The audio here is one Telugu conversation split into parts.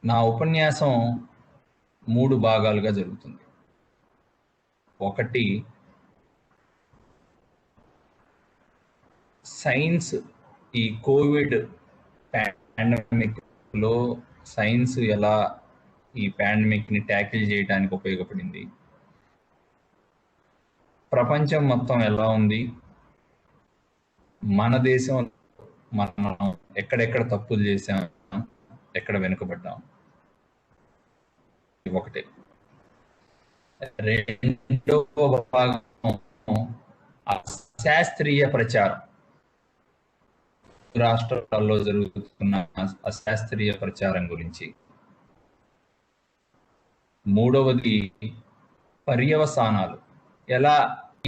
నా ఉపన్యాసం 3 భాగాలుగా జరుగుతుంది. ఒకటి సైన్స్, ఈ కోవిడ్ పాండమిక్లో సైన్స్ ఎలా ఈ పాండమిక్ని ట్యాకిల్ చేయడానికి ఉపయోగపడింది, ప్రపంచం మొత్తం ఎలా ఉంది, మన దేశం మనం ఎక్కడెక్కడ తప్పులు చేసాం, ఎక్కడ వెనుకబడ్డాం, ఒకటే. రెండవ భాగం అశాస్త్రీయ ప్రచారం, రాష్ట్రాల్లో జరుగుతున్న అశాస్త్రీయ ప్రచారం గురించి. మూడవది పర్యవసానాలు, ఎలా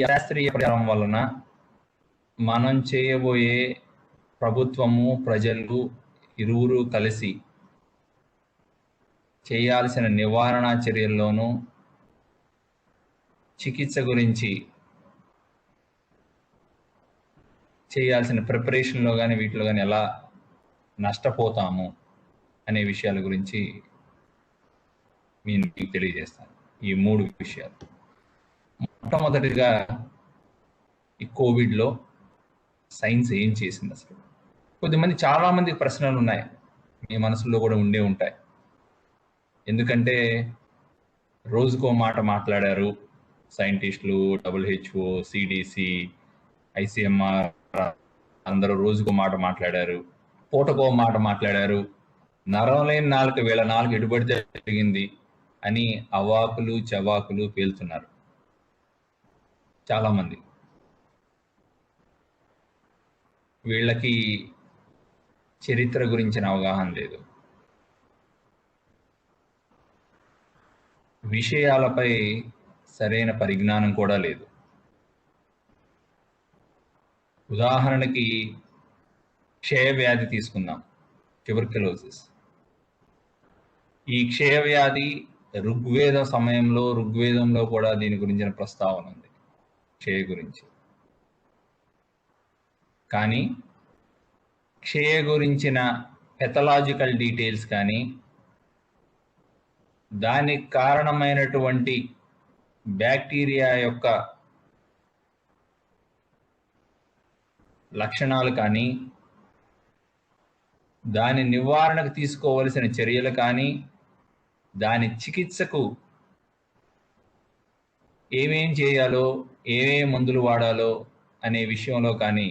అశాస్త్రీయ ప్రచారం వలన మనం చేయబోయే ప్రభుత్వము ప్రజలు ఇరువురు కలిసి చేయాల్సిన నివారణ చర్యల్లోనూ చికిత్స గురించి చేయాల్సిన ప్రిపరేషన్లో కానీ వీటిలో కానీ ఎలా నష్టపోతాము అనే విషయాల గురించి మీకు తెలియజేస్తాను. ఈ 3 విషయాలు. మొట్టమొదటిగా ఈ కోవిడ్లో సైన్స్ ఏం చేసింది అసలు. కొద్దిమంది చాలామంది ప్రశ్నలు ఉన్నాయి, మీ మనసులో కూడా ఉండే ఉంటాయి. ఎందుకంటే రోజుకో మాట మాట్లాడారు సైంటిస్టులు, WHO, CDC, ICMR, అందరూ రోజుకో మాట మాట్లాడారు, పూటకో మాట మాట్లాడారు, నరం లేని నాలుక వీళ్ళ నాలుగు ఎడుబడితే జరిగింది అని అవాకులు చవాకులు పేలుతున్నారు చాలామంది. వీళ్ళకి చరిత్ర గురించిన అవగాహన లేదు, విషయాలపై సరైన పరిజ్ఞానం కూడా లేదు. ఉదాహరణకి క్షయవ్యాధి తీసుకుందాం, ట్యూబర్క్యులోసిస్. ఈ క్షయవ్యాధి ఋగ్వేద సమయంలో, ఋగ్వేదంలో కూడా దీని గురించిన ప్రస్తావన ఉంది, క్షయ గురించి. కానీ క్షయ గురించిన పెథలాజికల్ డీటెయిల్స్ కానీ, దానికి కారణమైనటువంటి బ్యాక్టీరియా యొక్క లక్షణాలు కానీ, దాని నివారణకు తీసుకోవలసిన చర్యలు కానీ, దాని చికిత్సకు ఏమేం చేయాలో, ఏమేం మందులు వాడాలో అనే విషయంలో కానీ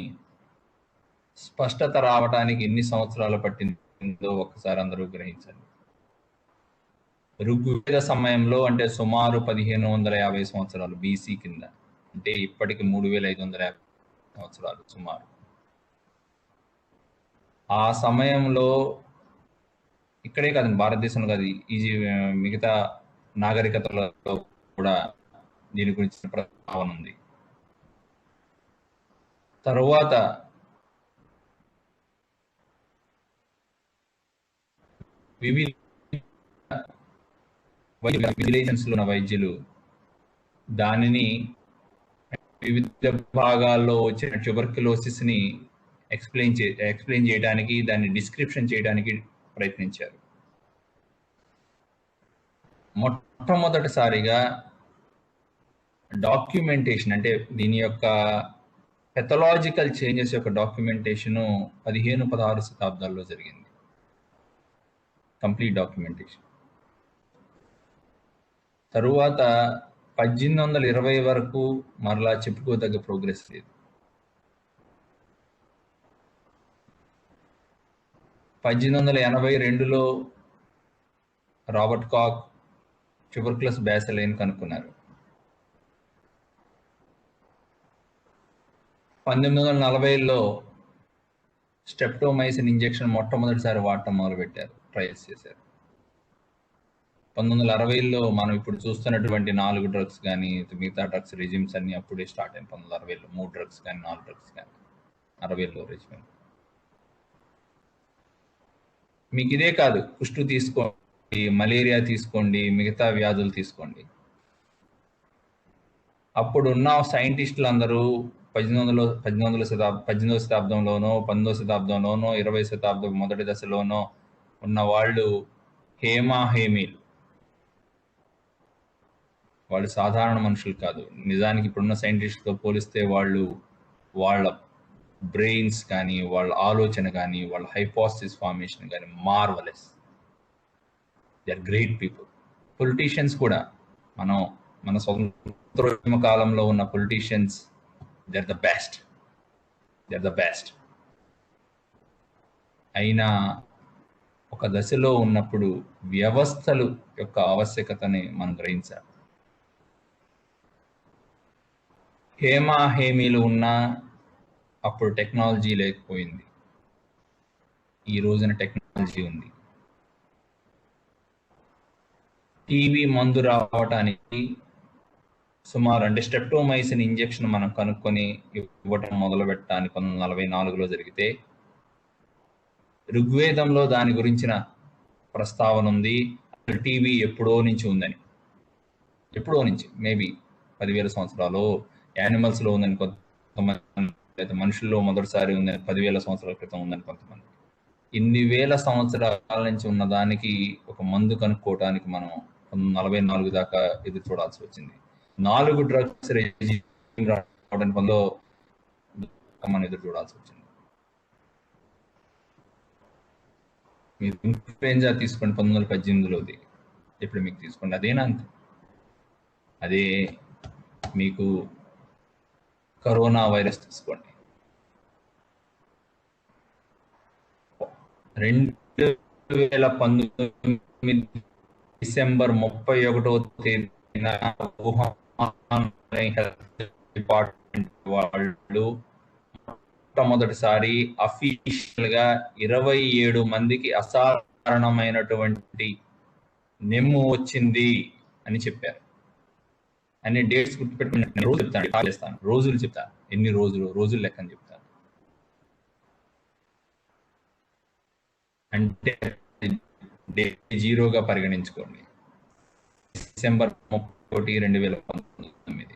స్పష్టత రావడానికి ఎన్ని సంవత్సరాలు పట్టిందో ఒక్కసారి అందరూ గ్రహించండి. ఋగ్వేద సమయంలో, అంటే సుమారు 1550 సంవత్సరాలు BC కింద, అంటే ఇప్పటికి 3550 సంవత్సరాలు సుమారు. ఆ సమయంలో ఇక్కడే కాదు, భారతదేశంలో కాదు, మిగతా నాగరికతలలో కూడా దీని గురించి ప్రస్తావన ఉంది. తరువాత వివిధ విజిలేషన్స్లో ఉన్న వైద్యులు దానిని వివిధ భాగాల్లో వచ్చిన ట్యూబర్క్యులోసిస్ని ఎక్స్ప్లెయిన్ చేయడానికి, దాన్ని డిస్క్రిప్షన్ చేయడానికి ప్రయత్నించారు. మొట్టమొదటిసారిగా డాక్యుమెంటేషన్, అంటే దీని యొక్క పెథలాజికల్ చేంజెస్ యొక్క డాక్యుమెంటేషను 15-16 శతాబ్దాల్లో జరిగింది, కంప్లీట్ డాక్యుమెంటేషన్. తరువాత 1820 వరకు మరలా చెప్పుకోదగ్గ ప్రోగ్రెస్ లేదు. 1882లో రాబర్ట్ కాక్ ట్యూబర్క్యులస్ బ్యాసిల్లైని కనుక్కున్నారు. 1940లో స్ట్రెప్టోమైసిన్ ఇంజెక్షన్ మొట్టమొదటిసారి వాడటం మొదలుపెట్టారు, ట్రయల్స్ చేశారు. 1960లో మనం ఇప్పుడు చూస్తున్నటువంటి 4 డ్రగ్స్ కానీ మిగతా డ్రగ్స్ రెజిమ్స్ అన్ని అప్పుడే స్టార్ట్ అయింది. 1960లో 3 డ్రగ్స్ కానీ 4 డ్రగ్స్ కానీ 60లో రెజిమ్. మీకు ఇదే కాదు, కుష్టు తీసుకోండి, మలేరియా తీసుకోండి, మిగతా వ్యాధులు తీసుకోండి. అప్పుడున్న సైంటిస్టులు అందరూ 18వ శతాబ్దంలోనో 19వ శతాబ్దంలోనో 20వ శతాబ్దం మొదటి దశలోనో ఉన్న వాళ్ళు హేమీలు వాళ్ళు సాధారణ మనుషులు కాదు. నిజానికి ఇప్పుడున్న సైంటిస్ట్తో పోలిస్తే వాళ్ళ బ్రెయిన్స్ కానీ, వాళ్ళ ఆలోచన కానీ, వాళ్ళ హైపోథసిస్ ఫార్మేషన్ కానీ marvellous. They are great people. Politicians కూడా మన స్వతంత్రోద్యమ కాలంలో ఉన్న politicians, they are the best. అయినా ఒక దశలో ఉన్నప్పుడు వ్యవస్థలు యొక్క ఆవశ్యకతని మనం గ్రహించాలి. హేమీలు ఉన్నా అప్పుడు టెక్నాలజీ లేకపోయింది. ఈ రోజున టెక్నాలజీ ఉంది. టీబీ మందు రావటానికి సుమారు అంటే స్ట్రెప్టోమైసిన్ ఇంజెక్షన్ మనం కనుక్కొని ఇవ్వటం మొదలు పెట్టడానికి 1944లో జరిగితే, ఋగ్వేదంలో దాని గురించిన ప్రస్తావన ఉంది. టీబీ ఎప్పుడో నుంచి ఉందని, మేబీ 10,000 సంవత్సరాలు యానిమల్స్లో ఉందని కొంతమంది, లేదా మనుషుల్లో మొదటిసారి ఉందని 10,000 సంవత్సరాల క్రితం ఉందని కొంతమంది. ఇన్ని వేల సంవత్సరాల నుంచి ఉన్న దానికి ఒక మందు కనుక్కోవడానికి మనం 1944 దాకా ఎదురు చూడాల్సి వచ్చింది. 4 డ్రగ్స్ రెజిమ్ రావడానికి మనం ఎదురు చూడాల్సి వచ్చింది. మీరు ఇన్ఫ్లుయెంజా తీసుకోండి, 1918లోది ఎపిడమిక్ తీసుకోండి, అదేనా అంతే. అదే మీకు కరోనా వైరస్ తీసుకోండి, 2019 డిసెంబర్ 31వ తేదీన వుహాన్ హెల్త్ డిపార్ట్మెంట్ వాళ్ళు మొట్టమొదటిసారి అఫీషియల్ గా 27 మందికి అసాధారణమైనటువంటి నెమ్ము వచ్చింది అని చెప్పారు. అన్ని డేట్స్ గుర్తుపెట్టుకుని రోజులు చెప్తాను, ఎన్ని రోజులు లెక్కని చెప్తాను. అంటే డే 0గా పరిగణించుకోండి. డిసెంబర్ 31, 2019.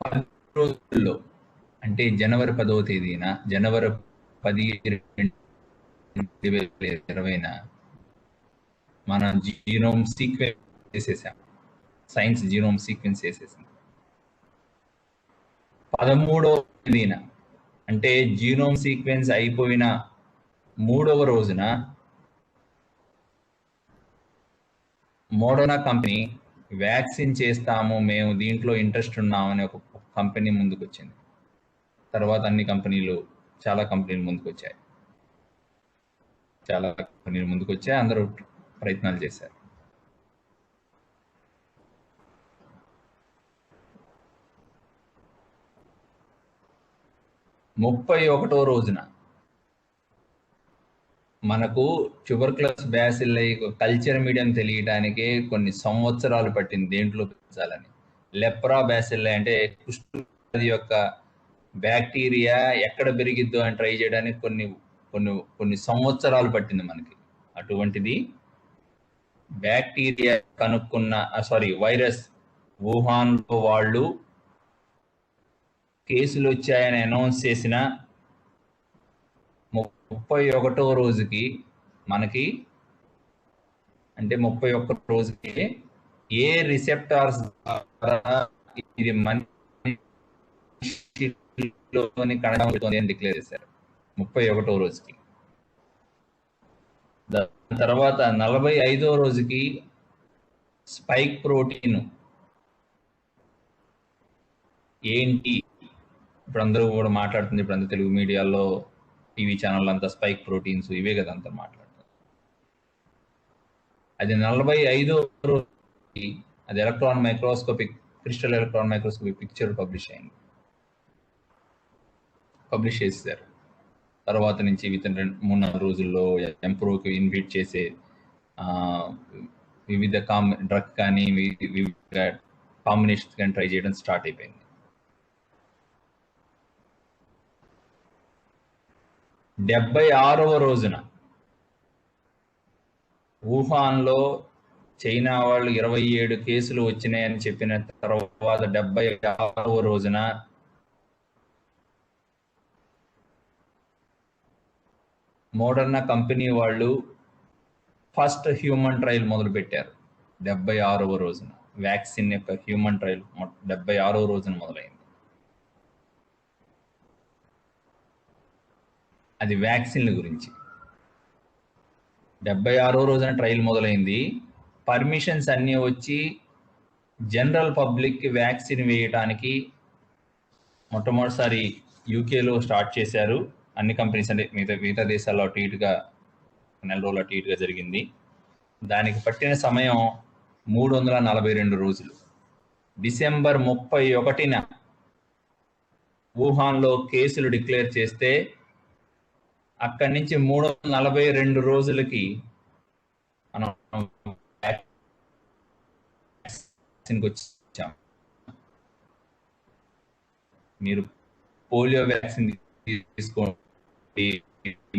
10 రోజుల్లో అంటే జనవరి 10వ తేదీన, జనవరి 10, 2020న మన జీనోమ్ సీక్వెన్స్ చేసేసాం. సైన్స్ జీనోమ్ సీక్వెన్స్ చేసేసాం. 13వ తేదీన అంటే జీనోమ్ సీక్వెన్స్ అయిపోయిన 3వ రోజున మోడర్నా కంపెనీ వ్యాక్సిన్ చేస్తాము, మేము దీంట్లో ఇంట్రెస్ట్ ఉన్నామని ఒక కంపెనీ ముందుకు వచ్చింది. తర్వాత చాలా కంపెనీలు ముందుకు వచ్చాయి. అందరూ ప్రయత్నాలు చేశారు. ముప్పై 31వ రోజున మనకు ట్యూబర్క్యులోసిస్ బ్యాసిల్లై కల్చర్ మీడియం తెలియడానికే కొన్ని సంవత్సరాలు పట్టింది దేంట్లో పెంచాలని. లెప్రా బ్యాసిల్లై అంటే కుష్ఠవ్యాధి యొక్క బ్యాక్టీరియా ఎక్కడ పెరిగిద్దో అని ట్రై చేయడానికి కొన్ని సంవత్సరాలు పట్టింది మనకి. అటువంటిది బ్యాక్టీరియా కనుక్కున్న వైరస్ వుహాన్లో వాళ్ళు కేసులు వచ్చాయని అనౌన్స్ చేసిన 31వ రోజుకి మనకి, అంటే 31 రోజుకి ఏ రిసెప్టార్స్ ఇది మనిషిలోని కణజాలం అని డిక్లేర్ చేశారు 31వ రోజుకి. దాని తర్వాత 45వ రోజుకి స్పైక్ ప్రోటీన్ ఏంటి, ఇప్పుడు అందరూ కూడా మాట్లాడుతుంది. ఇప్పుడు అందరూ తెలుగు మీడియాలో, టీవీ ఛానల్ అంతా స్పైక్ ప్రోటీన్స్ ఇవే కదా అంతా మాట్లాడుతారు. అది 45వ రోజుకి అది crystal electron microscopic picture publish చేశారు. తర్వాత నుంచి వితిన్ 3-4 రోజుల్లో ఎంప్రోకి ఇన్వైట్ చేసే వివిధ డ్రగ్ కానీ వివిధ కాంబినేషన్స్ కానీ ట్రై చేయడం స్టార్ట్ అయిపోయింది. 76వ రోజున వుహాన్లో చైనా వాళ్ళు 27 కేసులు వచ్చినాయని చెప్పిన తర్వాత 76వ రోజున మోడర్నా కంపెనీ వాళ్ళు ఫస్ట్ హ్యూమన్ ట్రయల్ మొదలు పెట్టారు 76వ రోజున. వ్యాక్సిన్ యొక్క హ్యూమన్ ట్రయల్ 76వ రోజున మొదలైంది. అది వ్యాక్సిన్ల గురించి. 76వ రోజున ట్రయల్ మొదలైంది. పర్మిషన్స్ అన్నీ వచ్చి జనరల్ పబ్లిక్కి వ్యాక్సిన్ వేయటానికి మొట్టమొదటిసారి యూకేలో స్టార్ట్ చేశారు. అన్ని కంపెనీస్ అంటే మిగతా దేశాల్లో అటు ఇటుగా నెల రోజులు అటు ఇటుగా జరిగింది. దానికి పట్టిన సమయం 342 రోజులు. డిసెంబర్ 31న వుహాన్లో కేసులు డిక్లేర్ చేస్తే అక్కడి నుంచి 342 రోజులకి మనం వ్యాక్సిన్కి వచ్చాం. మీరు పోలియో వ్యాక్సిన్ తీసుకోండి,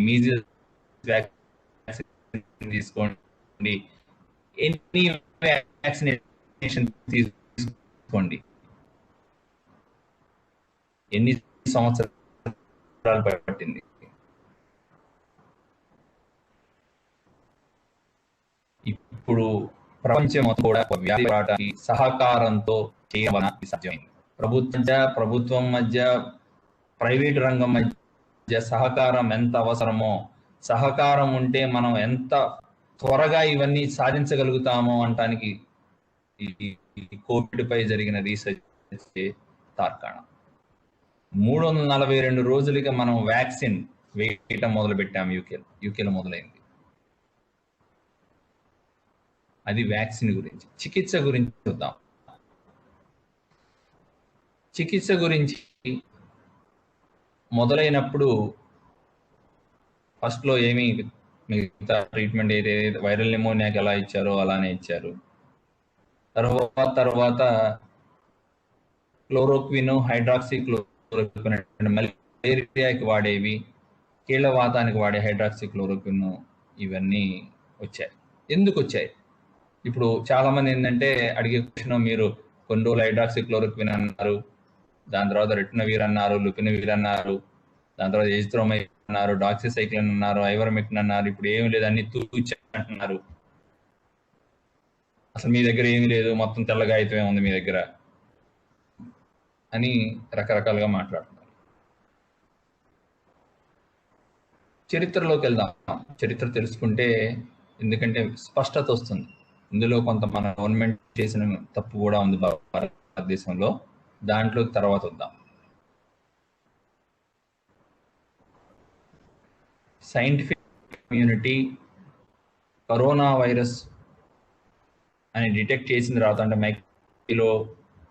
మీజిల్స్ వ్యాక్సిన్ తీసుకోండి, ఎన్ని వ్యాక్సినేషన్ తీసుకోండి, ఎన్ని సంవత్సరాలు పట్టింది. ఇప్పుడు ప్రపంచం మొత్తం కూడా వ్యాధి పోరాటానికి సహకారంతో చేయడం సాధ్యమైంది. ప్రభుత్వం మధ్య ప్రైవేట్ రంగం మధ్య సహకారం ఎంత అవసరమో, సహకారం ఉంటే మనం ఎంత త్వరగా ఇవన్నీ సాధించగలుగుతామో అనటానికి కోవిడ్ పై జరిగిన రీసెర్చ్ తార్కాణం. 342 రోజులుగా మనం వ్యాక్సిన్ వేయటం మొదలు పెట్టాం. యూకేలో మొదలైంది. అది వ్యాక్సిన్ గురించి. చికిత్స గురించి చూద్దాం. చికిత్స గురించి మొదలైనప్పుడు ఫస్ట్లో ఏమీ మిగతా ట్రీట్మెంట్ ఏదైతే వైరల్ నిమోనియాకి ఎలా ఇచ్చారో అలానే ఇచ్చారు. తర్వాత క్లోరోక్విన్, హైడ్రాక్సీ క్లోరోక్విన్, మలేరియాకి వాడేవి, కీళ్ళవాతానికి వాడే హైడ్రాక్సీ క్లోరోక్విన్, ఇవన్నీ వచ్చాయి. ఎందుకు వచ్చాయి? ఇప్పుడు చాలా మంది ఏంటంటే అడిగే క్వశ్చన్, మీరు కొన్ని రోజులు హైడ్రాక్సీ క్లోరోక్విన్ అన్నారు, దాని తర్వాత రిటనవీర్ అన్నారు, లుపినవీర్ అన్నారు, దాని తర్వాత ఎజిథ్రోమైసిన్ అన్నారు, డాక్సిసైక్లిన్ అన్నారు, ఐవర్మెక్టిన్ అన్నారు, ఇప్పుడు ఏమి లేదు అన్ని తూచా అంటున్నారు. అసలు మీ దగ్గర ఏమీ లేదు, మొత్తం తెల్లగాయితమే ఉంది మీ దగ్గర అని రకరకాలుగా మాట్లాడుతున్నారు. చరిత్రలోకి వెళ్దాం. చరిత్ర తెలుసుకుంటే ఎందుకంటే స్పష్టత వస్తుంది. ఇందులో కొంత మన గవర్నమెంట్ చేసిన తప్పు కూడా ఉంది భారతదేశంలో. దాంట్లో తర్వాత వద్దాం. సైంటిఫిక్ కమ్యూనిటీ కరోనా వైరస్ అని డిటెక్ట్ చేసిన తర్వాత, అంటే మైక్రోలో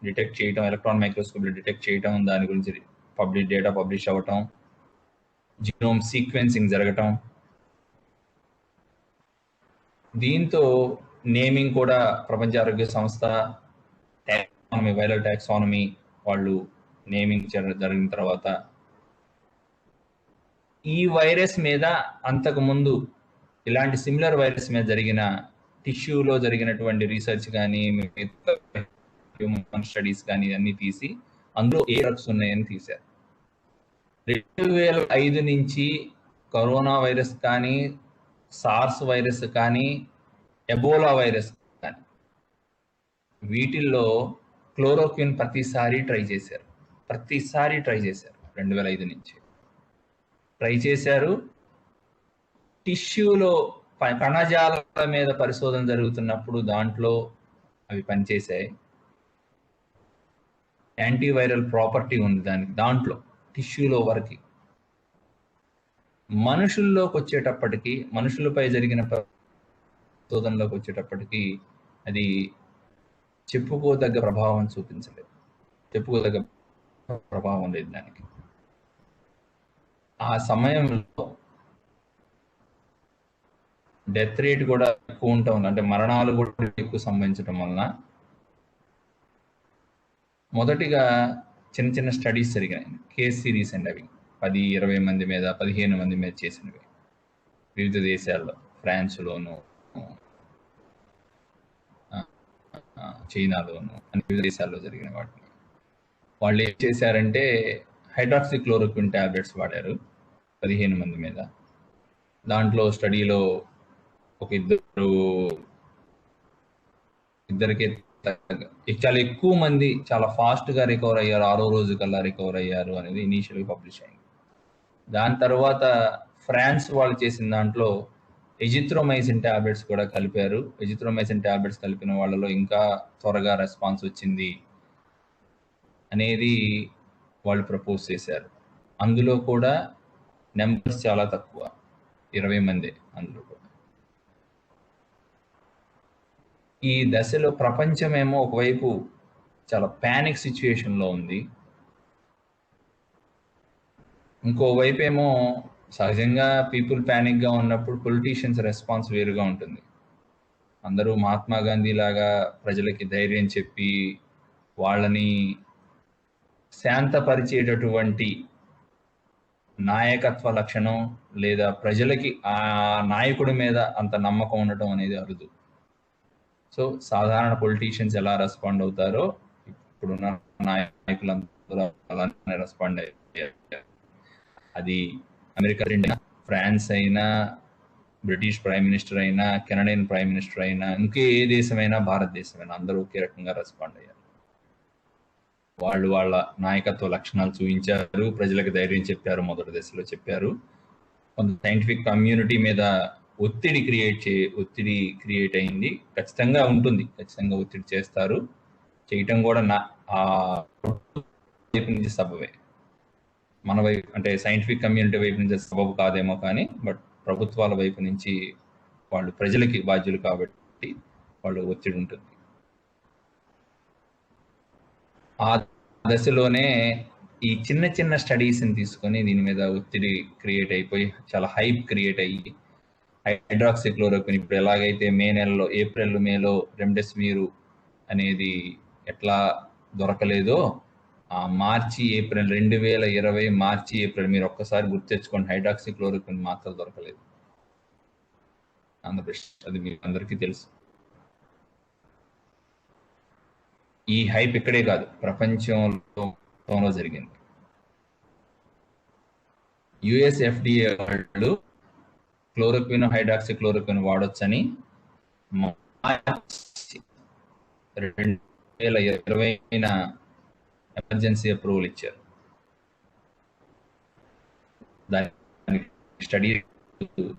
డిటెక్ట్ చేయటం, ఎలక్ట్రాన్ మైక్రోస్కోప్లో డిటెక్ట్ చేయటం, దాని గురించి డేటా పబ్లిష్ అవ్వటం, జీనోమ్ సీక్వెన్సింగ్ జరగటం, దీంతో నేమింగ్ కూడా ప్రపంచ ఆరోగ్య సంస్థ టాక్సానమీ, వైరల్ టాక్సానమీ వాళ్ళు నేమింగ్ జరిగిన తర్వాత ఈ వైరస్ మీద అంతకుముందు ఇలాంటి సిమిలర్ వైరస్ మీద జరిగిన టిష్యూలో జరిగినటువంటి రీసెర్చ్ కానీ, హ్యూమన్ స్టడీస్ కానీ అన్ని తీసి అందులో ఏ డ్రగ్స్ ఉన్నాయని తీశారు. 2005 నుంచి కరోనా వైరస్ కానీ, సార్స్ వైరస్ కానీ, ఎబోలా వైరస్ కానీ వీటిల్లో క్లోరోక్విన్ ప్రతిసారి ట్రై చేశారు. 2005 నుంచి ట్రై చేశారు. టిష్యూలో కణజాల మీద పరిశోధన జరుగుతున్నప్పుడు దాంట్లో అవి పనిచేశాయి. యాంటీవైరల్ ప్రాపర్టీ ఉంది దాంట్లో టిష్యూలో వరకు. మనుషుల్లోకి వచ్చేటప్పటికి, మనుషులపై జరిగిన పరిశోధనలోకి వచ్చేటప్పటికి అది చెప్పుకోదగ్గ ప్రభావం చూపించలేదు. చెప్పుకోదగ్గ ప్రభావం లేదు దానికి. ఆ సమయంలో డెత్ రేట్ కూడా ఎక్కువ ఉంటాం, అంటే మరణాలు కూడా ఎక్కువ సంభవించడం వలన మొదటిగా చిన్న చిన్న స్టడీస్ జరిగాయి. కేస్ సిరీస్ అండి అవి. 10-20 మంది మీద, 15 మంది మీద చేసినవి వివిధ దేశాల్లో, ఫ్రాన్స్లోను, చైనాలోను, అన్ని వివిధ దేశాల్లో జరిగిన వాటిని. వాళ్ళు ఏం చేశారంటే హైడ్రాక్సీ క్లోరోక్విన్ టాబ్లెట్స్ వాడారు 15 మంది మీద. దాంట్లో స్టడీలో ఒక ఇద్దరికి చాలా ఎక్కువ మంది చాలా ఫాస్ట్గా రికవర్ అయ్యారు, 6వ రోజు కల్లా రికవర్ అయ్యారు అనేది ఇనీషియల్గా పబ్లిష్ అయింది. దాని తర్వాత ఫ్రాన్స్ వాళ్ళు చేసిన దాంట్లో ఎజిత్రోమైసిన్ ట్యాబ్లెట్స్ కూడా కలిపారు. ఎజిత్రోమైసిన్ ట్యాబ్లెట్స్ కలిపిన వాళ్ళలో ఇంకా త్వరగా రెస్పాన్స్ వచ్చింది అనేది వాళ్ళు ప్రపోజ్ చేశారు. అందులో కూడా నెంబర్స్ చాలా తక్కువ, 20 మంది అందులో కూడా. ఈ దశలో ప్రపంచమేమో ఒకవైపు చాలా ప్యానిక్ సిచ్యుయేషన్లో ఉంది, ఇంకోవైపు ఏమో సహజంగా పీపుల్ ప్యానిక్గా ఉన్నప్పుడు పొలిటీషియన్స్ రెస్పాన్స్ వేరుగా ఉంటుంది. అందరూ మహాత్మా గాంధీ లాగా ప్రజలకి ధైర్యం చెప్పి వాళ్ళని శాంతపరిచేటటువంటి నాయకత్వ లక్షణం లేదా ప్రజలకి ఆ నాయకుడి మీద అంత నమ్మకం ఉండటం అనేది అరుదు. సో సాధారణ పొలిటీషియన్స్ ఎలా రెస్పాండ్ అవుతారో ఇప్పుడున్న నాయకులందరూ అలానే రెస్పాండ్ అయ్యారు. అది అమెరికా అయినా, ఫ్రాన్స్ అయినా, బ్రిటిష్ ప్రైమ్ మినిస్టర్ అయినా, కెనడియన్ ప్రైమ్ మినిస్టర్ అయినా, ఇంకే ఏ దేశమైనా, భారతదేశమైనా అందరూ ఒకే రకంగా రెస్పాండ్ అయ్యారు. వాళ్ళు వాళ్ళ నాయకత్వ లక్షణాలు చూపించారు, ప్రజలకు ధైర్యం చెప్పారు, మొదటి దశలో చెప్పారు. కొంత సైంటిఫిక్ కమ్యూనిటీ మీద ఒత్తిడి క్రియేట్ అయింది. ఖచ్చితంగా ఉంటుంది, ఖచ్చితంగా ఒత్తిడి చేస్తారు, చేయటం కూడా వైపు నుంచి సబబే. మన వైపు అంటే సైంటిఫిక్ కమ్యూనిటీ వైపు నుంచి సబబు కాదేమో కానీ, బట్ ప్రభుత్వాల వైపు నుంచి వాళ్ళు ప్రజలకి బాధ్యులు కాబట్టి వాళ్ళు ఒత్తిడి ఉంటుంది. ఆ దశలోనే ఈ చిన్న చిన్న స్టడీస్ని తీసుకొని దీని మీద ఒత్తిడి క్రియేట్ అయిపోయి చాలా హైప్ క్రియేట్ అయ్యి హైడ్రాక్సిక్లోరోక్విన్ ఇప్పుడు ఎలాగైతే ఏప్రిల్ మేలో రెమ్డెసివిర్ అనేది ఎట్లా దొరకలేదో, మార్చి ఏప్రిల్ 2020 మార్చి ఏప్రిల్ మీరు ఒక్కసారి గుర్తు తెచ్చుకోండి, హైడ్రాక్సిక్లోరోక్విన్ మాత్రం దొరకలేదు ఆంధ్రప్రదేశ్. అది మీ అందరికీ తెలుసు. ఈ హైప్ ఇక్కడే కాదు, ప్రపంచంలో జరిగింది. యుఎస్ ఎఫ్డిఏ వాళ్ళు క్లోరోక్విన్, హైడ్రాక్సిక్లోరోక్విన్ వాడొచ్చని మార్చి 2020 ఎమర్జెన్సీ అప్రూవల్ ఇచ్చారు. దానికి స్టడీ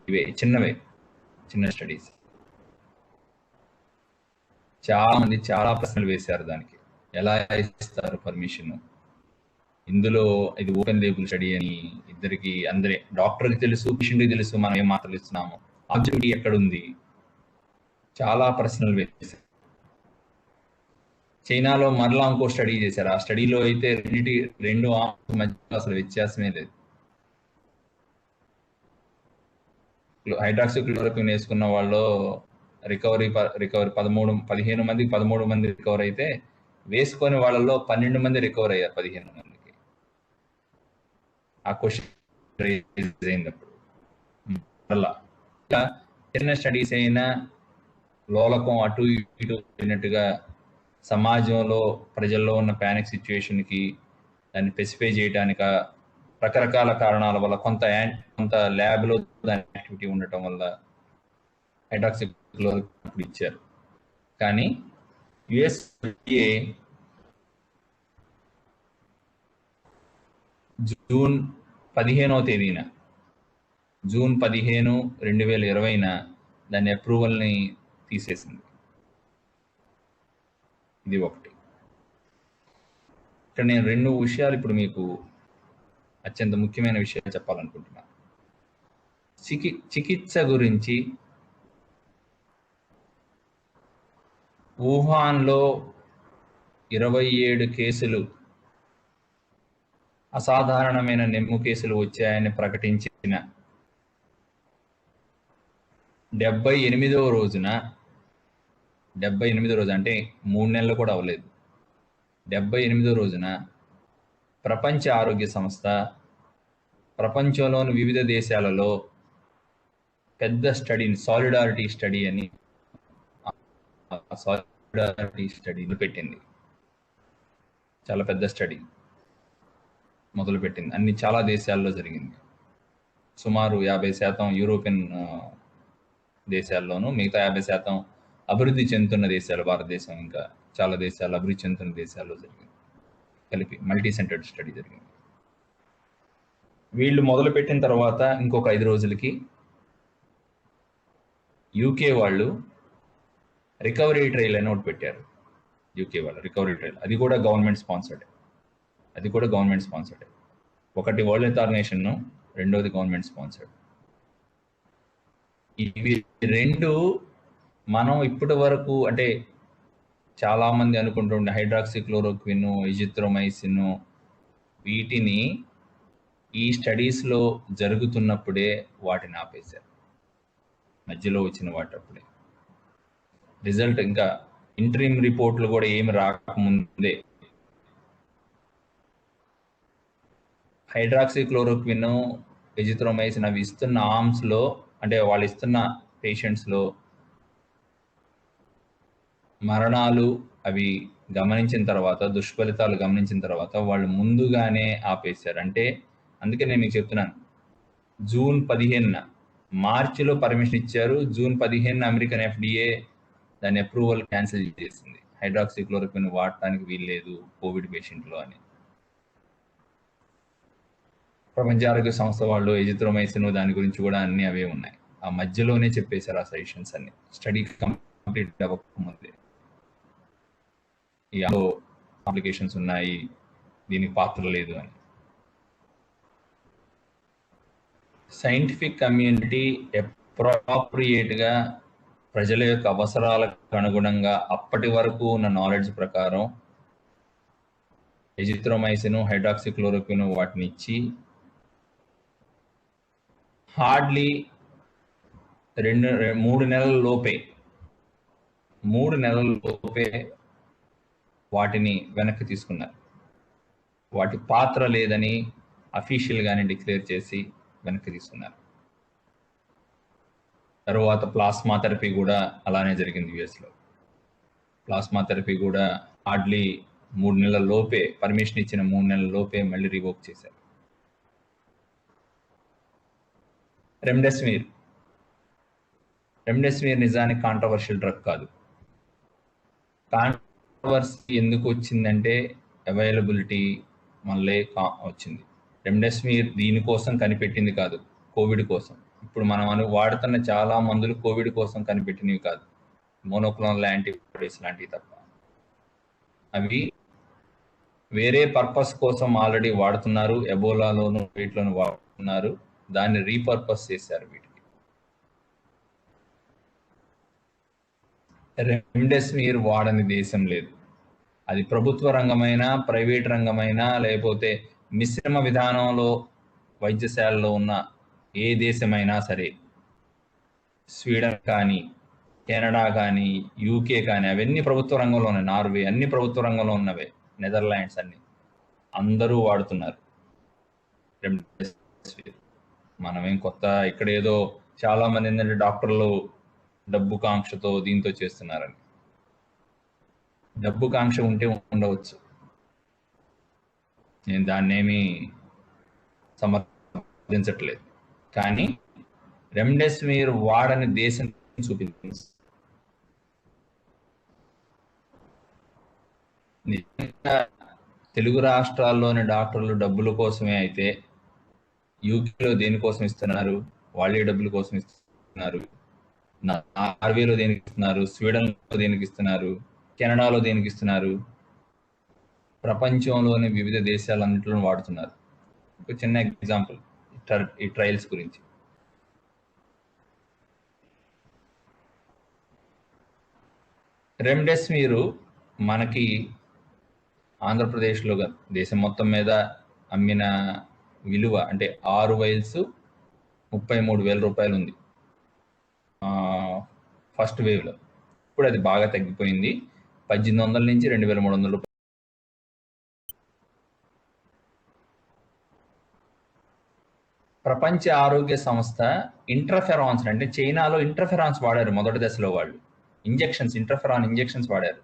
ఇవే చిన్న స్టడీస్. చాలా మంది చాలా ప్రశ్నలు వేశారు దానికి, ఎలా ఇస్తారు పర్మిషన్, ఇందులో ఇది ఓపెన్ లేబుల్ స్టడీ అని అందరే డాక్టర్కి తెలుసు, పేషెంట్కి తెలుసు మనం ఏం మాత్రలు ఇస్తున్నాము, ఆబ్జెక్టివిటీ ఎక్కడుంది, చాలా ప్రశ్నలు వేశారు. చైనాలో మరలా ఇంకో స్టడీ చేశారు. ఆ స్టడీలో అయితే రెండు ఆర్మ్స్ మధ్య అసలు వ్యత్యాసమే లేదు. హైడ్రాక్సిక్లోరోక్విన్ వేసుకున్న వాళ్ళు రికవరీ 15 మందికి 13 మంది రికవర్ అయితే, వేసుకొని వాళ్ళలో 12 మంది రికవర్ అయ్యారు 15 మందికి. ఆ క్వశ్చన్ అయినప్పుడు అలా చిన్న స్టడీస్ అయినా లోలకం అటు ఇటు అయినట్టుగా సమాజంలో ప్రజల్లో ఉన్న ప్యానిక్ సిచ్యువేషన్కి దాన్ని స్పెసిఫై చేయడానిక రకరకాల కారణాల వల్ల కొంత ల్యాబ్లో దాని యాక్టివిటీ ఉండటం వల్ల హైడ్రాక్సిక్లోరోక్విన్ ఇచ్చారు. కానీ యుఎస్ఏ జూన్ 15వ తేదీన జూన్ 15, 2020 దాని అప్రూవల్ని తీసేసింది. ఇది ఒకటి. ఇక్కడ నేను 2 విషయాలు ఇప్పుడు మీకు అత్యంత ముఖ్యమైన విషయాలు చెప్పాలనుకుంటున్నాను. చికిత్స గురించి వుహాన్లో 27 కేసులు, అసాధారణమైన నెమ్ము కేసులు వచ్చాయని ప్రకటించిన 78వ రోజున 78వ రోజు అంటే 3 నెలలు కూడా అవ్వలేదు, 78వ రోజున ప్రపంచ ఆరోగ్య సంస్థ ప్రపంచంలోని వివిధ దేశాలలో పెద్ద స్టడీని, సాలిడారిటీ స్టడీని పెట్టింది. చాలా పెద్ద స్టడీ మొదలుపెట్టింది, చాలా దేశాల్లో జరిగింది. సుమారు 50% యూరోపియన్ దేశాల్లోనూ, మిగతా 50% అభివృద్ధి చెందుతున్న దేశాలు, భారతదేశం ఇంకా చాలా దేశాలు అభివృద్ధి చెందుతున్న దేశాల్లో జరిగింది. కలిపి మల్టీ సెంటర్డ్ స్టడీ జరిగింది. వీళ్ళు మొదలుపెట్టిన తర్వాత ఇంకొక 5 రోజులకి యూకే వాళ్ళు రికవరీ ట్రైల్ అని ఒకటి పెట్టారు. యూకే వాళ్ళు రికవరీ ట్రైల్, అది కూడా గవర్నమెంట్ స్పాన్సర్డ్. ఒకటి వరల్డ్ హెల్త్ ఆర్గనైజేషన్, రెండోది గవర్నమెంట్ స్పాన్సర్డ్. ఇవి రెండు మనం ఇప్పటి వరకు అంటే చాలా మంది అనుకుంటుండే హైడ్రాక్సిక్లోరోక్విన్, ఎజిత్రోమైసిన్ వీటిని ఈ స్టడీస్లో జరుగుతున్నప్పుడే వాటిని ఆపేశారు. మధ్యలో వచ్చిన వాటప్పుడే రిజల్ట్ ఇంకా ఇంటరిమ్ రిపోర్ట్లు కూడా ఏమి రాకముందే హైడ్రాక్సిక్లోరోక్విన్, ఎజిత్రోమైసిన్ అవి ఇస్తున్న ఆర్మ్స్లో, అంటే వాళ్ళు ఇస్తున్న పేషెంట్స్లో మరణాలు అవి గమనించిన తర్వాత, దుష్ఫలితాలు గమనించిన తర్వాత వాళ్ళు ముందుగానే ఆపేశారు. అంటే అందుకే నేను మీకు చెప్తున్నాను, జూన్ 15న, మార్చిలో పర్మిషన్ ఇచ్చారు, జూన్ 15న అమెరికన్ FDA దాని అప్రూవల్ క్యాన్సిల్ చేసింది. హైడ్రాక్సిక్లోరోక్విన్ వాడటానికి వీల్లేదు కోవిడ్ పేషెంట్లో అని. ప్రపంచ ఆరోగ్య సంస్థ వాళ్ళు ఎజిత్రోమైసిన్ దాని గురించి కూడా అన్ని అవే ఉన్నాయి. ఆ మధ్యలోనే చెప్పేశారు ఆ సజెషన్స్ అన్ని, స్టడీ కంప్లీట్ అవ్వకముందే. ఈ కాంప్లికేషన్స్ ఉన్నాయి, దీనికి పాత్ర లేదు అని. సైంటిఫిక్ కమ్యూనిటీ అప్రాప్రియేట్గా ప్రజల యొక్క అవసరాలకు అనుగుణంగా అప్పటి వరకు ఉన్న నాలెడ్జ్ ప్రకారం ఎజిత్రోమైసిన్, హైడ్రాక్సిక్లోరోక్విన్ వాటిని ఇచ్చి హార్డ్లీ 3 నెలల లోపే వాటిని వెనక్కి తీసుకున్నారు. వాటి పాత్ర లేదని అఫీషియల్గానే డిక్లేర్ చేసి వెనక్కి తీసుకున్నారు. తర్వాత ప్లాస్మా థెరపీ కూడా అలానే జరిగింది యుఎస్లో. ప్లాస్మా థెరపీ కూడా హార్డ్లీ 3 నెలల లోపే, పర్మిషన్ ఇచ్చిన 3 నెలల లోపే మళ్ళీ రివోక్ చేశారు. రెమ్డెసివిర్ నిజానికి కాంట్రవర్షియల్ డ్రగ్ కాదు. కాంట్రవర్సీ ఎందుకు వచ్చిందంటే అవైలబిలిటీ మళ్ళీ వచ్చింది. రెమ్డెసివిర్ దీనికోసం కనిపెట్టింది కాదు, కోవిడ్ కోసం. ఇప్పుడు మనం వాడుతున్న చాలా మందులు కోవిడ్ కోసం కనిపెట్టినవి కాదు, మోనోక్లోనల్ యాంటీబాడీస్ లాంటివి తప్ప. అవి వేరే పర్పస్ కోసం ఆల్రెడీ వాడుతున్నారు, ఎబోలాలోను వీటిలోను వాడుతున్నారు, దాన్ని రీపర్పస్ చేశారు. వీటికి రెమ్డెసివిర్ వాడని దేశం లేదు. అది ప్రభుత్వ రంగమైనా, ప్రైవేట్ రంగమైనా, లేకపోతే మిశ్రమ విధానంలో వైద్యశాలలో ఉన్న ఏ దేశమైనా సరే, స్వీడన్ కానీ, కెనడా కానీ, యూకే కానీ, అవన్నీ ప్రభుత్వ రంగంలో ఉన్నాయి. నార్వే అన్ని ప్రభుత్వ రంగంలో ఉన్నవే, నెదర్లాండ్స్ అన్ని, అందరూ వాడుతున్నారు రెమ్డెసివిర్. మనమేం కొత్త, ఇక్కడ ఏదో చాలా మంది ఏంటంటే డాక్టర్లు డబ్బు కాంక్షతో దీంతో చేస్తున్నారని. డబ్బు కాంక్ష ఉంటే ఉండవచ్చు, నేను దాన్ని ఏమీ సమర్థించట్లేదు. కానీ రెమ్డెసివిర్ వాడని దేశం చూపించింది. నిజంగా తెలుగు రాష్ట్రాల్లోని డాక్టర్లు డబ్బుల కోసమే అయితే యూకేలో దేనికోసం ఇస్తున్నారు? వాళ్ళే డబ్బుల కోసం ఇస్తున్నారు. నార్వేలో దేనికి ఇస్తున్నారు? స్వీడన్లో దేనికి ఇస్తున్నారు? కెనడాలో దేనికి ఇస్తున్నారు? ప్రపంచంలోని వివిధ దేశాలన్నింటిలో వాడుతున్నారు. ఒక చిన్న ఎగ్జాంపుల్ ఈ ట్రయల్స్ గురించి. రెమ్డెసివిర్ మనకి ఆంధ్రప్రదేశ్లో దేశం మొత్తం మీద అమ్మిన విలువ అంటే 6 వైల్స్ 33,000 రూపాయలు ఉంది ఫస్ట్ వేవ్లో. ఇప్పుడు అది బాగా తగ్గిపోయింది, 1,800 నుంచి 2,300 రూపాయలు. ప్రపంచ ఆరోగ్య సంస్థ ఇంటర్ఫెరాన్స్, అంటే చైనాలో ఇంటర్ఫెరాన్స్ వాడారు మొదటి దశలో వాళ్ళు, ఇంటర్ఫెరాన్ ఇంజెక్షన్స్ వాడారు.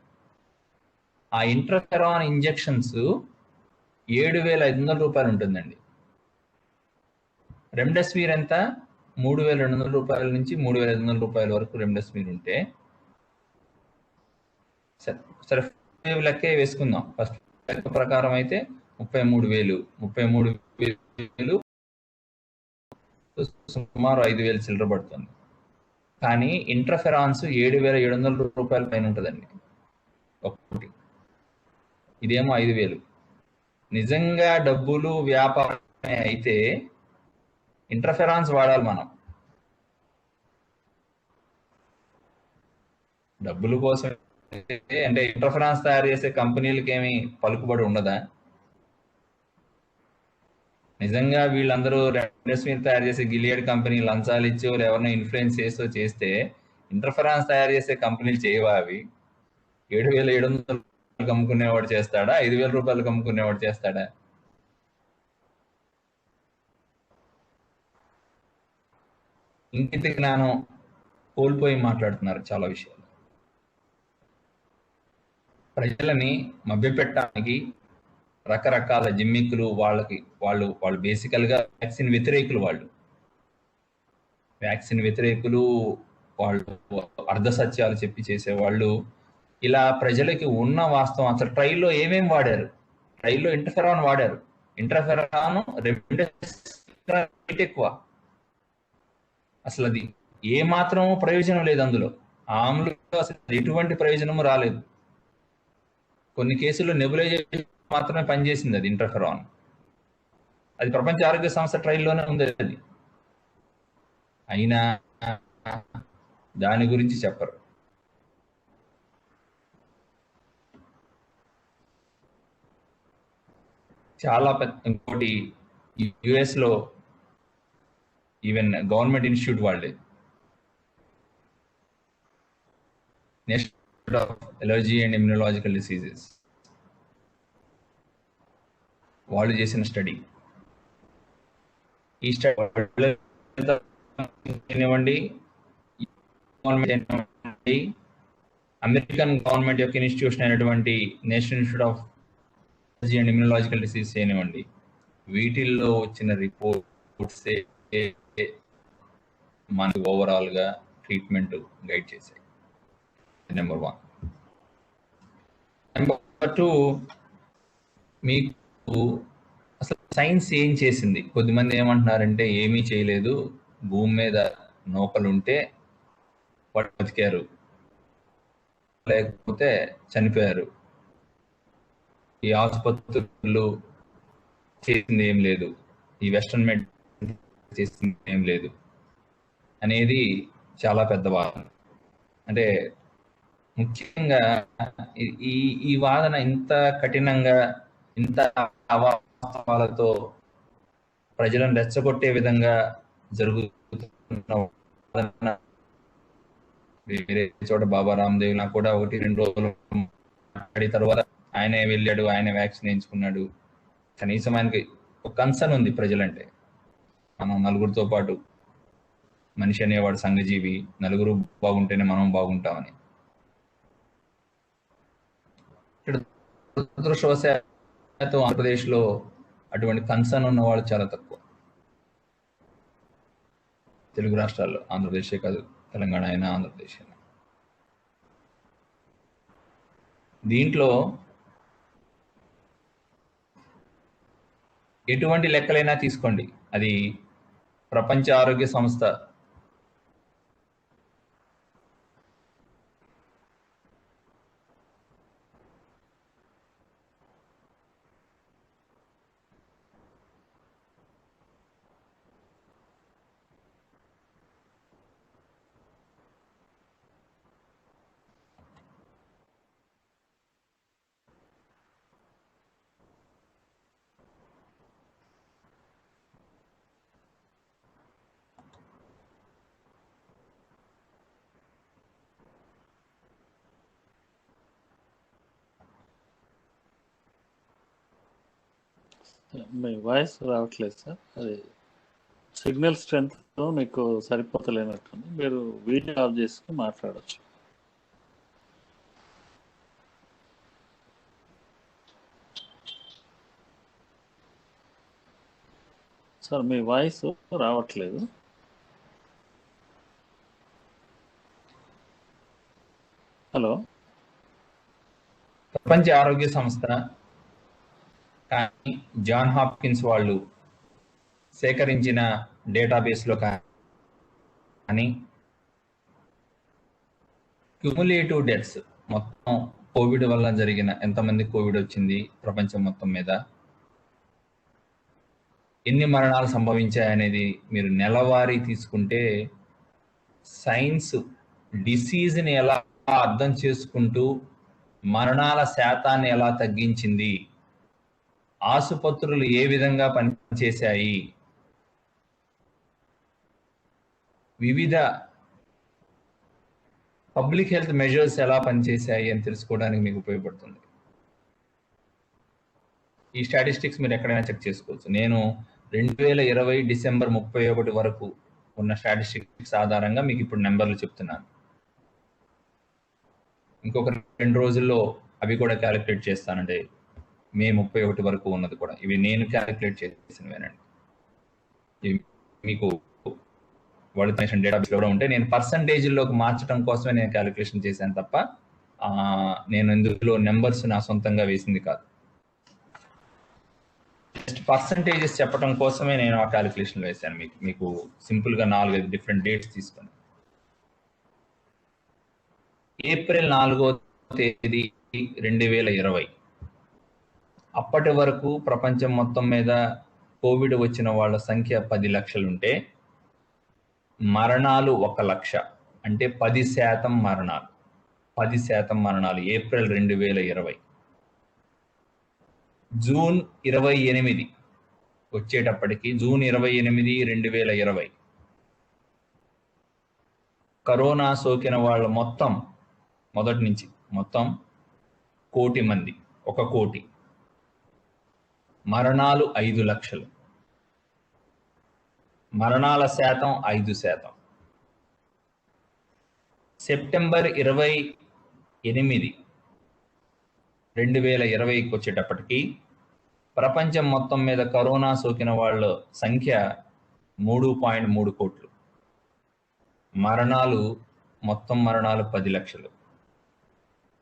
ఆ ఇంటర్ఫెరాన్ ఇంజెక్షన్స్ 7,500 రూపాయలు ఉంటుందండి. రెమ్డెసివిర్ ఎంత? 3,200 రూపాయల నుంచి 3,500 రూపాయల వరకు రెమ్డెసివిర్ ఉంటే, సరే లెక్కే వేసుకుందాం. ఫస్ట్ లెక్క ప్రకారం అయితే 33,000 సుమారు 5,000 చిల్లర పడుతుంది. కానీ ఇంటర్ఫెరాన్స్ 7,700 రూపాయల పైన ఉంటుందండి ఒకటి. ఇదేమో 5,000. నిజంగా డబ్బులు వ్యాపారం అయితే ఇంటర్ఫెరాన్స్ వాడాలి మనం. డబ్బుల కోసం అంటే ఇంటర్ఫెరాన్స్ తయారు చేసే కంపెనీలకి ఏమి పలుకుబడి ఉండదా? నిజంగా వీళ్ళందరూ రెమ్డెసివిర్ తయారు చేసే గిలియడ్ కంపెనీ లంచాలు ఇచ్చో ఎవరినో ఇన్ఫ్లుయెన్స్ చేసో చేస్తే ఇంటర్ఫెరాన్స్ తయారు చేసే కంపెనీలు చేయవా? అవి 7,700 అమ్ముకునేవాడు చేస్తాడా? 5,000 రూపాయలకు అమ్ముకునేవాడు చేస్తాడా? ఇంకిత జ్ఞానం కోల్పోయి మాట్లాడుతున్నారు చాలా విషయాలు. ప్రజలని మభ్యపెట్టడానికి రకరకాల జిమ్మిక్కులు, వాళ్ళు బేసికల్ గా వ్యాక్సిన్ వ్యతిరేకులు. వ్యాక్సిన్ వ్యతిరేకులు, వాళ్ళు అర్ధ సత్యాలు చెప్పి చేసేవాళ్ళు. ఇలా ప్రజలకి ఉన్న వాస్తవం, అసలు ట్రైల్లో ఏమేమి వాడారు? ట్రైల్లో ఇంటర్ఫెరాన్ వాడారు. ఇంటర్ఫెరాన్ రెమ్డెసివిర్ ఎక్కువ. అసలు అది ఏ మాత్రం ప్రయోజనం లేదు అందులో. ఆమ్లు అసలు ఎటువంటి ప్రయోజనము రాలేదు. కొన్ని కేసుల్లో నెబులైజేషన్ మాత్రమే పనిచేసింది అది ఇంటర్ఫెరాన్. అది ప్రపంచ ఆరోగ్య సంస్థ ట్రైల్లోనే ఉంది అది. అయినా దాని గురించి చెప్పరు. చాలా పెద్ద ఇంకోటి, యుఎస్ లో ఈవెన్ గవర్నమెంట్ ఇన్స్టిట్యూట్ వాళ్ళే, national of allergy and immunological diseases, వాళ్ళు చేసిన స్టడీ. ఈ స్టడీ అమెరికన్ గవర్నమెంట్ యొక్క ఇన్స్టిట్యూషన్ అయినటువంటి national institute of allergy and immunological disease చేయనివ్వండి, వీటిల్లో వచ్చిన రిపోర్ట్స్ మనకు ఓవరాల్ గా ట్రీట్మెంట్ గైడ్ చేశాయి. నెంబర్ 1. నెంబర్ 2, మీకు అసలు సైన్స్ ఏం చేసింది? కొద్దిమంది ఏమంటున్నారంటే ఏమీ చేయలేదు, భూమి మీద నూకలుంటే వాడు బతికారు, లేకపోతే చనిపోయారు, ఈ ఆసుపత్రులు చేసింది ఏం లేదు, ఈ వెస్టర్న్ మెడిసిన్ చేసింది ఏం లేదు అనేది చాలా పెద్ద వాదన. అంటే ముఖ్యంగా ఈ వాదన ఇంత కఠినంగా, ఇంత అవాస్తవాలతో ప్రజలను రెచ్చగొట్టే విధంగా జరుగుతున్న వాదన వేరే చోట బాబా రామ్దేవ్ నాకు కూడా 1-2 రోజులు మాట్లాడిన తర్వాత ఆయనే వెళ్ళాడు, ఆయన వ్యాక్సిన్ వేయించుకున్నాడు. కనీసం ఆయనకి ఒక కన్సర్న్ ఉంది ప్రజలంటే. మనం నలుగురితో పాటు, మనిషి అనేవాడు సంఘజీవి, నలుగురు బాగుంటేనే మనం బాగుంటామని. దురదృష్టవశాత్తు ఆంధ్రప్రదేశ్లో అటువంటి కన్సర్న్ ఉన్న వాళ్ళు చాలా తక్కువ. తెలుగు రాష్ట్రాల్లో, ఆంధ్రప్రదేశే కాదు, తెలంగాణ అయినా ఆంధ్రప్రదేశ్ అయినా. దీంట్లో ఎటువంటి లెక్కలైనా తీసుకోండి, అది ప్రపంచ ఆరోగ్య సంస్థ మీ వాయిస్ రావట్లేదు సార్, అది సిగ్నల్ స్ట్రెంత్ మీకు సరిపోతలేనట్టుంది. మీరు వీడియో ఆఫ్ చేసుకుని మాట్లాడచ్చు. సార్ మీ వాయిస్ రావట్లేదు. హలో. ప్రపంచ ఆరోగ్య సంస్థ కానీ జాన్ హాప్కిన్స్ వాళ్ళు సేకరించిన డేటాబేస్లో కానీ క్యుములేటివ్ డెత్స్ మొత్తం కోవిడ్ వల్ల జరిగిన ఎంతమంది కోవిడ్ వచ్చింది ప్రపంచం మొత్తం మీద, ఎన్ని మరణాలు సంభవించాయనేది మీరు నెలవారీ తీసుకుంటే సైన్స్ డిసీజ్ని ఎలా అర్థం చేసుకుంటూ మరణాల శాతాన్ని ఎలా తగ్గించింది, ఆసుపత్రులు ఏ విధంగా పనిచేశాయి, వివిధ పబ్లిక్ హెల్త్ మెజర్స్ ఎలా పనిచేశాయి అని తెలుసుకోవడానికి మీకు ఉపయోగపడుతుంది. ఈ స్టాటిస్టిక్స్ మీరు ఎక్కడైనా చెక్ చేసుకోవచ్చు. నేను 2020 డిసెంబర్ 31 వరకు ఉన్న స్టాటిస్టిక్స్ ఆధారంగా మీకు ఇప్పుడు నెంబర్లు చెప్తున్నాను. ఇంకొక 2 రోజుల్లో అవి కూడా క్యాలిక్యులేట్ చేస్తానంటే మే 31 వరకు ఉన్నది కూడా ఇవి నేను క్యాలిక్యులేట్ చేసినవేనండి. ఇవి మీకు వరల్డ్ నేషన్ డేటాబేస్ కూడా ఉంటే నేను పర్సంటేజ్లోకి మార్చడం కోసమే నేను క్యాలిక్యులేషన్ చేశాను తప్ప నేను ఇందులో నెంబర్స్ నా సొంతంగా వేసింది కాదు. జస్ట్ పర్సంటేజెస్ చెప్పడం కోసమే నేను ఆ క్యాలిక్యులేషన్ వేశాను. మీకు సింపుల్గా 4-5 డిఫరెంట్ డేట్స్ తీసుకొని ఏప్రిల్ 4వ తేదీ 2020 అప్పటి వరకు ప్రపంచం మొత్తం మీద కోవిడ్ వచ్చిన వాళ్ళ సంఖ్య 10 లక్షలుంటే మరణాలు 1 లక్ష, అంటే 10% మరణాలు. 10% మరణాలు ఏప్రిల్ 2020. జూన్ 28 వచ్చేటప్పటికి జూన్ 28, 2020 కరోనా సోకిన వాళ్ళ మొత్తం మొదటి నుంచి మొత్తం 1 కోటి మంది, 1 కోటి. మరణాలు 5 లక్షలు, మరణాల శాతం 5%. సెప్టెంబర్ 28, 2020కి వచ్చేటప్పటికి ప్రపంచం మొత్తం మీద కరోనా సోకిన వాళ్ళ సంఖ్య 3.3 కోట్లు, మరణాలు మొత్తం మరణాలు 10 లక్షలు,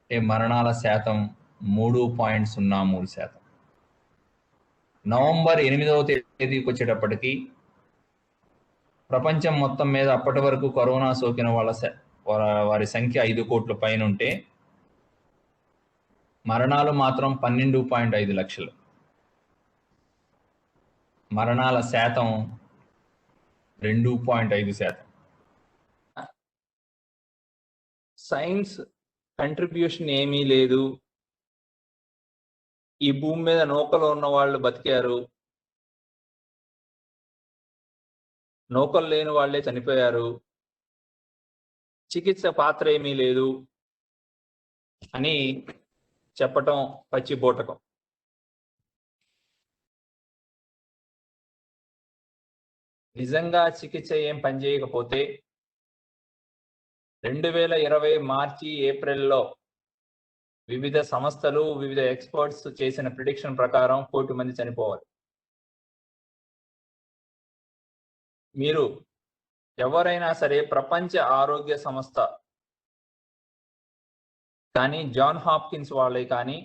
అంటే మరణాల శాతం 3.03%. నవంబర్ 8వ తేదీకి వచ్చేటప్పటికి ప్రపంచం మొత్తం మీద అప్పటి వరకు కరోనా సోకిన వారి సంఖ్య 5 కోట్ల పైన ఉంటే మరణాలు మాత్రం 12.5 లక్షలు, మరణాల శాతం 2.5%. సైన్స్ కంట్రిబ్యూషన్ ఏమీ లేదు, ఈ భూమి మీద నౌకలో ఉన్న వాళ్ళు బతికారు, నౌకలు లేని వాళ్ళే చనిపోయారు, చికిత్స పాత్ర ఏమీ లేదు అని చెప్పటం పచ్చి బోటకం. నిజంగా చికిత్స ఏం పనిచేయకపోతే 2020 మార్చి ఏప్రిల్లో వివిధ సంస్థలు వివిధ ఎక్స్పర్ట్స్ చేసిన ప్రిడిక్షన్ ప్రకారం 1 కోటి మంది చనిపోవాలి. మీరు ఎవరైనా సరే ప్రపంచ ఆరోగ్య సంస్థ కానీ జాన్ హాప్కిన్స్ వాళ్ళే కానీ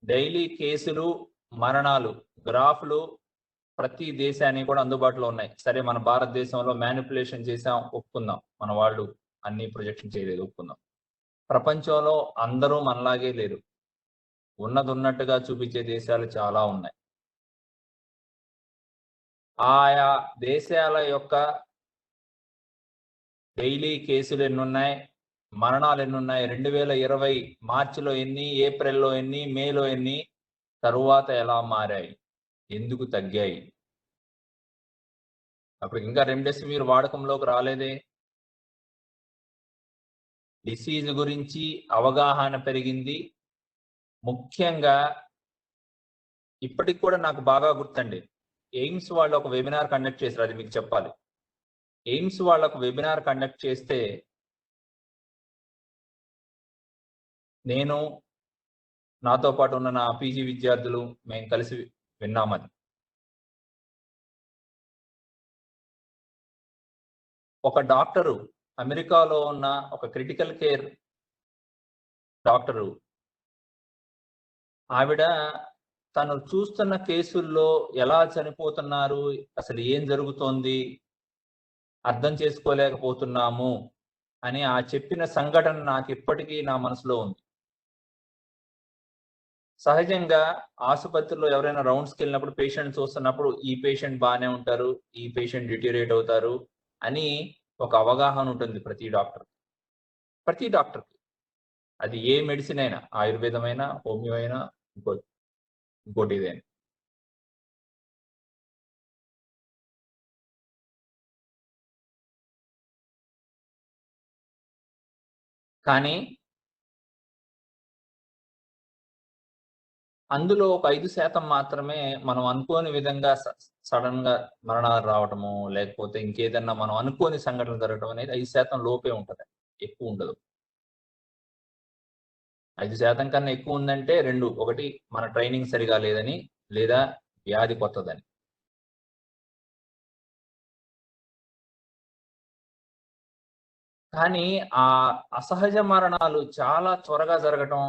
డైలీ కేసులు మరణాలు గ్రాఫ్లు ప్రతి దేశానికి కూడా అందుబాటులో ఉన్నాయి. సరే మన భారతదేశంలో మ్యానిపులేషన్ చేసాం ఒప్పుకుందాం, మన వాళ్ళు అన్ని ప్రొజెక్షన్ చేయలేదు ఒప్పుకుందాం. ప్రపంచంలో అందరూ మనలాగే లేరు, ఉన్నది ఉన్నట్టుగా చూపించే దేశాలు చాలా ఉన్నాయి. ఆయా దేశాల యొక్క డైలీ కేసులు ఎన్నున్నాయి, మరణాలు ఎన్నున్నాయి, 2020 మార్చిలో ఎన్ని, ఏప్రిల్లో ఎన్ని, మేలో ఎన్ని, తరువాత ఎలా మారాయి, ఎందుకు తగ్గాయి? అప్పుడు ఇంకా రెమ్డెసివిర్ వాడకంలోకి రాలేదే. డిసీజ్ గురించి అవగాహన పెరిగింది. ముఖ్యంగా ఇప్పటికి కూడా నాకు బాగా గుర్తండి, ఎయిమ్స్ వాళ్ళు ఒక వెబినార్ కండక్ట్ చేశారు, అది మీకు చెప్పాలి. ఎయిమ్స్ వాళ్ళకు వెబినార్ కండక్ట్ చేస్తే నేను నాతో పాటు ఉన్న నా పీజీ విద్యార్థులు మేము కలిసి విన్నామది. ఒక డాక్టరు, అమెరికాలో ఉన్న ఒక క్రిటికల్ కేర్ డాక్టరు, ఆవిడ తను చూస్తున్న కేసుల్లో ఎలా చనిపోతున్నారు, అసలు ఏం జరుగుతోంది, అర్థం చేసుకోలేకపోతున్నాము అని ఆ చెప్పిన సంఘటన నాకిప్పటికీ నా మనసులో ఉంది. సహజంగా ఆసుపత్రిలో ఎవరైనా రౌండ్స్‌కెళ్ళినప్పుడు పేషెంట్ చూస్తున్నప్పుడు ఈ పేషెంట్ బానే ఉంటారు, ఈ పేషెంట్ డిటీరియరేట్ అవుతారు అని ఒక అవగాహన ఉంటుంది ప్రతి డాక్టర్‌కి. ప్రతి డాక్టర్‌కి. అది ఏ మెడిసిన్ అయినా, ఆయుర్వేదమైనా, హోమియో అయినా, ఇంకోటి ఏదైనా. కానీ అందులో ఒక 5% మాత్రమే మనం అనుకోని విధంగా సడెన్‌గా మరణాలు రావటము, లేకపోతే ఇంకేదన్నా మనం అనుకోని సంఘటనలు జరగటం అనేది 5% లోపే ఉంటది. ఎక్కువుండదు. 5% కన్నా ఎక్కువుందంటే 2 ఒకటి మన ట్రైనింగ్ సరిగా లేదని, లేదా వ్యాధి కొత్తదని. కానీ ఆ అసహజ మరణాలు చాలా త్వరగా జరగటం,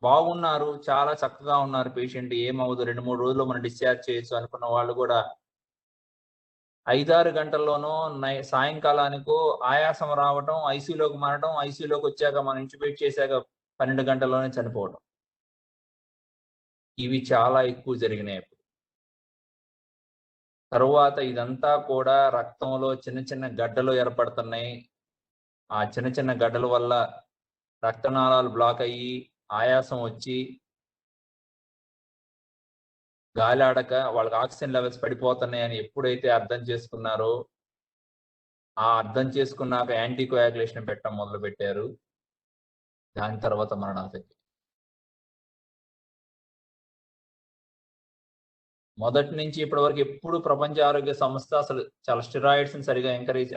బాగున్నారు, చాలా చక్కగా ఉన్నారు పేషెంట్ ఏమవ్వదు 2, 3 రోజుల్లో మనం డిశ్చార్జ్ చేయొచ్చు అనుకున్న వాళ్ళు గూడా 5, 6 గంటల్లోనో సాయంకాలానికో ఆయాసం రావటం, ఐసీయూలోకి మారటం, ఐసీయూలోకొచ్చాక మనం ఇంట్యుబేట్ చేశాక 12 గంటల్లోనే చనిపోవడం. ఇవి చాలా ఎక్కువ జరిగినాయి. తరువాత ఇదంతా కూడా రక్తంలో చిన్న చిన్న గడ్డలు ఏర్పడుతున్నాయి. ఆ చిన్న చిన్న గడ్డల వల్ల రక్తనాళాలు బ్లాక్ అయ్యి, ఆయాసం వచ్చి, గాలాడక వాళ్ళకి ఆక్సిజన్ లెవెల్స్ పడిపోతున్నాయని ఎప్పుడైతే అర్థం చేసుకున్నారో, ఆ అర్థం చేసుకున్నాక యాంటీ కోయాగులేషన్ పెట్టడం మొదలుపెట్టారు. దాని తర్వాత మరణాలు తగ్గాయి. మొదటి నుంచి ఇప్పటి వరకు ఎప్పుడు ప్రపంచ ఆరోగ్య సంస్థ అసలు చాలా స్టెరాయిడ్స్‌ని సరిగ్గా ఎంకరేజ్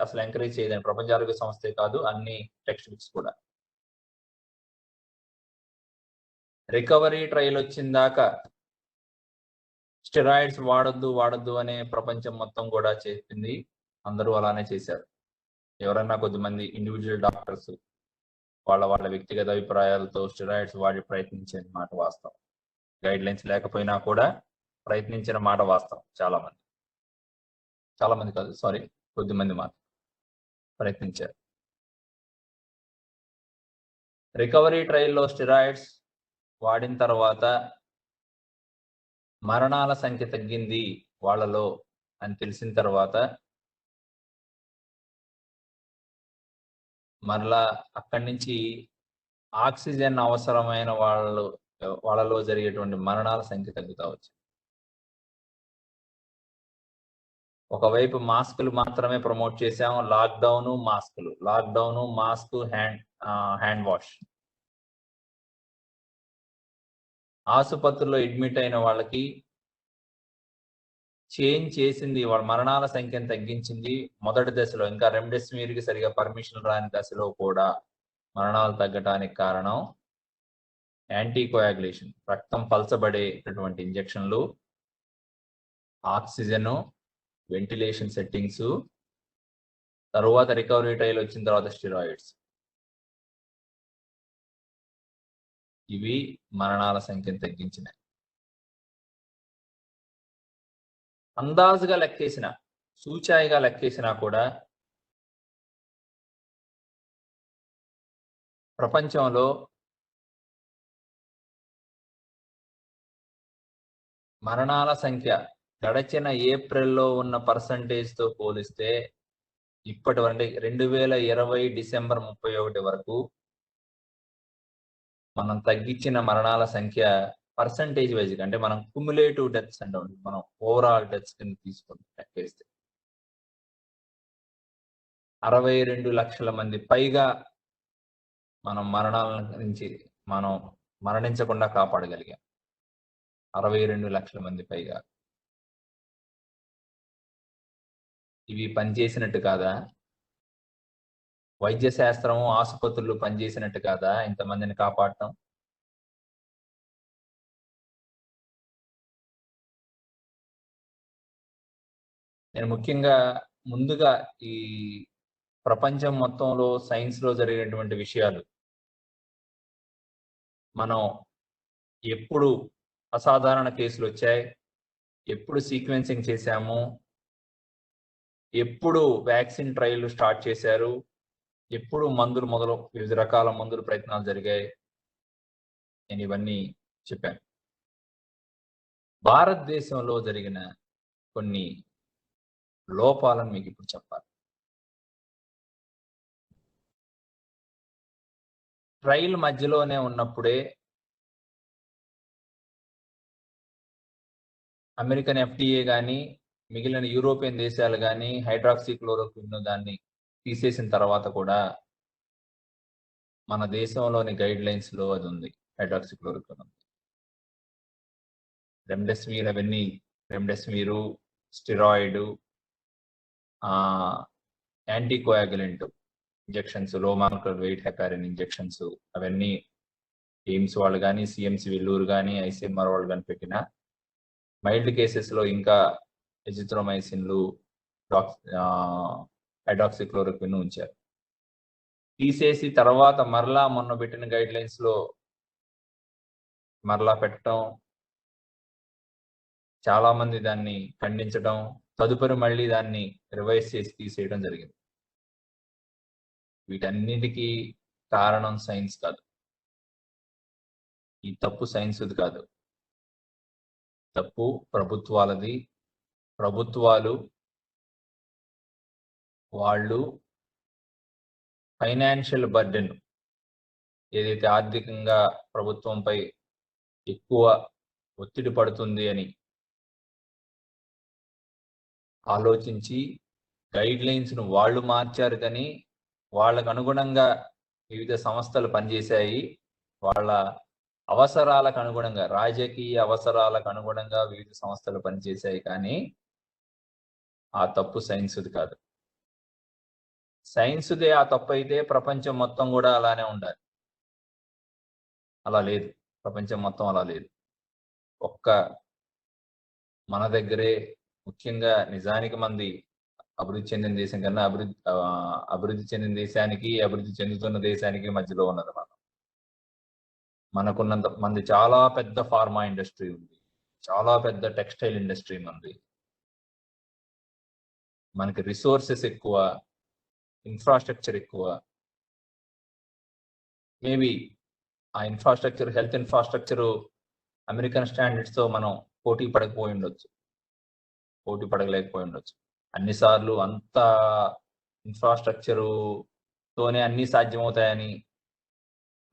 చేయదండి. ప్రపంచ ఆరోగ్య సంస్థే కాదు, అన్ని టెక్స్ట్ బుక్స్ కూడా. రికవరీ ట్రయల్ వచ్చిందాకా స్టెరాయిడ్స్ వాడొద్దు అనే ప్రపంచం మొత్తం కూడా చెప్పింది. అందరూ అలానే చేశారు. ఎవరన్నా కొద్దిమంది ఇండివిడ్యువల్ డాక్టర్స్ వాళ్ళ వ్యక్తిగత అభిప్రాయాలతో స్టెరాయిడ్స్ వాడి ప్రయత్నించిన మాట వాస్తవం. గైడ్‌లైన్స్ లేకపోయినా కూడా ప్రయత్నించిన మాట వాస్తవం చాలా మంది. చాలా మంది కాదు సారీ. కొద్దిమంది మాత్రం ప్రయత్నించారు. రికవరీ ట్రయల్‌లో స్టెరాయిడ్స్ వాడిన తర్వాత మరణాల సంఖ్య తగ్గింది వాళ్ళలో అని తెలిసిన తర్వాత మరలా అక్కడి నుంచి ఆక్సిజన్ అవసరమైన వాళ్ళలో జరిగేటువంటి మరణాల సంఖ్య తగ్గుతా వచ్చింది. ఒకవైపు మాస్కులు మాత్రమే ప్రమోట్ చేసాం. లాక్‌డౌను, మాస్కులు. Lockdown, mask, hand wash. ఆసుపత్రిలో అడ్మిట్ అయిన వాళ్ళకి చేంజ్ చేసింది. వాళ్ళ మరణాల సంఖ్యను తగ్గించింది. మొదటి దశలో ఇంకా రెమ్డెసివిర్‌కి సరిగ్గా పర్మిషన్ రాని దశలో కూడా మరణాలు తగ్గటానికి కారణం యాంటీ కోయాగులేషన్. రక్తం పలచబడేటటువంటి ఇంజెక్షన్‌లు, ఆక్సిజను, వెంటిలేషన్ సెట్టింగ్సు, తరువాత రికవరీ ట్రయల్ వచ్చిన తర్వాత స్టెరాయిడ్స్. ఇవి మరణాల సంఖ్యను తగ్గించినాయి. అందాజుగా లెక్కేసిన, సూచాయిగా లెక్కేసినా కూడా ప్రపంచంలో మరణాల సంఖ్య గడచిన ఏప్రిల్‌లో ఉన్న పర్సెంటేజ్‌తో పోలిస్తే ఇప్పటి వరకు 2020 డిసెంబర్ 31 వరకు మనం తగ్గించిన మరణాల సంఖ్య పర్సెంటేజ్ వైస్‌గా అంటే మనం క్యుములేటివ్ డెత్స్ అంటాం. మనం ఓవరాల్ డెత్స్ కింద తీసుకొని లెక్కేస్తే 62 లక్షల మంది పైగా మనం మరణాల నుంచి మనం మరణించకుండా కాపాడగలిగాం. 62 లక్షల మంది పైగా. ఇవి పనిచేసినట్టు కాదా? వైద్య శాస్త్రం, ఆసుపత్రులు పనిచేసినట్టు కాదా ఇంతమందిని కాపాడటం? నేను ముఖ్యంగా ముందుగా ఈ ప్రపంచం మొత్తంలో సైన్స్లో జరిగేటువంటి విషయాలు మనం ఎప్పుడు అసాధారణ కేసులు వచ్చాయి, ఎప్పుడు సీక్వెన్సింగ్ చేశాము, ఎప్పుడు వ్యాక్సిన్ ట్రయల్ స్టార్ట్ చేశారు, ఎప్పుడు మందులు వివిధ రకాల మందులు ప్రయత్నాలు జరిగాయి, నేను ఇవన్నీ చెప్పాను. భారతదేశంలో జరిగిన కొన్ని లోపాలను మీకు ఇప్పుడు చెప్పాలి. ట్రయల్ మధ్యలోనే ఉన్నప్పుడే అమెరికన్ FDA కానీ మిగిలిన యూరోపియన్ దేశాలు కానీ హైడ్రాక్సీక్లోరోక్విన్ దాన్ని తీసేసిన తర్వాత కూడా మన దేశంలోని గైడ్ లైన్స్ లో అది ఉంది, హైడ్రాక్సీక్లోరోక్విన్ ఉంది. రెమ్డెసివిర్ అవన్నీ, రెమ్డెసివిర్, స్టిరాయిడ్, యాంటీకోయాగులెంట్ ఇంజెక్షన్స్, లో మాలిక్యులర్ వెయిట్ హెపారిన్ ఇంజెక్షన్స్, అవన్నీ ఎయిమ్స్ వాళ్ళు కానీ సిఎంసి వెల్లూరు కానీ ICMR వాళ్ళు కానీ పెట్టిన మైల్డ్ కేసెస్లో ఇంకా ఎజిథ్రోమైసిన్లు, హైడ్రాక్సీక్లోరోక్విన్ ఉంచారు. తీసేసి తర్వాత మరలా మొన్న పెట్టిన గైడ్ లైన్స్లో మరలా పెట్టడం, చాలామంది దాన్ని ఖండించడం, తదుపరి మళ్ళీ దాన్ని రివైజ్ చేసి తీసేయడం జరిగింది. వీటన్నిటికీ కారణం సైన్స్ కాదు, ఈ తప్పు సైన్స్ది కాదు, తప్పు ప్రభుత్వాలది. ప్రభుత్వాలు వాళ్ళు ఫైనాన్షియల్ బర్డెన్ ఏదైతే ఆర్థికంగా ప్రభుత్వంపై ఎక్కువ ఒత్తిడి పడుతుంది అని ఆలోచించి గైడ్ లైన్స్ను వాళ్ళు మార్చారు, కానీ వాళ్ళకు అనుగుణంగా వివిధ సంస్థలు పనిచేశాయి. వాళ్ళ అవసరాలకు అనుగుణంగా, రాజకీయ అవసరాలకు అనుగుణంగా వివిధ సంస్థలు పనిచేశాయి, కానీ ఆ తప్పు సైన్స్ది కాదు. సైన్స్దే ఆ తప్పు అయితే ప్రపంచం మొత్తం కూడా అలానే ఉండాలి. అలా లేదు, ప్రపంచం మొత్తం అలా లేదు. ఒక్క మన దగ్గరే, ముఖ్యంగా నిజానికి మంది అభివృద్ధి చెందిన దేశం కన్నా అభివృద్ధి చెందిన దేశానికి, అభివృద్ధి చెందుతున్న దేశానికి మధ్యలో ఉన్నది మనం. మనకున్నంత మంది చాలా పెద్ద ఫార్మా ఇండస్ట్రీ ఉంది, చాలా పెద్ద టెక్స్టైల్ ఇండస్ట్రీ ఉంది, మనకి రిసోర్సెస్ ఎక్కువ, ఇన్ఫ్రాస్ట్రక్చర్ ఎక్కువ. మేబీ ఆ ఇన్ఫ్రాస్ట్రక్చర్, హెల్త్ ఇన్ఫ్రాస్ట్రక్చర్ అమెరికన్ స్టాండర్డ్స్తో మనం పోటీ పడలేకపోయి ఉండొచ్చు. అన్నిసార్లు అంత ఇన్ఫ్రాస్ట్రక్చరుతోనే అన్నీ సాధ్యమవుతాయని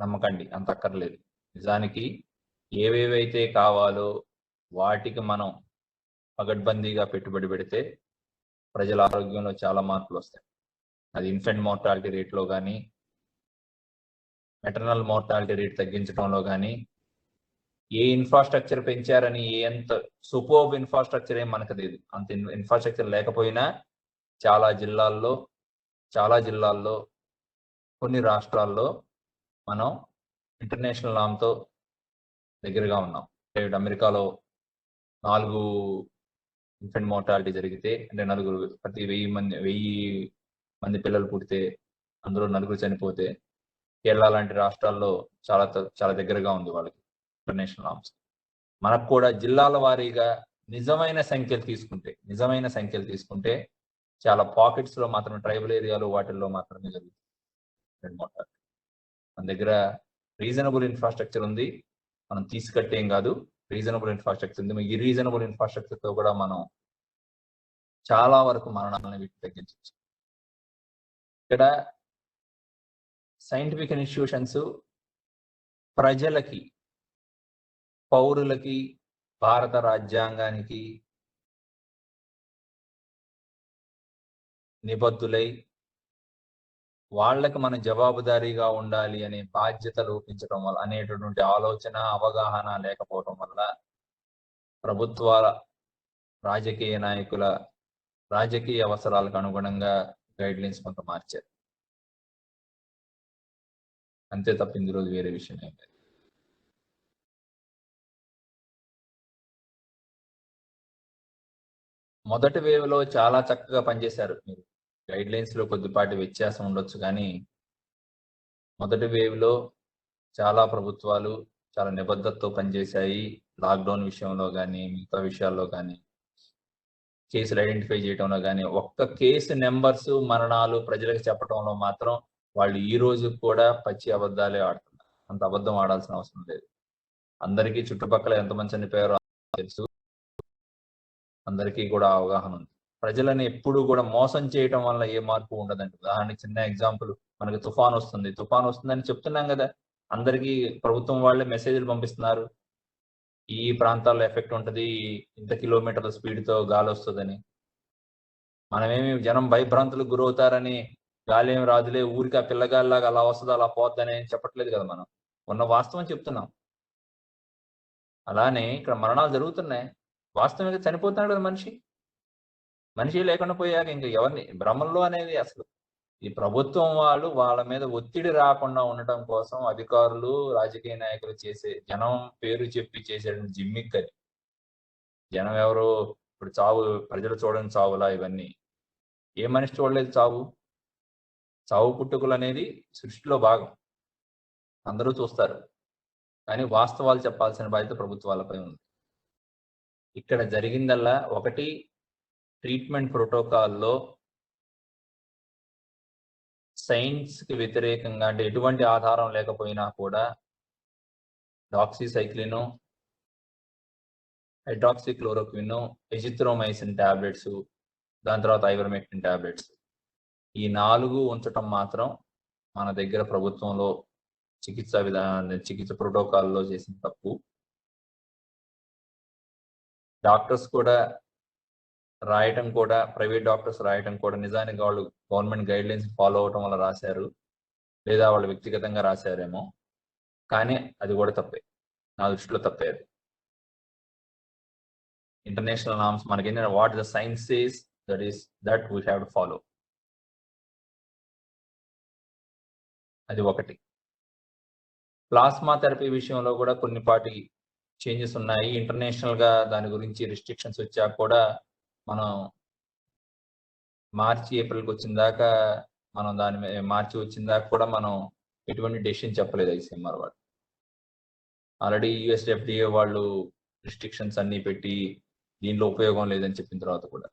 నమ్మకండి, అంత అక్కర్లేదు. నిజానికి ఏవేవైతే కావాలో వాటికి మనం పగడ్బందీగా పెట్టుబడి పెడితే ప్రజల ఆరోగ్యంలో చాలా మార్పులు వస్తాయి. అది ఇన్ఫెంట్ మోర్టాలిటీ రేట్లో కానీ, మెటర్నల్ మోర్టాలిటీ రేట్ తగ్గించడంలో కానీ, ఏ ఇన్ఫ్రాస్ట్రక్చర్ పెంచారని ఎంత సూపర్బ్ ఇన్ఫ్రాస్ట్రక్చర్ ఏం మనకు లేదు. అంత ఇన్ఫ్రాస్ట్రక్చర్ లేకపోయినా చాలా జిల్లాల్లో కొన్ని రాష్ట్రాల్లో మనం ఇంటర్నేషనల్ నామ్తో దగ్గరగా ఉన్నాం. అమెరికాలో 4 ఇన్ఫెంట్ మోర్టాలిటీ జరిగితే, అంటే 4 ప్రతి 1000 మంది పిల్లలు పుడితే అందులో 4 చనిపోతే, కేరళ లాంటి రాష్ట్రాల్లో చాలా దగ్గరగా ఉంది వాళ్ళకి ఇంటర్నేషనల్ నామ్స్. మనకు కూడా జిల్లాల వారీగా నిజమైన సంఖ్యలు తీసుకుంటే చాలా పాకెట్స్ లో మాత్రమే, ట్రైబల్ ఏరియాలో వాటిల్లో మాత్రమే జరుగుతుంది. మన దగ్గర రీజనబుల్ ఇన్ఫ్రాస్ట్రక్చర్ ఉంది, మనం తీసుకట్టేం కాదు, రీజనబుల్ ఇన్ఫ్రాస్ట్రక్చర్ ఉంది. ఈ రీజనబుల్ ఇన్ఫ్రాస్ట్రక్చర్ తో కూడా మనం చాలా వరకు మరణాలను వీటిని తగ్గించవచ్చు. ఇక్కడ సైంటిఫిక్ ఇన్స్టిట్యూషన్స్ ప్రజలకి, పౌరులకి, భారత రాజ్యాంగానికి నిబద్ధులై వాళ్ళకి మనం జవాబుదారీగా ఉండాలి అనే బాధ్యత లోపించడం వల్ల, అనేటటువంటి ఆలోచన, అవగాహన లేకపోవడం వల్ల ప్రభుత్వాల, రాజకీయ నాయకుల రాజకీయ అవసరాలకు అనుగుణంగా గైడ్ లైన్స్ కొంత మార్చారు. అంతే తప్ప ఇందులో వేరే విషయం ఏం లేదు. మొదటి వేవ్లో చాలా చక్కగా పనిచేశారు మీరు. గైడ్ లైన్స్ లో కొద్దిపాటి వ్యత్యాసం ఉండొచ్చు, కానీ మొదటి వేవ్ లో చాలా ప్రభుత్వాలు చాలా నిబద్ధతతో పనిచేశాయి. లాక్డౌన్ విషయంలో కానీ మిగతా విషయాల్లో కానీ కేసులు ఐడెంటిఫై చేయడంలో కానీ ఒక్క కేసు నెంబర్స్ మరణాలు ప్రజలకు చెప్పడంలో మాత్రం వాళ్ళు ఈ రోజు కూడా పచ్చి అబద్ధాలే ఆడుతున్నారు. అంత అబద్ధం ఆడాల్సిన అవసరం లేదు. అందరికీ చుట్టుపక్కల ఎంతమంది చనిపోయారో తెలుసు, అందరికీ కూడా అవగాహన ఉంది. ప్రజలని ఎప్పుడు కూడా మోసం చేయటం వల్ల ఏ మార్పు ఉండదండి. ఉదాహరణకి చిన్న ఎగ్జాంపుల్, మనకి తుఫాన్ వస్తుందని చెప్తున్నాం కదా, అందరికీ ప్రభుత్వం వాళ్ళే మెసేజ్లు పంపిస్తున్నారు, ఈ ప్రాంతాల్లో ఎఫెక్ట్ ఉంటుంది, ఇంత కిలోమీటర్ల స్పీడ్తో గాలి వస్తుందని. మనమేమి జనం భయభ్రాంతులకు గురవుతారని గాలి ఏమి రాదులే, ఊరికి ఆ పిల్లగాలిలాగా అలా వస్తుంది అలా పోద్దని చెప్పట్లేదు కదా, మనం ఉన్న వాస్తవం చెప్తున్నాం. అలానే ఇక్కడ మరణాలు జరుగుతున్నాయి, వాస్తవంగా చనిపోతున్నాడు కదా మనిషి లేకుండా పోయాక ఇంకా ఎవరిని భ్రమంలో అనేది అసలు ఈ ప్రభుత్వం వాళ్ళు వాళ్ళ మీద ఒత్తిడి రాకుండా ఉండటం కోసం అధికారులు రాజకీయ నాయకులు చేసే జనం పేరు చెప్పి చేసే జిమ్మిక్ అది. జనం ఎవరు ఇప్పుడు చావు ప్రజలు చూడని చావులా ఇవన్నీ? ఏ మనిషి చూడలేదు చావు పుట్టుకలు అనేది సృష్టిలో భాగం, అందరూ చూస్తారు. కానీ వాస్తవాలు చెప్పాల్సిన బాధ్యత ప్రభుత్వాలపై ఉంది. ఇక్కడ జరిగిందల్లా ఒకటి, ట్రీట్మెంట్ ప్రోటోకాల్లో సైన్స్ కి వ్యతిరేకంగా, అంటే ఎటువంటి ఆధారం లేకపోయినా కూడా డాక్సీసైక్లిన్, హైడ్రాక్సిక్లోరోక్విన్, ఎజిథ్రోమైసిన్ టాబ్లెట్స్, దాని తర్వాత ఐవర్మెక్టిన్ టాబ్లెట్స్, ఈ 4 ఉంచటం మాత్రం మన దగ్గర ప్రభుత్వంలో చికిత్స ప్రోటోకాల్లో చేసిన తప్పు. డాక్టర్స్ కూడా రాయటం కూడా, ప్రైవేట్ డాక్టర్స్ రాయటం కూడా నిజానికి వాళ్ళు గవర్నమెంట్ గైడ్ లైన్స్ ఫాలో అవటం వల్ల రాశారు, లేదా వాళ్ళు వ్యక్తిగతంగా రాశారేమో, కానీ అది కూడా తప్పే, నా దృష్టిలో తప్పే. అది ఇంటర్నేషనల్ నామ్స్ మనకి ఏంటంటే what the science says, that we have to follow. అది ఒకటి. ప్లాస్మా థెరపీ విషయంలో కూడా కొన్నిపాటి చేంజెస్ ఉన్నాయి. ఇంటర్నేషనల్ గా దాని గురించి రిస్ట్రిక్షన్స్ వచ్చాక కూడా మనం మార్చి ఏప్రిల్కి వచ్చిన దాకా మనం మార్చి వచ్చిన దాకా కూడా మనం ఎటువంటి డెసిషన్ చెప్పలేదు ఐసీఎంఆర్ వాళ్ళు. ఆల్రెడీ యుఎస్ ఎఫ్డిఏ వాళ్ళు రిస్ట్రిక్షన్స్ అన్ని పెట్టి దీనిలో ఉపయోగం లేదని చెప్పిన తర్వాత కూడా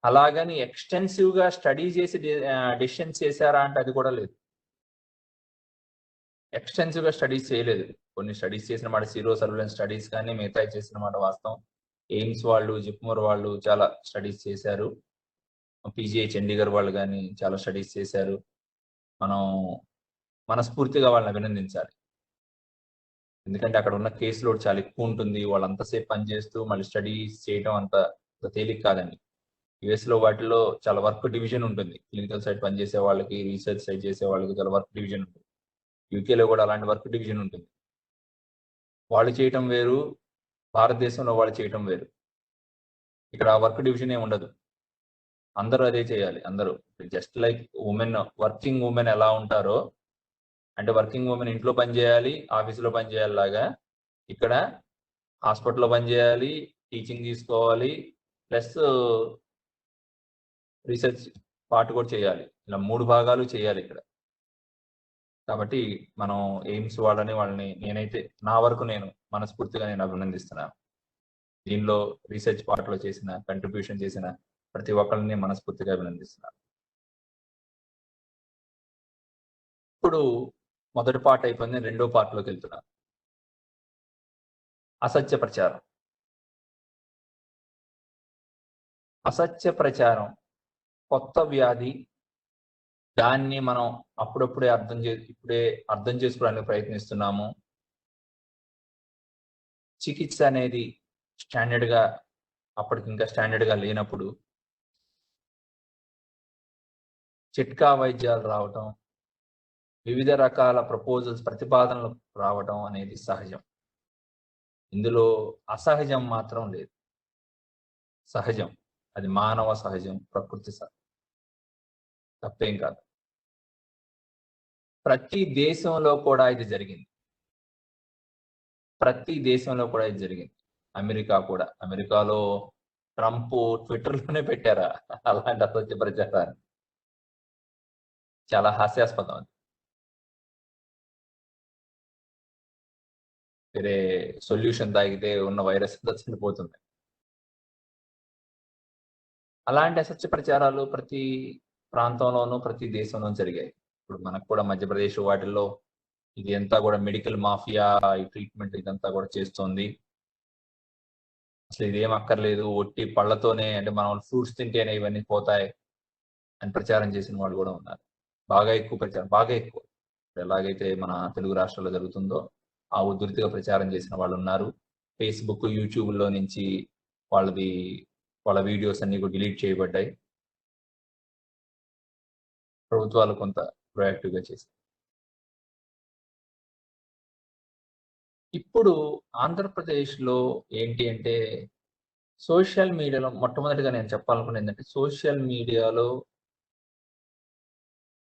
అలాగని ఎక్స్టెన్సివ్ గా స్టడీ చేసి డెసిషన్స్ చేశారా అంటే అది కూడా లేదు. ఎక్స్టెన్సివ్ గా స్టడీస్ చేయలేదు. కొన్ని స్టడీస్ చేసిన మాట సీరో సర్వేలెన్స్ స్టడీస్ కానీ మిగతా చేసిన మాట వాస్తవం. ఎయిమ్స్ వాళ్ళు, జిప్మర్ వాళ్ళు చాలా స్టడీస్ చేశారు, పీజీఐ చండీగఢ్ వాళ్ళు కానీ చాలా స్టడీస్ చేశారు. మనం మనస్ఫూర్తిగా వాళ్ళని అభినందించాలి. ఎందుకంటే అక్కడ ఉన్న కేసు లోడ్ చాలా ఎక్కువ ఉంటుంది, వాళ్ళు అంతసేపు పనిచేస్తూ మళ్ళీ స్టడీస్ చేయడం అంత తేలిక కాదండి. యుఎస్ లో వాటిలో చాలా వర్క్ డివిజన్ ఉంటుంది, క్లినికల్ సైడ్ పనిచేసే వాళ్ళకి, రీసెర్చ్ సైడ్ చేసే వాళ్ళకి చాలా వర్క్ డివిజన్ ఉంటుంది. యూకేలో కూడా అలాంటి వర్క్ డివిజన్ ఉంటుంది. వాళ్ళు చేయటం వేరు, భారతదేశంలో వాళ్ళు చేయటం వేరు. ఇక్కడ ఆ వర్క్ డివిజన్ ఏమి ఉండదు, అందరూ అదే చేయాలి. అందరూ just like women, working women ఎలా ఉంటారో, అంటే వర్కింగ్ ఉమెన్ ఇంట్లో పని చేయాలి, ఆఫీసులో పని చేయాలి లాగా ఇక్కడ హాస్పిటల్లో పని చేయాలి, టీచింగ్ తీసుకోవాలి, ప్లస్ రీసెర్చ్ పార్ట్ కూడా చేయాలి. ఇలా 3 భాగాలు చేయాలి ఇక్కడ. కాబట్టి మనం ఎయిమ్స్ వాళ్ళని నేనైతే నా వరకు నేను మనస్ఫూర్తిగా అభినందిస్తున్నాను. దీనిలో రీసెర్చ్ పార్ట్లో చేసిన కంట్రిబ్యూషన్ చేసిన ప్రతి ఒక్కరిని మనస్ఫూర్తిగా అభినందిస్తున్నాను. ఇప్పుడు మొదటి పార్ట్ అయిపోయింది, రెండో పార్ట్లోకి వెళ్తున్నాను. అసత్య ప్రచారం. అసత్య ప్రచారం కొత్త వ్యాధి, దాన్ని మనం అప్పుడే అర్థం చేసుకోవడానికి ప్రయత్నిస్తున్నాము. చికిత్స అనేది స్టాండర్డ్ గా అప్పటికి ఇంకా స్టాండర్డ్ గా లేనప్పుడు చిట్కా వైద్యాలు రావటం, వివిధ రకాల ప్రతిపాదనలు రావటం అనేది సహజం. ఇందులో అసహజం మాత్రం లేదు, సహజం. అది మానవ సహజం, ప్రకృతి సహజం, తప్పేం కాదు. ప్రతి దేశంలో కూడా ఇది జరిగింది. అమెరికా కూడా. అమెరికాలో ట్రంప్ ట్విట్టర్‌లోనే పెట్టారా అలాంటి అసత్య ప్రచారాన్ని. చాలా హాస్యాస్పదం అది. వేరే సొల్యూషన్ తాగితే ఉన్న వైరస్ అంతా చనిపోతుంది. అలాంటి అసత్య ప్రచారాలు ప్రతి ప్రాంతంలోనూ, ప్రతి దేశంలోనూ జరిగాయి. ఇప్పుడు మనకు కూడా మధ్యప్రదేశ్ వాటిల్లో ఇది అంతా కూడా మెడికల్ మాఫియా ఈ ట్రీట్మెంట్ ఇదంతా కూడా చేస్తోంది. అసలు ఇదేం అక్కర్లేదు. ఒట్టి పళ్ళతోనే అంటే మనం ఫ్రూట్స్ తింటేనే ఇవన్నీ పోతాయి అని ప్రచారం చేసిన వాళ్ళు కూడా ఉన్నారు. బాగా ఎక్కువ ప్రచారం, బాగా ఎక్కువ. ఎలాగైతే మన తెలుగు రాష్ట్రాల్లో జరుగుతుందో ఆ ఉధృతిగా ప్రచారం చేసిన వాళ్ళు ఉన్నారు. ఫేస్‌బుక్, యూట్యూబ్‌లో నుంచి వాళ్ళది వాళ్ళ వీడియోస్ అన్నీ కూడా డిలీట్ చేయబడ్డాయి. ప్రభుత్వాలు కొంత ప్రొయాక్టివ్‌గా చేశాయి. ఇప్పుడు ఆంధ్రప్రదేశ్‌లో ఏంటి అంటే సోషల్ మీడియాలో మొట్టమొదటిగా నేను చెప్పాలనుకున్నది ఏంటంటే సోషల్ మీడియాలో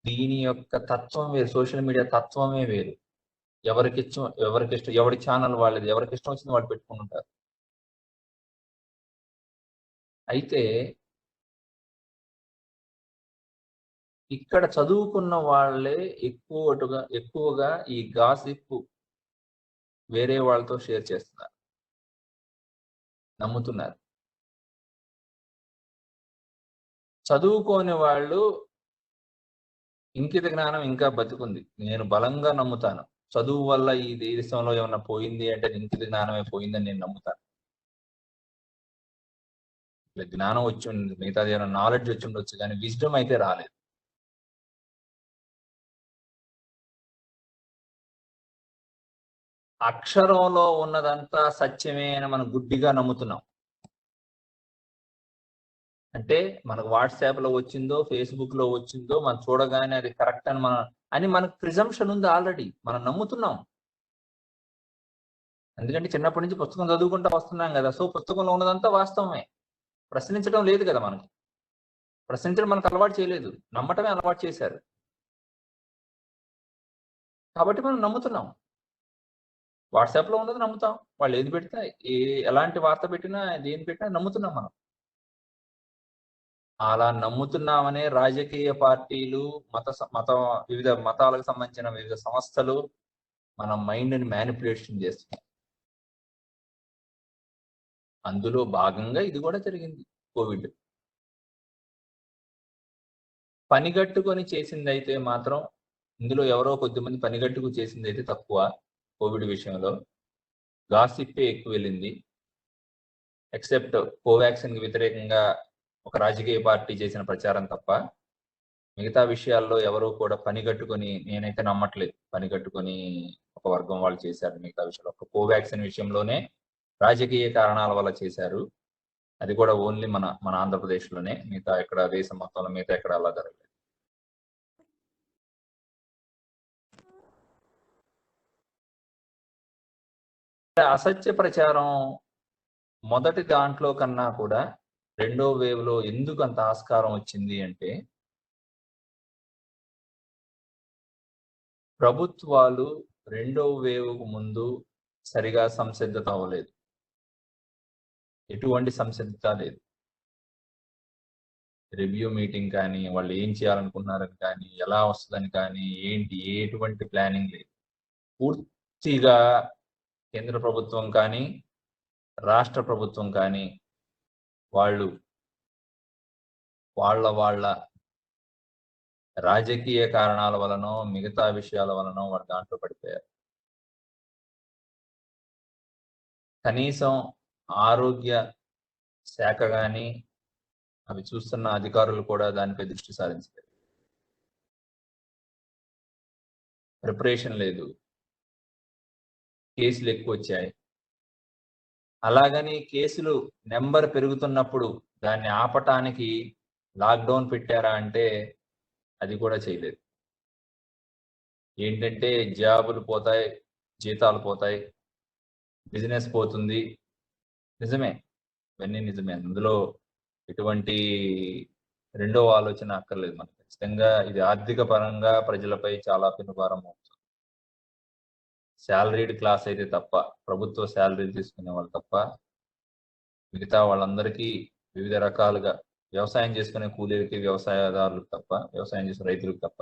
దీని యొక్క తత్వం వేరు. సోషల్ మీడియా తత్వమే వేరు. ఎవరికిష్టం ఎవరి ఛానల్ వాళ్ళది. ఎవరికిష్టం వచ్చింది వాళ్ళు పెట్టుకొనుంటారు. అయితే ఇక్కడ చదువుకున్న వాళ్ళే ఎక్కువగా ఈ గాసిప్ వేరే వాళ్ళతో షేర్ చేస్తున్నారు. నమ్ముతున్నారు. చదువుకోని వాళ్ళు ఇంకిత జ్ఞానం ఇంకా బతికుంది. నేను బలంగా నమ్ముతాను. చదువు వల్ల ఈ దేశంలో ఏమన్నా పోయింది అంటే ఇంకిత జ్ఞానమే పోయిందని నేను నమ్ముతాను. ఇట్లా జ్ఞానం మిగతాది ఏమైనా నాలెడ్జ్ వచ్చుండొచ్చు కానీ విజ్డమ్ అయితే రాలేదు. అక్షరంలో ఉన్నదంతా సత్యమే అని మనం గుడ్డిగా నమ్ముతున్నాం. అంటే మనకు వాట్సాప్‌లో వచ్చిందో, ఫేస్‌బుక్‌లో వచ్చిందో మనం చూడగానే అది కరెక్ట్ అని మనకు ప్రిజంప్షన్ ఉంది ఆల్రెడీ. మనం నమ్ముతున్నాం. ఎందుకంటే చిన్నప్పటి నుంచి పుస్తకం చదువుకుంటా వస్తున్నాం గదా! సో, పుస్తకంలో ఉన్నదంతా వాస్తవమే. ప్రశ్నించడం లేదు గదా మనకి. ప్రశ్నించడం మనకు అలవాటు చేయలేదు. నమ్మటమే అలవాటు చేశారు. కాబట్టి మనం నమ్ముతున్నాం. వాట్సాప్‌లో ఉన్నది నమ్ముతాం. వాళ్ళు ఏది పెడితే ఎలాంటి వార్త పెట్టినా, దేన్ని పెట్టినా నమ్ముతున్నాం మనం. అలా నమ్ముతున్నామనే రాజకీయ పార్టీలు, వివిధ మతాలకు సంబంధించిన వివిధ సంస్థలు మన మైండ్‌ని మ్యానిప్యులేషన్ చేస్తున్నాయి. అందులో భాగంగా ఇది కూడా జరిగింది. కోవిడ్. పనిగట్టుకొని చేసిందైతే మాత్రం ఇందులో ఎవరో కొద్దిమంది పనిగట్టుకు చేసిందైతే తక్కువ. కోవిడ్ విషయంలో. గాసిప్పే ఎక్కువ వెళ్ళింది. ఎక్సెప్ట్ కోవాక్సిన్‌కి వ్యతిరేకంగా ఒక రాజకీయ పార్టీ చేసిన ప్రచారం తప్ప, మిగతా విషయాల్లో ఎవరు కూడా పనిగట్టుకొని నేనైతే నమ్మట్లేదు. పనిగట్టుకొని ఒక వర్గం వాళ్ళు చేశారు మిగతా విషయాల్లో. ఒక కోవాక్సిన్ విషయంలోనే రాజకీయ కారణాల వల్ల చేశారు. అది కూడా ఓన్లీ మన ఆంధ్రప్రదేశ్‌లోనే. మిగతా ఎక్కడ దేశం మొత్తంలో మిగతా ఎక్కడ అలా జరగలేదు. అసత్య ప్రచారం మొదటి దాంట్లో కన్నా కూడా రెండో వేవ్‌లో ఎందుకు అంత ఆస్కారం వచ్చింది అంటే ప్రభుత్వాలు రెండో వేవ్‌కు ముందు సరిగా సంసిద్ధత అవ్వలేదు. ఎటువంటి సంసిద్ధత లేదు. రివ్యూ మీటింగ్ కానీ, వాళ్ళు ఏం చేయాలనుకుంటున్నారని కానీ, ఎలా వస్తదని కానీ, ఎటువంటి ప్లానింగ్ లేదు. పూర్తిగా కేంద్ర ప్రభుత్వం కానీ, రాష్ట్ర ప్రభుత్వం కానీ, వాళ్ళు వాళ్ళ రాజకీయ కారణాల వలనో, మిగతా విషయాల వలనో వాళ్ళు దాంట్లో పడిపోయారు. కనీసం ఆరోగ్య శాఖ గాని, అవి చూస్తున్న అధికారులు కూడా దానిపై దృష్టి సారించలేదు. ప్రిపరేషన్ లేదు. కేసులు ఎక్కువొచ్చాయి. అలాగని కేసులు నంబర్ పెరుగుతున్నప్పుడు దాన్ని ఆపటానికి లాక్‌డౌన్ పెట్టారా అంటే అది కూడా చేయలేదు. ఏంటంటే జాబులు పోతాయి, జీతాలు పోతాయి, బిజినెస్ పోతుంది. నిజమే. ఇవన్నీ నిజమే. అందులో ఎటువంటి రెండో ఆలోచన అక్కర్లేదు మనకు. ఖచ్చితంగా ఇది ఆర్థిక పరంగా ప్రజలపై చాలా పెనుభారం మోపుతుంది. సాలరీడ్ క్లాస్ అయితే తప్ప, ప్రభుత్వ సాలరీలు తీసుకునే వాళ్ళు తప్ప మిగతా వాళ్ళందరికీ వివిధ రకాలుగా వ్యవసాయం చేసుకునే కూలీలకి, వ్యవసాయదారులకు తప్ప, వ్యవసాయం చేసే రైతులకు తప్ప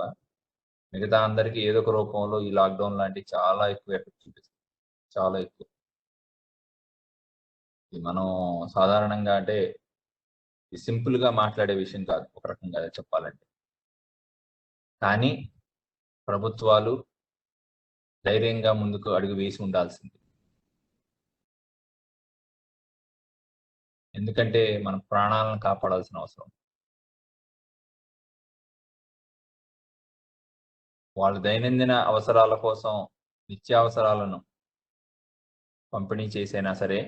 మిగతా అందరికీ ఏదో ఒక రూపంలో ఈ లాక్డౌన్ లాంటివి చాలా ఎక్కువ ఎఫెక్ట్ చూపిస్తుంది. చాలా ఎక్కువ. ఇది మనం సాధారణంగా అంటే ఇది సింపుల్‌గా మాట్లాడే విషయం కాదు ఒక రకంగా చెప్పాలంటే. కానీ ప్రభుత్వాలు ధైర్యంగా ముందుకు అడుగు వేసి ఉండాల్సింది. ఎందుకంటే మన ప్రాణాలను కాపాడాల్సిన అవసరం. వాళ్ళ దైనందిన అవసరాల కోసం నిత్యావసరాలను పంపిణీ చేసైనా సరే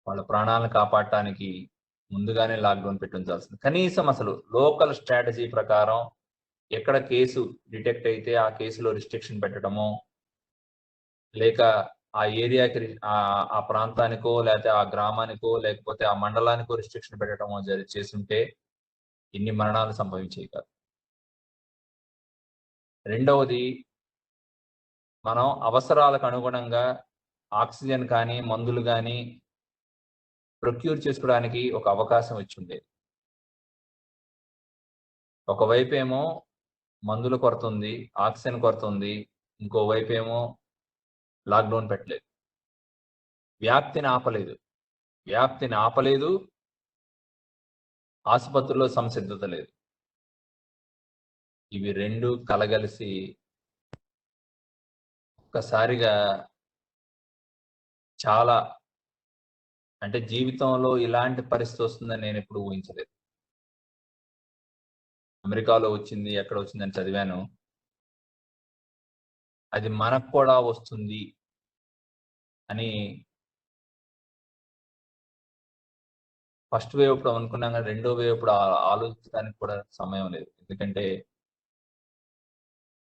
వాళ్ళ ప్రాణాలను కాపాడటానికి ముందుగానే లాక్‌డౌన్ పెట్టి ఉంచాల్సింది. కనీసం అసలు లోకల్ స్ట్రాటజీ ప్రకారం ఎక్కడ కేసు డిటెక్ట్ అయితే ఆ కేసులో రిస్ట్రిక్షన్ పెట్టడమో, లేక ఆ ఏరియాకి ఆ ప్రాంతానికో, లేతే ఆ గ్రామానికో, లేకపోతే ఆ మండలానికో రిస్ట్రిక్షన్ పెట్టడమో చేసుంటే ఇన్ని మరణాలు సంభవించేవి కాదు. రెండవది మనం అవసరాలకు అనుగుణంగా ఆక్సిజన్ కానీ, మందులు గానీ ప్రొక్యూర్ చేసుకోవడానికి ఒక అవకాశం ఇచ్చుండేది. ఒకవైపేమో మందుల కొరతుంది, ఆక్సిజన్ కొరతుంది. ఇంకోవైపేమో లాక్‌డౌన్ పెట్టలేదు. వ్యాప్తిని ఆపలేదు. వ్యాప్తిని ఆపలేదు. ఆసుపత్రుల్లో సంసిద్ధత లేదు. ఇవి 2 కలగలిసి ఒక్కసారిగా చాలా అంటే జీవితంలో ఇలాంటి పరిస్థితి వస్తుందని నేనెప్పుడు ఊహించలేదు. అమెరికాలో వచ్చింది, ఎక్కడ వచ్చిందని చదివాను. అది మనకు కూడా వస్తుంది అని ఫస్ట్ వేవ్ అప్పుడు అనుకున్నాం గానీ, రెండో వేవ్ అప్పుడు ఆలోచించడానికి కూడా సమయం లేదు. ఎందుకంటే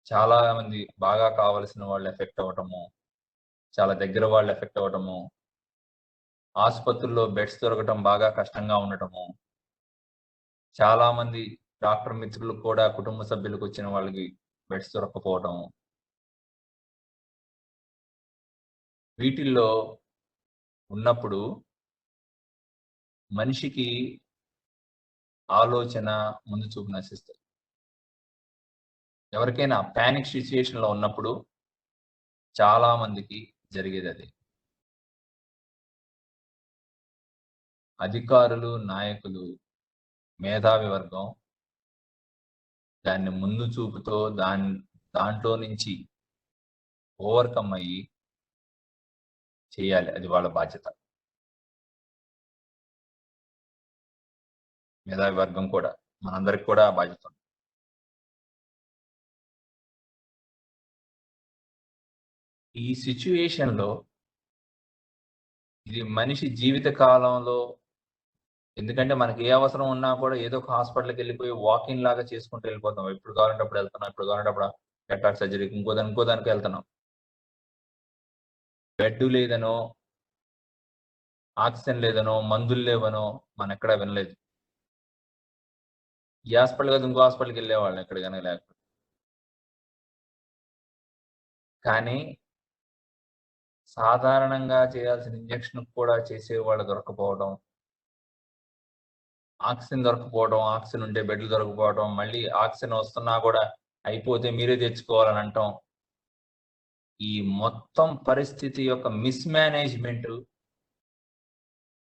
చాలా మంది బాగా కావాల్సిన వాళ్ళు ఎఫెక్ట్ అవ్వటము, చాలా దగ్గర వాళ్ళు ఎఫెక్ట్ అవ్వటము, ఆసుపత్రుల్లో బెడ్స్ దొరకటం బాగా కష్టంగా ఉండటము, చాలా మంది డాక్టర్ మిత్రులు కూడా కుటుంబ సభ్యులకు వచ్చిన వాళ్ళకి బెడ్స్ దొరక్కపోవటం. వీటిల్లో ఉన్నప్పుడు మనిషికి ఆలోచన, ముందు చూపు నశిస్తాయి. ఎవరికైనా పానిక్ సిట్యుయేషన్‌లో ఉన్నప్పుడు చాలా మందికి జరిగేదదే. అధికారులు, నాయకులు, మేధావి వర్గం దాన్ని ముందు చూపుతో దాంట్లో నుంచి ఓవర్‌కమ్ అయ్యి చేయాలి. అది వాళ్ళ బాధ్యత. మేధావి వర్గం కూడా. మనందరికి కూడా ఆ బాధ్యత ఉంది. ఈ సిట్యుయేషన్‌లో ఇది మనిషి జీవిత కాలంలో ఎందుకంటే మనకి ఏ అవసరం ఉన్నా కూడా ఏదో ఒక హాస్పిటల్‌కెళ్ళిపోయి వాకిన్ లాగా చేసుకుంటూ వెళ్ళిపోతాం. ఎప్పుడు కావాలంటే అప్పుడు వెళ్తున్నాం. ఎప్పుడు కావాలంటే అప్పుడు క్యాట్రాక్ట్ సర్జరీకి ఇంకో దానికి వెళ్తున్నాం. బెడ్ లేదనో, ఆక్సిజన్ లేదనో, మందులు లేవనో మనం ఎక్కడా వినలేదు. ఈ హాస్పిటల్ కాదు ఇంకో హాస్పిటల్‌కెళ్ళేవాళ్ళం ఎక్కడికైనా లేకపోతే. కానీ సాధారణంగా చేయాల్సిన ఇంజెక్షన్ కూడా చేసేవాళ్ళు దొరక్కపోవడం, ఆక్సిజన్ దొరక్కపోవడం, ఆక్సిజన్ ఉంటే బెడ్‌లు దొరకకపోవడం, మళ్ళీ ఆక్సిజన్ వస్తున్నా కూడా అయిపోతే మీరే తెచ్చుకోవాలని అనటం. ఈ మొత్తం పరిస్థితి యొక్క మిస్‌మేనేజ్‌మెంట్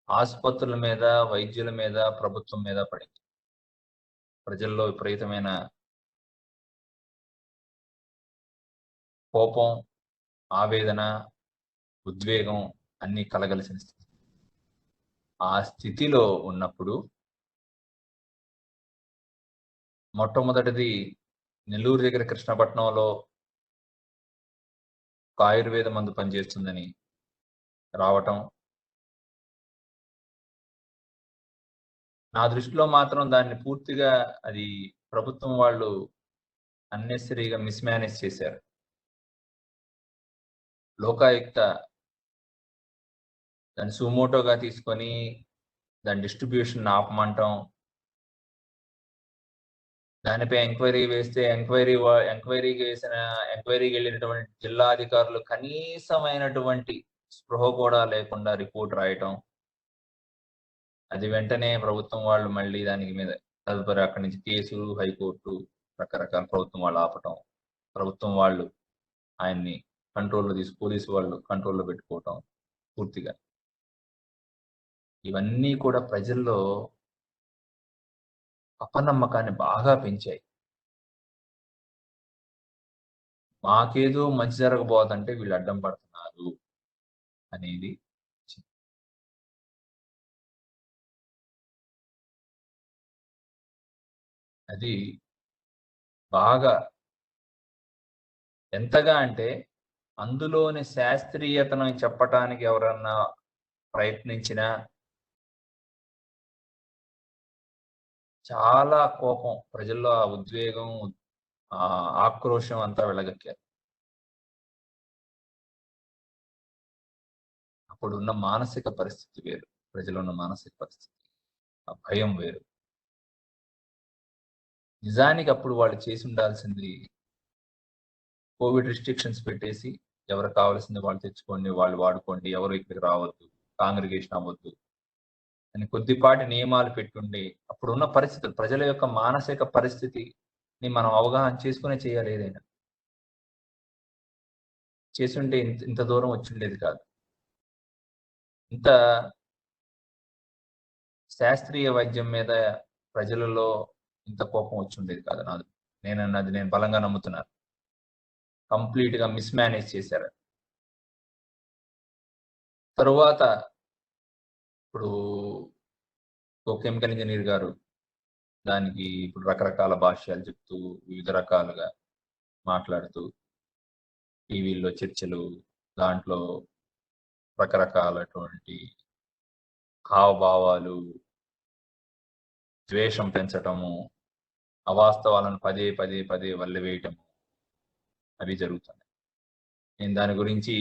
ఆసుపత్రుల మీద, వైద్యుల మీద, ప్రభుత్వం మీద పడింది. ప్రజల్లో విపరీతమైన కోపం, ఆవేదన, ఉద్వేగం అన్నీ కలగలిసిన స్థితి. ఆ స్థితిలో ఉన్నప్పుడు మొట్టమొదటిది నెల్లూరు దగ్గర కృష్ణపట్నంలో ఒక ఆయుర్వేద మందు పనిచేస్తుందని రావటం. నా దృష్టిలో మాత్రం దాన్ని పూర్తిగా అది ప్రభుత్వం వాళ్ళు అన్నెసెసరీగా మిస్‌మేనేజ్ చేశారు. లోకాయుక్త దాన్ని సుమోటోగా తీసుకొని దాని డిస్ట్రిబ్యూషన్ ఆపమంటం. దానిపై ఎంక్వైరీ వేస్తే ఎంక్వైరీకి వెళ్ళినటువంటి జిల్లా అధికారులు కనీసమైనటువంటి స్పృహ కూడా లేకుండా రిపోర్ట్ రాయటం, అది వెంటనే ప్రభుత్వం వాళ్ళు మళ్ళీ దానికి మీద తదుపరి అక్కడి నుంచి కేసులు, హైకోర్టు, రకరకాల ప్రభుత్వం వాళ్ళు ఆపటం, ప్రభుత్వం వాళ్ళు ఆయన్ని కంట్రోల్లో పోలీసు వాళ్ళు కంట్రోల్లో పెట్టుకోవటం పూర్తిగా. ఇవన్నీ కూడా ప్రజల్లో అపనమ్మకాన్ని బాగా పెంచాయి. మాకేదో మంచి జరగబోదంటే వీళ్ళు అడ్డం పడుతున్నారు అనేది అది బాగా ఎంతగా అంటే అందులోని శాస్త్రీయతను చెప్పటానికి ఎవరన్నా ప్రయత్నించినా చాలా కోపం ప్రజల్లో, ఆ ఉద్వేగం, ఆ ఆక్రోశం అంతా వెళ్ళగక్కారు. అప్పుడున్న మానసిక పరిస్థితి వేరు, ప్రజలున్న మానసిక పరిస్థితి, ఆ భయం వేరు. నిజానికి అప్పుడు వాళ్ళు చేసి ఉండాల్సింది కోవిడ్ రిస్ట్రిక్షన్స్ పెట్టేసి ఎవరికి కావాల్సింది వాళ్ళు తెచ్చుకోండి, వాళ్ళు వాడుకోండి, ఎవరు ఇక్కడికి రావద్దు, కాంగ్రిగేషన్ అవ్వద్దు అని కొద్దిపాటి నియమాలు పెట్టుండి అప్పుడున్న పరిస్థితులు, ప్రజల యొక్క మానసిక పరిస్థితిని మనం అవగాహన చేసుకునే చేయాలి. ఏదైనా చేసుంటే ఇంత దూరం వచ్చిండేది కాదు. ఇంత శాస్త్రీయ వైద్యం మీద ప్రజలలో ఇంత కోపం వచ్చిండేది కాదు. నేను బలంగా నమ్ముతున్నాను. కంప్లీట్ గా మిస్ మేనేజ్ చేశారు. తరువాత ఇప్పుడు కెమికల్ ఇంజనీర్ గారు దానికి ఇప్పుడు రకరకాల భాష్యాలు చెప్తూ, వివిధ రకాలుగా మాట్లాడుతూ, టీవీల్లో చర్చలు, దాంట్లో రకరకాలటువంటి హావభావాలు, ద్వేషం పెంచటము, అవాస్తవాలను పదే పదే పదే వల్లెవేయటము అవి జరుగుతున్నాయి. నేను దాని గురించి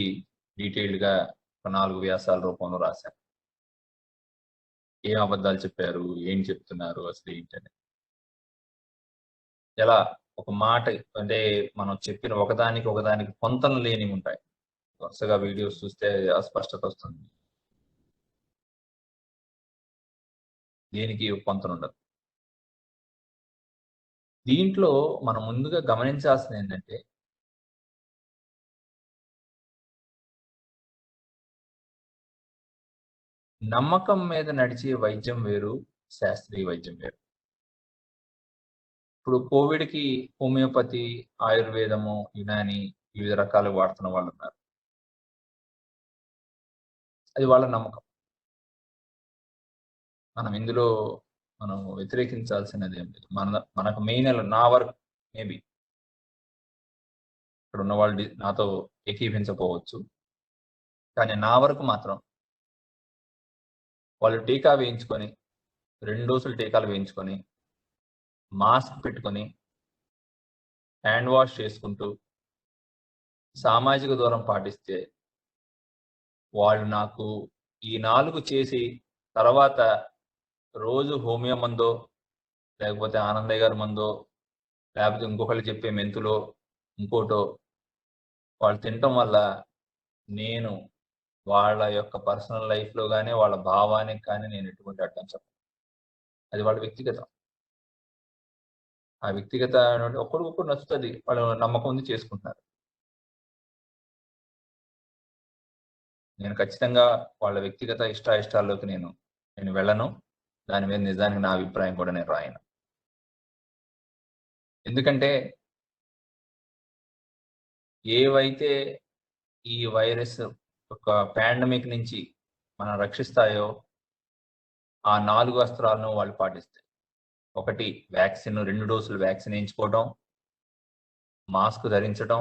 డీటెయిల్డ్గా ఒక 4 వ్యాసాల రూపంలో రాశాను. ఏం అబద్ధాలు చెప్పారు, ఏం చెప్తున్నారు, అసలు ఏంటని. ఎలా ఒక మాట అంటే మనం చెప్పిన ఒకదానికి పొంతన లేని ఉంటాయి. వరుసగా వీడియోస్ చూస్తే అస్పష్టత వస్తుంది, దేనికి పొంతన ఉండదు. దీంట్లో మనం ముందుగా గమనించాల్సింది ఏంటంటే, నమ్మకం మీద నడిచే వైద్యం వేరు, శాస్త్రీయ వైద్యం వేరు. ఇప్పుడు కోవిడ్కి హోమియోపతి, ఆయుర్వేదము, యునాని వివిధ రకాలు వాడుతున్న వాళ్ళు ఉన్నారు. అది వాళ్ళ నమ్మకం. ఇందులో మనం వ్యతిరేకించాల్సినది ఏం లేదు. మనకు మెయిన్ నా వరకు మేబీ ఇక్కడ ఉన్న వాళ్ళు నాతో ఏకీభించకపోవచ్చు, కానీ నా వరకు మాత్రం వాళ్ళు టీకా వేయించుకొని 2 డోసులు టీకాలు వేయించుకొని మాస్క్ పెట్టుకొని హ్యాండ్ వాష్ చేసుకుంటూ సామాజిక దూరం పాటిస్తే వాళ్ళు నాకు ఈ 4 చేసి తర్వాత రోజు హోమియో మందో, లేకపోతే ఆనందయ్య గారి మందో, లేకపోతే ఇంకొకళ్ళు చెప్పే మెంతులో ఇంకోటో వాళ్ళు తినటం వల్ల నేను వాళ్ళ యొక్క పర్సనల్ లైఫ్లో కానీ వాళ్ళ భావానికి కానీ నేను ఎటువంటి అడ్డం చెప్పను. అది వాళ్ళ వ్యక్తిగతం. ఆ వ్యక్తిగత ఒకరికొకరు నచ్చుతుంది, వాళ్ళు నమ్మకం ఉంది, చేసుకుంటున్నారు. నేను ఖచ్చితంగా వాళ్ళ వ్యక్తిగత ఇష్టాయిష్టాల్లోకి నేను వెళ్ళను. దాని మీద నిజానికి నా అభిప్రాయం కూడా నేను రాయను. ఎందుకంటే ఏవైతే ఈ వైరస్ ఒక పాండమిక్ నుంచి మనం రక్షిస్తాయో ఆ 4 అస్త్రాలను వాళ్ళు పాటిస్తాయి. 1 వ్యాక్సిన్, 2 డోసులు వ్యాక్సిన్ వేయించుకోవడం, మాస్క్ ధరించడం,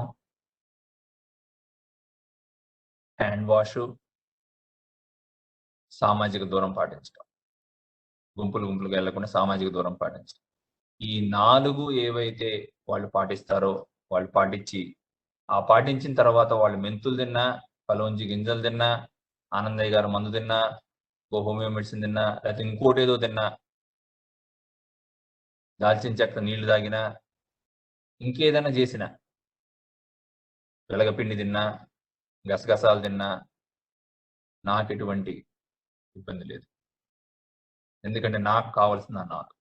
హ్యాండ్ వాష్, సామాజిక దూరం పాటించడం, గుంపులుగా వెళ్లకుండా సామాజిక దూరం పాటించడం. ఈ 4 ఏవైతే వాళ్ళు పాటిస్తారో వాళ్ళు పాటించిన తర్వాత వాళ్ళు మెంతులు తిన్నా, కలోంజి గింజలు తిన్నా, ఆనందయ్య గారు మందు తిన్నా, హోమియో మెడిసిన్ తిన్నా, లేకపోతే ఇంకోటి ఏదో తిన్నా దాల్చిన చెక్క నీళ్లు తాగినా, ఇంకేదైనా చేసినా, వెలగపిండి తిన్నా, గసగసాలు తిన్నా నాకు ఎటువంటి ఇబ్బంది లేదు. ఎందుకంటే నాకు కావాల్సిన 4.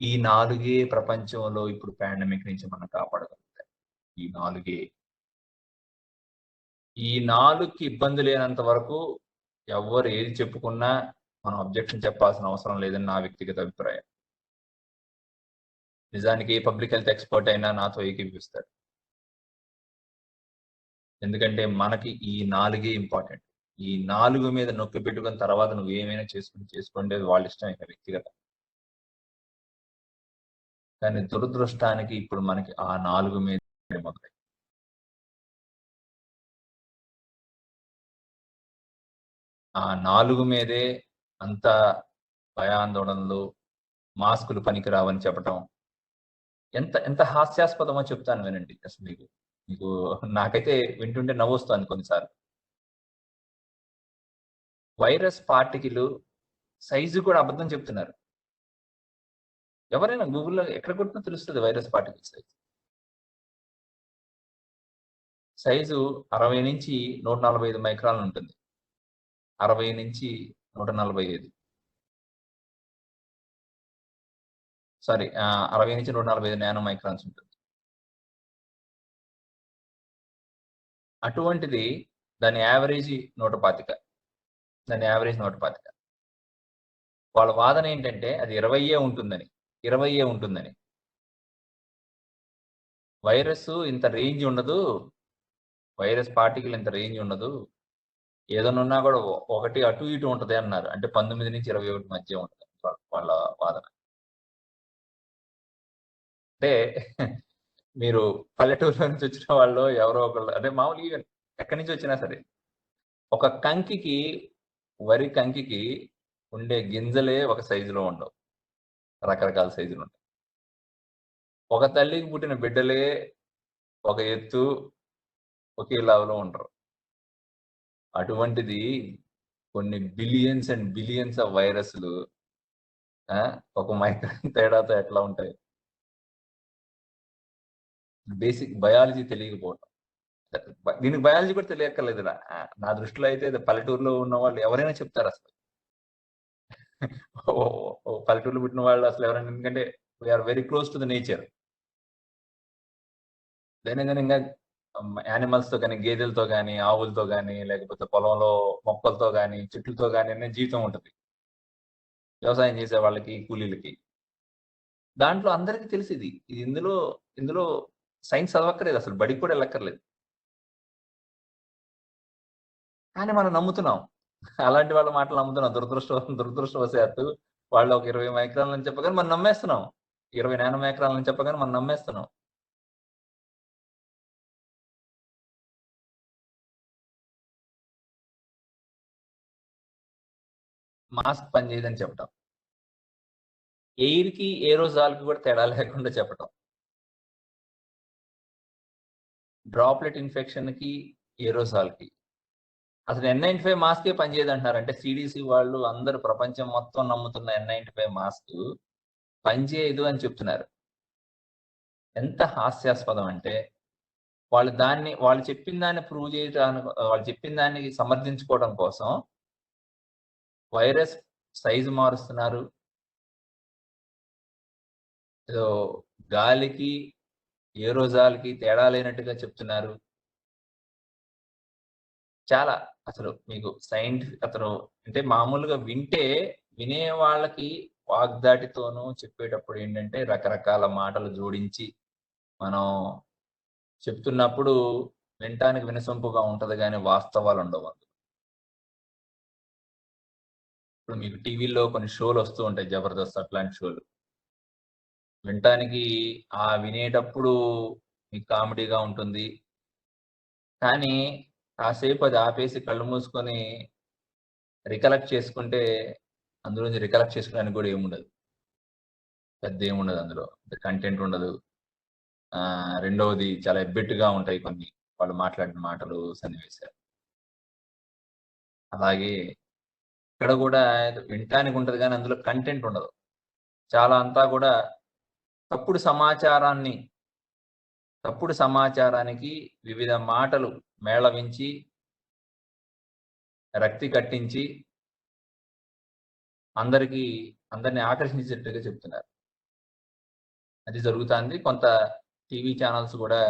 ఈ 4 ప్రపంచంలో ఇప్పుడు పాండమిక్ నుంచి మనం కాపాడగలుగుతాయి. ఈ 4. ఈ 4కి ఇబ్బంది లేనంత వరకు ఎవరు ఏది చెప్పుకున్నా మనం అబ్జెక్షన్ చెప్పాల్సిన అవసరం లేదని నా వ్యక్తిగత అభిప్రాయం. నిజానికి ఏ పబ్లిక్ హెల్త్ ఎక్స్పర్ట్ అయినా నాతో ఏకీభవిస్తాడు. ఎందుకంటే మనకి ఈ 4 ఇంపార్టెంట్. ఈ 4 మీద నొక్కి పెట్టుకున్న తర్వాత నువ్వు ఏమైనా చేసుకోండి వాళ్ళ ఇష్టం, ఇక వ్యక్తిగతం. కానీ దురదృష్టానికి ఇప్పుడు మనకి ఆ 4 మీద మొదలై ఆ 4 మీదే అంత భయాందోళనలు, మాస్కులు పనికిరావని చెప్పటం ఎంత ఎంత హాస్యాస్పదమో చెప్తాను వినండి. అసలు మీకు నాకైతే వింటుంటే నవ్వొస్తుంది కొన్నిసార్లు. వైరస్ పార్టికల్ సైజు కూడా అబద్ధం చెప్తున్నారు. ఎవరైనా గూగుల్‌లో ఎక్కడ కొట్టినా తెలుస్తది వైరస్ పార్టికల్ సైజ్. సైజు 60 నుంచి 145 మైక్రాన్లు ఉంటుంది. 60 నుంచి 145. సారీ 60 నుంచి 145 నానో మైక్రాన్స్ ఉంటుంది. అటువంటిది దాని యావరేజ్ 125. దాని యావరేజ్ 125. వాళ్ళ వాదన ఏంటంటే అది 20 ఉంటుందని. 20 ఉంటుందని. వైరస్ ఇంత రేంజ్ ఉండదు. వైరస్ పార్టికల్ ఇంత రేంజ్ ఉండదు. ఏదైనా ఉన్నా కూడా ఒకటి అటు ఇటు ఉంటది అన్నారు. అంటే 19 నుంచి 21 మధ్య ఉంటది వాళ్ళ వాదన. అంటే మీరు పల్లెటూరులో నుంచి వచ్చిన వాళ్ళు ఎవరో ఒకళ్ళు అంటే మామూలుగా ఈవెన్ ఎక్కడి నుంచి వచ్చినా సరే ఒక కంకికి వరి కంకికి ఉండే గింజలే ఒక సైజులో ఉండవు. రకరకాల సైజులు ఉంటాయి. ఒక తల్లికి పుట్టిన బిడ్డలే ఒక ఎత్తు ఒకే లావులో ఉండరు. అటువంటిది కొన్ని బిలియన్స్ అండ్ బిలియన్స్ ఆఫ్ వైరస్‌లు ఒక మైక్రాన్ తేడాతో ఎట్లా ఉంటాయి? బేసిక్ బయాలజీ తెలియకపోవటం. దీనికి బయాలజీ కూడా తెలియక్కర్లేదు. నా దృష్టిలో అయితే పల్లెటూరులో ఉన్న వాళ్ళు ఎవరైనా చెప్తారసలు. పల్లెటూరులో పుట్టిన వాళ్ళు అసలు ఎవరైనా, ఎందుకంటే we are very close to the nature. దైనందినంగా యానిమల్స్‌తో గాని, గేదెలతో గాని, ఆవులతో గాని, లేకపోతే పొలంలో మొక్కలతో గాని, చెట్లతో గాని అనే జీవితం ఉంటది. వ్యవసాయం చేసే వాళ్ళకి, కూలీలకి. దాంట్లో అందరికి తెలిసిది. ఇది ఇందులో సైన్స్ చదవక్కర్లేదు అసలు. బడికి కూడా ఎళ్ళక్కర్లేదు. కానీ మనం నమ్ముతున్నాం. అలాంటి వాళ్ళ మాటలు నమ్ముతున్నాం. దురదృష్టవశాత్తు వాళ్ళు ఒక 20 మైక్రాన్లని చెప్పగానే మనం నమ్మేస్తున్నాం. 20 నానో మైక్రాన్లని చెప్పగానే మనం నమ్మేస్తున్నాం. మాస్క్ పనిచేయదని చెప్పటం. ఎయిర్‌కి, ఏరోజాల్‌కి కూడా తేడా లేకుండా చెప్పటం. డ్రాప్‌లెట్ ఇన్ఫెక్షన్‌కి, ఏరోసాల్‌కి. అసలు N95 మాస్కే పనిచేయదంటున్నారు. అంటే సీడీసీ వాళ్ళు అందరూ ప్రపంచం మొత్తం నమ్ముతున్న N95 మాస్కు పనిచేయదు అని చెప్తున్నారు. ఎంత హాస్యాస్పదం అంటే వాళ్ళు చెప్పిన దాన్ని ప్రూవ్ చేయడానికి, వాళ్ళు చెప్పిన దాన్ని సమర్థించుకోవడం కోసం వైరస్ సైజ్ మారుస్తున్నారు. ఏదో గాలికి, ఏరోజాల్‌కి తేడా లేనట్టుగా చెప్తున్నారు. చాలా అసలు మీకు అతను అంటే మామూలుగా వినే వాళ్ళకి వాగ్దాటితోనూ చెప్పేటప్పుడు ఏంటంటే రకరకాల మాటలు జోడించి మనం చెప్తున్నప్పుడు వినటానికి వినసొంపుగా ఉంటది గానీ వాస్తవాలుండవు అందులో. ఇప్పుడు మీకు టీవీలో కొన్ని షోలొస్తూ ఉంటాయి. 'జబర్దస్త్' అట్లాంటి షోలు. వినటానికి వినేటప్పుడు మీకు కామెడీగా ఉంటుంది. కానీ కాసేపు అది ఆపేసి కళ్ళు మూసుకొని రికలెక్ట్ చేసుకుంటే అందులో నుంచి రికలెక్ట్ చేసుకోవడానికి కూడా ఏముండదు. పెద్దేముండదు అందులో. కంటెంట్ ఉండదు. రెండవది చాలా ఎబ్బెట్టుగా ఉంటాయి కొన్ని వాళ్ళు మాట్లాడిన మాటలు, సన్నివేశాలు. అలాగే ఇక్కడ కూడా వినటానికి ఉంటది గానీ అందులో కంటెంట్ ఉండదు. చాలా అంతా కూడా తప్పుడు సమాచారానికి వివిధ మాటలు మేళవించి రక్తి కట్టించి అందరిని ఆకర్షించేట్టుగా చెప్తున్నారు. అది జరుగుతుంది. కొంత టీవీ ఛానల్స్ కూడా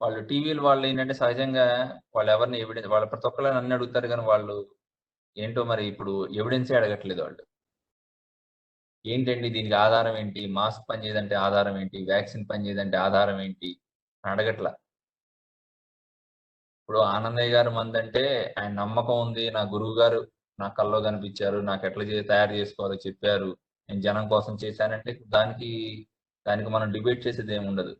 వాళ్ళు ఏంటంటే సహజంగా వాళ్ళు ఎవరిని వాళ్ళ ప్రతి ఒక్కళ్ళని అన్ని అడుగుతారు, కానీ వాళ్ళు ఏంటో మరి ఇప్పుడు ఎవిడెన్సే అడగట్లేదు. వాళ్ళు ఏంటండి దీనికి ఆధారం ఏంటి, మాస్క్ పనిచేయదంటే ఆధారం ఏంటి, వ్యాక్సిన్ పనిచేయదంటే ఆధారం ఏంటి అని అడగట్లా. ఇప్పుడు ఆనందయ్య గారు మందంటే ఆయన నమ్మకం ఉంది, నా గురువు గారు నా కల్లో కనిపించారు, నాకు ఎట్లా తయారు చేసుకోవాలో చెప్పారు, నేను జనం కోసం చేశానంటే దానికి మనం డిబేట్ చేసేది ఏమి ఉండదు.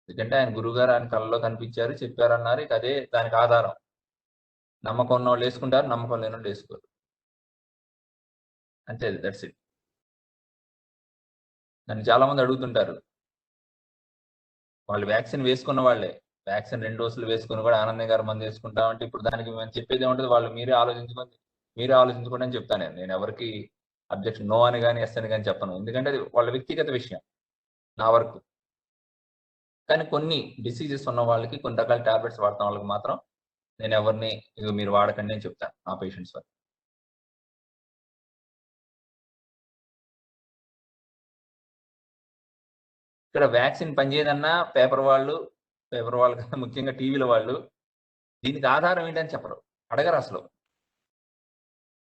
ఎందుకంటే ఆయన గురువుగారు ఆయన కళ్ళలో కనిపించారు, చెప్పారు అన్నారు. ఇక అదే దానికి ఆధారం. నమ్మకం ఉన్న వాళ్ళు వేసుకుంటారు, నమ్మకం లేని వాళ్ళు వేసుకోరు. అంతే, దట్స్ ఇట్. నన్ను చాలా మంది అడుగుతుంటారు, వాళ్ళు వ్యాక్సిన్ వేసుకున్న వాళ్ళే, వ్యాక్సిన్ 2 డోసులు వేసుకుని కూడా ఆనందయ్య గారు మంది వేసుకుంటామంటే ఇప్పుడు దానికి మేము చెప్పేది ఏముంటుంది, వాళ్ళు మీరే ఆలోచించుకోండి అని చెప్తాను. నేను ఎవరికి అబ్జెక్షన్ నో అని కానీ ఎస్ అని కానీ చెప్పను, ఎందుకంటే అది వాళ్ళ వ్యక్తిగత విషయం, నా వరకు. కానీ కొన్ని డిసీజెస్ ఉన్న వాళ్ళకి కొన్ని రకాల టాబ్లెట్స్ వాడుతున్న వాళ్ళకి మాత్రం నేను ఎవరిని మీరు వాడకండి అని చెప్తాను నా పేషెంట్స్ వరకు. ఇక్కడ వ్యాక్సిన్ పనిచేయదన్నా పేపర్ వాళ్ళు కన్నా ముఖ్యంగా టీవీల వాళ్ళు దీనికి ఆధారం ఏంటని చెప్పరు, అడగరు అసలు.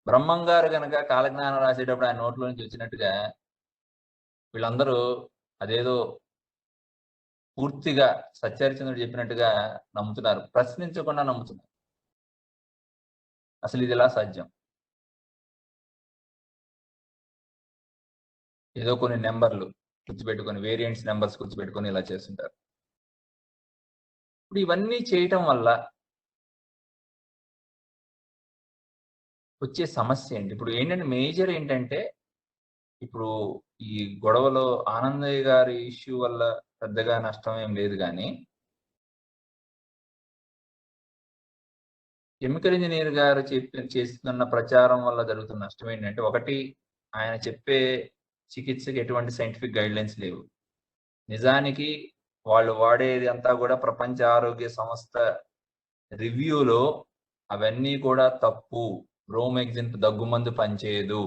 బ్రహ్మం గారు కనుక కాలజ్ఞానం రాసేటప్పుడు ఆయన నోట్లో నుంచి వచ్చినట్టుగా వీళ్ళందరూ అదేదో పూర్తిగా సత్యహరిచంద్రుడు చెప్పినట్టుగా నమ్ముతున్నారు, ప్రశ్నించకుండా నమ్ముతున్నారు. అసలు ఇది ఎలా సాధ్యం? ఏదో కొన్ని నెంబర్లు గుర్తుపెట్టుకొని, వేరియంట్స్ నెంబర్స్ గుర్తుపెట్టుకొని ఇలా చేస్తుంటారు. ఇప్పుడు ఇవన్నీ చేయటం వల్ల వచ్చే సమస్య ఏంటి? ఇప్పుడు ఏంటంటే మేజర్ ఏంటంటే, ఇప్పుడు ఈ గొడవలో ఆనందయ్య గారి ఇష్యూ వల్ల పెద్దగా నష్టం ఏం లేదు, కానీ కెమికల్ ఇంజనీర్ గారు చేస్తున్న ప్రచారం వల్ల జరుగుతున్న నష్టం ఏంటంటే, ఒకటి, ఆయన చెప్పే చికిత్సకి ఎటువంటి సైంటిఫిక్ గైడ్ లైన్స్ లేవు. నిజానికి వాళ్ళు వాడేది అంతా కూడా ప్రపంచ ఆరోగ్య సంస్థ రివ్యూలో అవన్నీ కూడా తప్పు, బ్రోమెగ్జిన్ దగ్గుమందు పనిచేయదు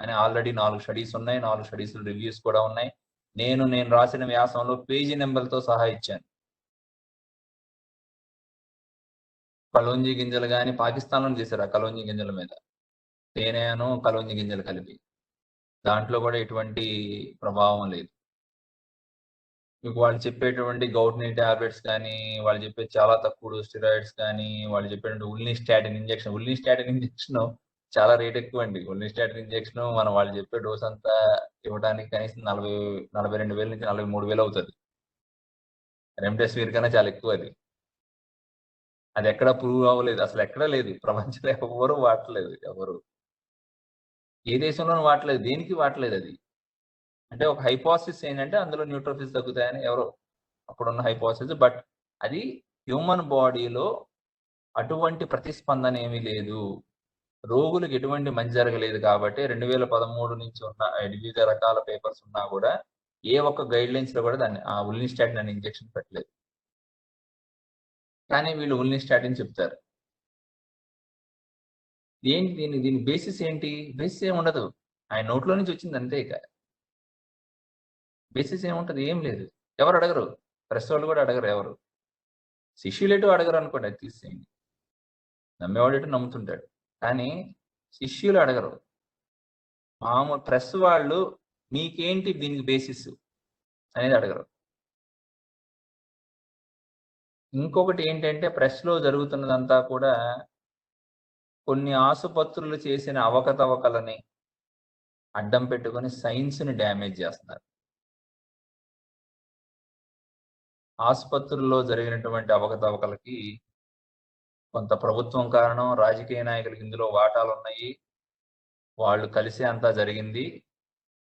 అని ఆల్రెడీ 4 స్టడీస్ ఉన్నాయి, 4 స్టడీస్ రివ్యూస్ కూడా ఉన్నాయి. నేను రాసిన వ్యాసంలో పేజీ నెంబర్లతో సహా ఇచ్చాను. కలోంజీ గింజలు కానీ పాకిస్తాన్లో చేశారు, ఆ కలోంజీ గింజల మీద తేనెను కలోంజీ గింజలు కలిపి, దాంట్లో కూడా ఎటువంటి ప్రభావం లేదు. మీకు వాళ్ళు చెప్పేటువంటి గౌట్నీ టాబ్లెట్స్ కానీ, వాళ్ళు చెప్పే చాలా తక్కువ స్టెరాయిడ్స్ కానీ, వాళ్ళు చెప్పేటువంటి ఉల్నిస్టాటిన్ ఇంజెక్షన్ చాలా రేట్ ఎక్కువ అండి. ఉల్నిస్టాటిన్ ఇంజెక్షన్ వాళ్ళు చెప్పే డోస్ అంతా ఇవ్వడానికి కనీసం 42,000 నుంచి 43,000 అవుతుంది. రెమ్డెసివిర్ కన్నా చాలా ఎక్కువ అది. అది ఎక్కడ ప్రూవ్ అవ్వలేదు, అసలు ఎక్కడా లేదు, ప్రపంచంలో ఎవరు వాడట్లేదు, ఎవరు ఏ దేశంలోనూ వాడలేదు, దేనికి వాడలేదు. అది అంటే ఒక హైపోథసిస్ ఏంటంటే అందులో న్యూట్రోఫిల్స్ తగ్గుతాయని ఎవరో అప్పుడున్న హైపోథసిస్. బట్ అది హ్యూమన్ బాడీలో అటువంటి ప్రతిస్పందన ఏమీ లేదు, రోగులకు ఎటువంటి మంచి జరగలేదు. కాబట్టి 2013 నుంచి ఉన్న వివిధ రకాల పేపర్స్ ఉన్నా కూడా ఏ ఒక్క గైడ్ లైన్స్ లో కూడా దాన్ని ఆ ఉల్నిస్టాటిన్ అనే ఇంజెక్షన్ పెట్టలేదు. కానీ వీళ్ళు ఉల్నిస్టాటిన్ చెప్తారు. ఏంటి దీని బేసిస్ ఏంటి? బేసిస్ ఏమి ఉండదు, ఆయన నోట్లో నుంచి వచ్చింది అంతే. ఇక బేసిస్ ఏముంటది? ఏం లేదు. ఎవరు అడగరు, ప్రెస్ వాళ్ళు కూడా అడగరు, ఎవరు శిష్యులేటు అడగరు అనుకోండి, అది తీసేయండి. నమ్మేవాడేటు నమ్ముతుంటాడు, కానీ శిష్యులు అడగరు. మామూలు ప్రెస్ వాళ్ళు మీకేంటి దీనికి బేసిస్ అనేది అడగరు. ఇంకొకటి ఏంటంటే, ప్రెస్లో జరుగుతున్నదంతా కూడా కొన్ని ఆసుపత్రులు చేసిన అవకతవకలని అడ్డం పెట్టుకొని సైన్స్ని డ్యామేజ్ చేస్తున్నారు. ఆసుపత్రుల్లో జరిగినటువంటి అవకతవకలకి కొంత ప్రభుత్వం కారణం, రాజకీయ నాయకులకి ఇందులో వాటాలు ఉన్నాయి, వాళ్ళు కలిసే అంతా జరిగింది.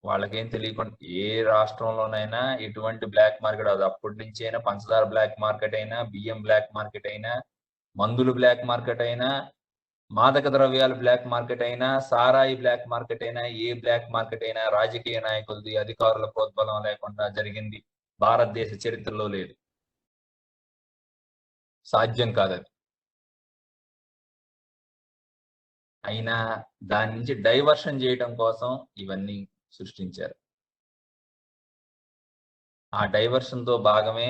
వాళ్ళకేం తెలియకుండా ఏ రాష్ట్రంలోనైనా ఎటువంటి బ్లాక్ మార్కెట్, అది అప్పటి నుంచి అయినా పంచదార బ్లాక్ మార్కెట్ అయినా, బియ్యం బ్లాక్ మార్కెట్ అయినా, మందులు బ్లాక్ మార్కెట్ అయినా, మాదక ద్రవ్యాలు బ్లాక్ మార్కెట్ అయినా, సారాయి బ్లాక్ మార్కెట్ అయినా, ఏ బ్లాక్ మార్కెట్ అయినా రాజకీయ నాయకులది, అధికారుల ప్రోద్బలం లేకుండా జరిగింది భారతదేశ చరిత్రలో లేదు. సాధ్యం కాదది. అయినా దాని నుంచి డైవర్షన్ చేయడం కోసం ఇవన్నీ సృష్టించారు. ఆ డైవర్షన్ తో భాగమే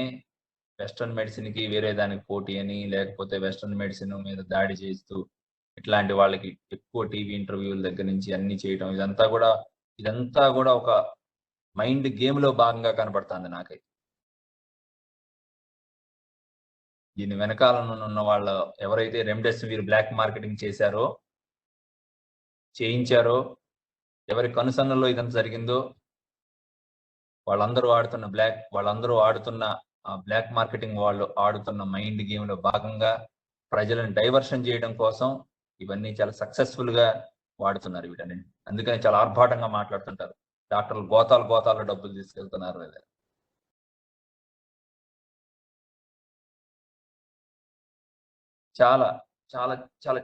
వెస్టర్న్ మెడిసిన్ కి వేరే దానికి పోటీ అని, లేకపోతే వెస్టర్న్ మెడిసిన్ మీద దాడి చేస్తూ ఇట్లాంటి వాళ్ళకి ఎక్కువ టీవీ ఇంటర్వ్యూల దగ్గర నుంచి అన్ని చేయడం, ఇదంతా కూడా ఒక మైండ్ గేమ్ లో భాగంగా కనపడుతుంది నాకైతే. దీని వెనకాల ఉన్న వాళ్ళు ఎవరైతే రెమ్డెసివిర్ బ్లాక్ మార్కెటింగ్ చేయించారో, ఎవరి కనుసన్నల్లో ఇదంతా జరిగిందో, వాళ్ళందరూ ఆడుతున్న బ్లాక్ మార్కెటింగ్ వాళ్ళు ఆడుతున్న మైండ్ గేమ్ లో భాగంగా ప్రజలను డైవర్షన్ చేయడం కోసం ఇవన్నీ చాలా సక్సెస్ఫుల్ గా వాడుతున్నారు వీటన్ని. అందుకని చాలా ఆర్భాటంగా మాట్లాడుతుంటారు. డాక్టర్లు గోతాలు డబ్బులు తీసుకెళ్తున్నారు. చాలా చాలా చాలా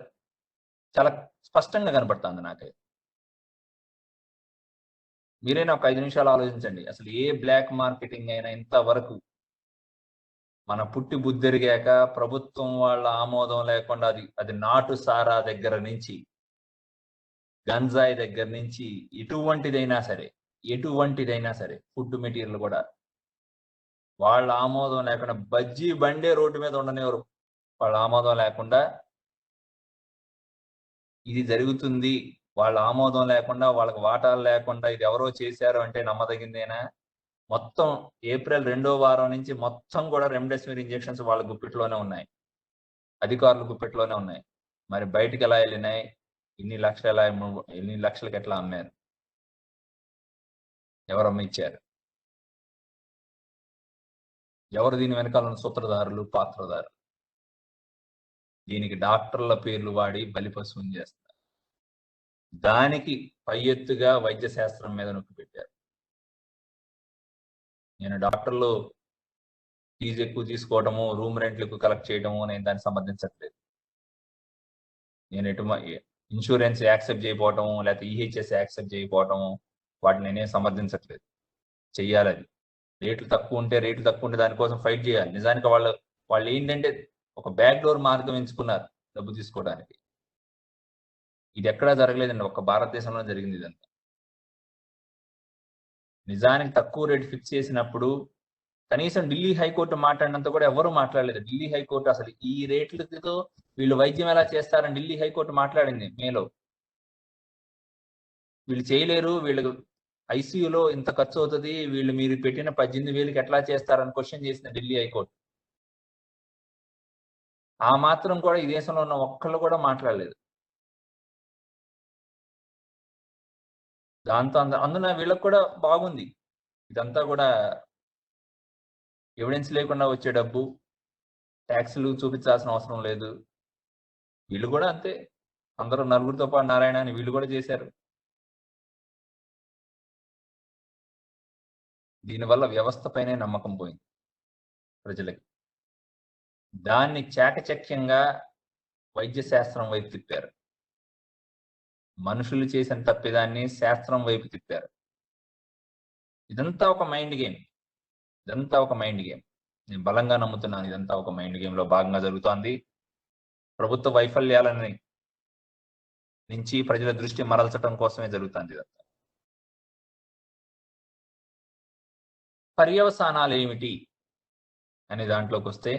చాలా స్పష్టంగా కనపడుతుంది నాకైతే. మీరైనా ఒక 5 నిమిషాలు ఆలోచించండి. అసలు ఏ బ్లాక్ మార్కెటింగ్ అయినా ఇంతవరకు మన పుట్టి బుద్ధెరిగాక ప్రభుత్వం వాళ్ళ ఆమోదం లేకుండా అది నాటు సారా దగ్గర నుంచి, గంజాయి దగ్గర నుంచి ఎటువంటిదైనా సరే ఫుడ్ మెటీరియల్ కూడా వాళ్ళ ఆమోదం లేకుండా, బజ్జీ బండే రోడ్డు మీద ఉండనివ్వరు. వాళ్ళ ఆమోదం లేకుండా ఇది జరుగుతుంది, వాళ్ళ ఆమోదం లేకుండా, వాళ్ళకి వాటాలు లేకుండా ఇది ఎవరో చేశారు అంటే నమ్మదగిందేనా? మొత్తం ఏప్రిల్ 2వ వారం నుంచి మొత్తం కూడా రెమ్డెసివిర్ ఇంజెక్షన్స్ వాళ్ళ గుప్పిట్లోనే ఉన్నాయి, అధికారుల గుప్పిట్లోనే ఉన్నాయి. మరి బయటికి ఎలా వెళ్ళినాయి? ఇన్ని లక్షలకి ఎట్లా అమ్మారు? ఎవరు అమ్మిచ్చారు? ఎవరు దీని వెనకాల ఉన్న సూత్రధారులు, పాత్రధారులు? దీనికి డాక్టర్ల పేర్లు వాడి బలిపశువుని చేస్తారు. దానికి పై ఎత్తుగా వైద్య శాస్త్రం మీద నొక్కి పెట్టారు. నేను డాక్టర్లు ఫీజు ఎక్కువ తీసుకోవడము, రూమ్ రెంట్లు ఎక్కువ కలెక్ట్ చేయడము నేను దాన్ని సమర్థించట్లేదు. నేను ఇన్సూరెన్స్ యాక్సెప్ట్ చేయకపోవటము, లేకపోతే ఈహెచ్ఎస్ యాక్సెప్ట్ చేయకపోవటము వాటిని నేనేం సమర్థించట్లేదు. చెయ్యాలి. అది రేట్లు తక్కువ ఉంటే దానికోసం ఫైట్ చేయాలి. నిజానికి వాళ్ళు ఏంటంటే ఒక బ్యాక్ డోర్ మార్గం ఎంచుకున్నారు డబ్బు తీసుకోవడానికి. ఇది ఎక్కడా జరగలేదండి, ఒక్క భారతదేశంలో జరిగింది ఇదంతా. నిజానికి తక్కువ రేటు ఫిక్స్ చేసినప్పుడు కనీసం ఢిల్లీ హైకోర్టు మాట్లాడినంత కూడా ఎవరు మాట్లాడలేదు. ఢిల్లీ హైకోర్టు అసలు ఈ రేట్లతో వీళ్ళు వైద్యం ఎలా చేస్తారని ఢిల్లీ హైకోర్టు మాట్లాడింది మేలో. వీళ్ళు చేయలేరు, వీళ్ళు ఐసీయూలో ఇంత ఖర్చు అవుతుంది, వీళ్ళు మీరు పెట్టిన 18,000కి ఎట్లా చేస్తారని క్వశ్చన్ చేసిన ఢిల్లీ హైకోర్టు. ఆ మాత్రం కూడా ఈ దేశంలో ఉన్న ఒక్కళ్ళు కూడా మాట్లాడలేదు. దాంతో అందున వీళ్ళకి కూడా బాగుంది, ఇదంతా కూడా ఎవిడెన్స్ లేకుండా వచ్చే డబ్బు, ట్యాక్సులు చూపించాల్సిన అవసరం లేదు. వీళ్ళు కూడా అంతే, అందరూ నలుగురితో పాటు నారాయణ అని వీళ్ళు కూడా చేశారు. దీనివల్ల వ్యవస్థ పైనే నమ్మకం పోయింది ప్రజలకి. దాన్ని చాకచక్యంగా వైద్య శాస్త్రం వైపు తిప్పారు. మనుషులు చేసిన తప్పిదాన్ని శాస్త్రం వైపు తిప్పారు. ఇదంతా ఒక మైండ్ గేమ్. నేను బలంగా నమ్ముతున్నాను ఇదంతా ఒక మైండ్ గేమ్ లో భాగంగా జరుగుతోంది. ప్రభుత్వ వైఫల్యాలని నుంచి ప్రజల దృష్టి మరల్చడం కోసమే జరుగుతుంది ఇదంతా. పర్యవసానాలు ఏమిటి అనే దాంట్లోకి వస్తే,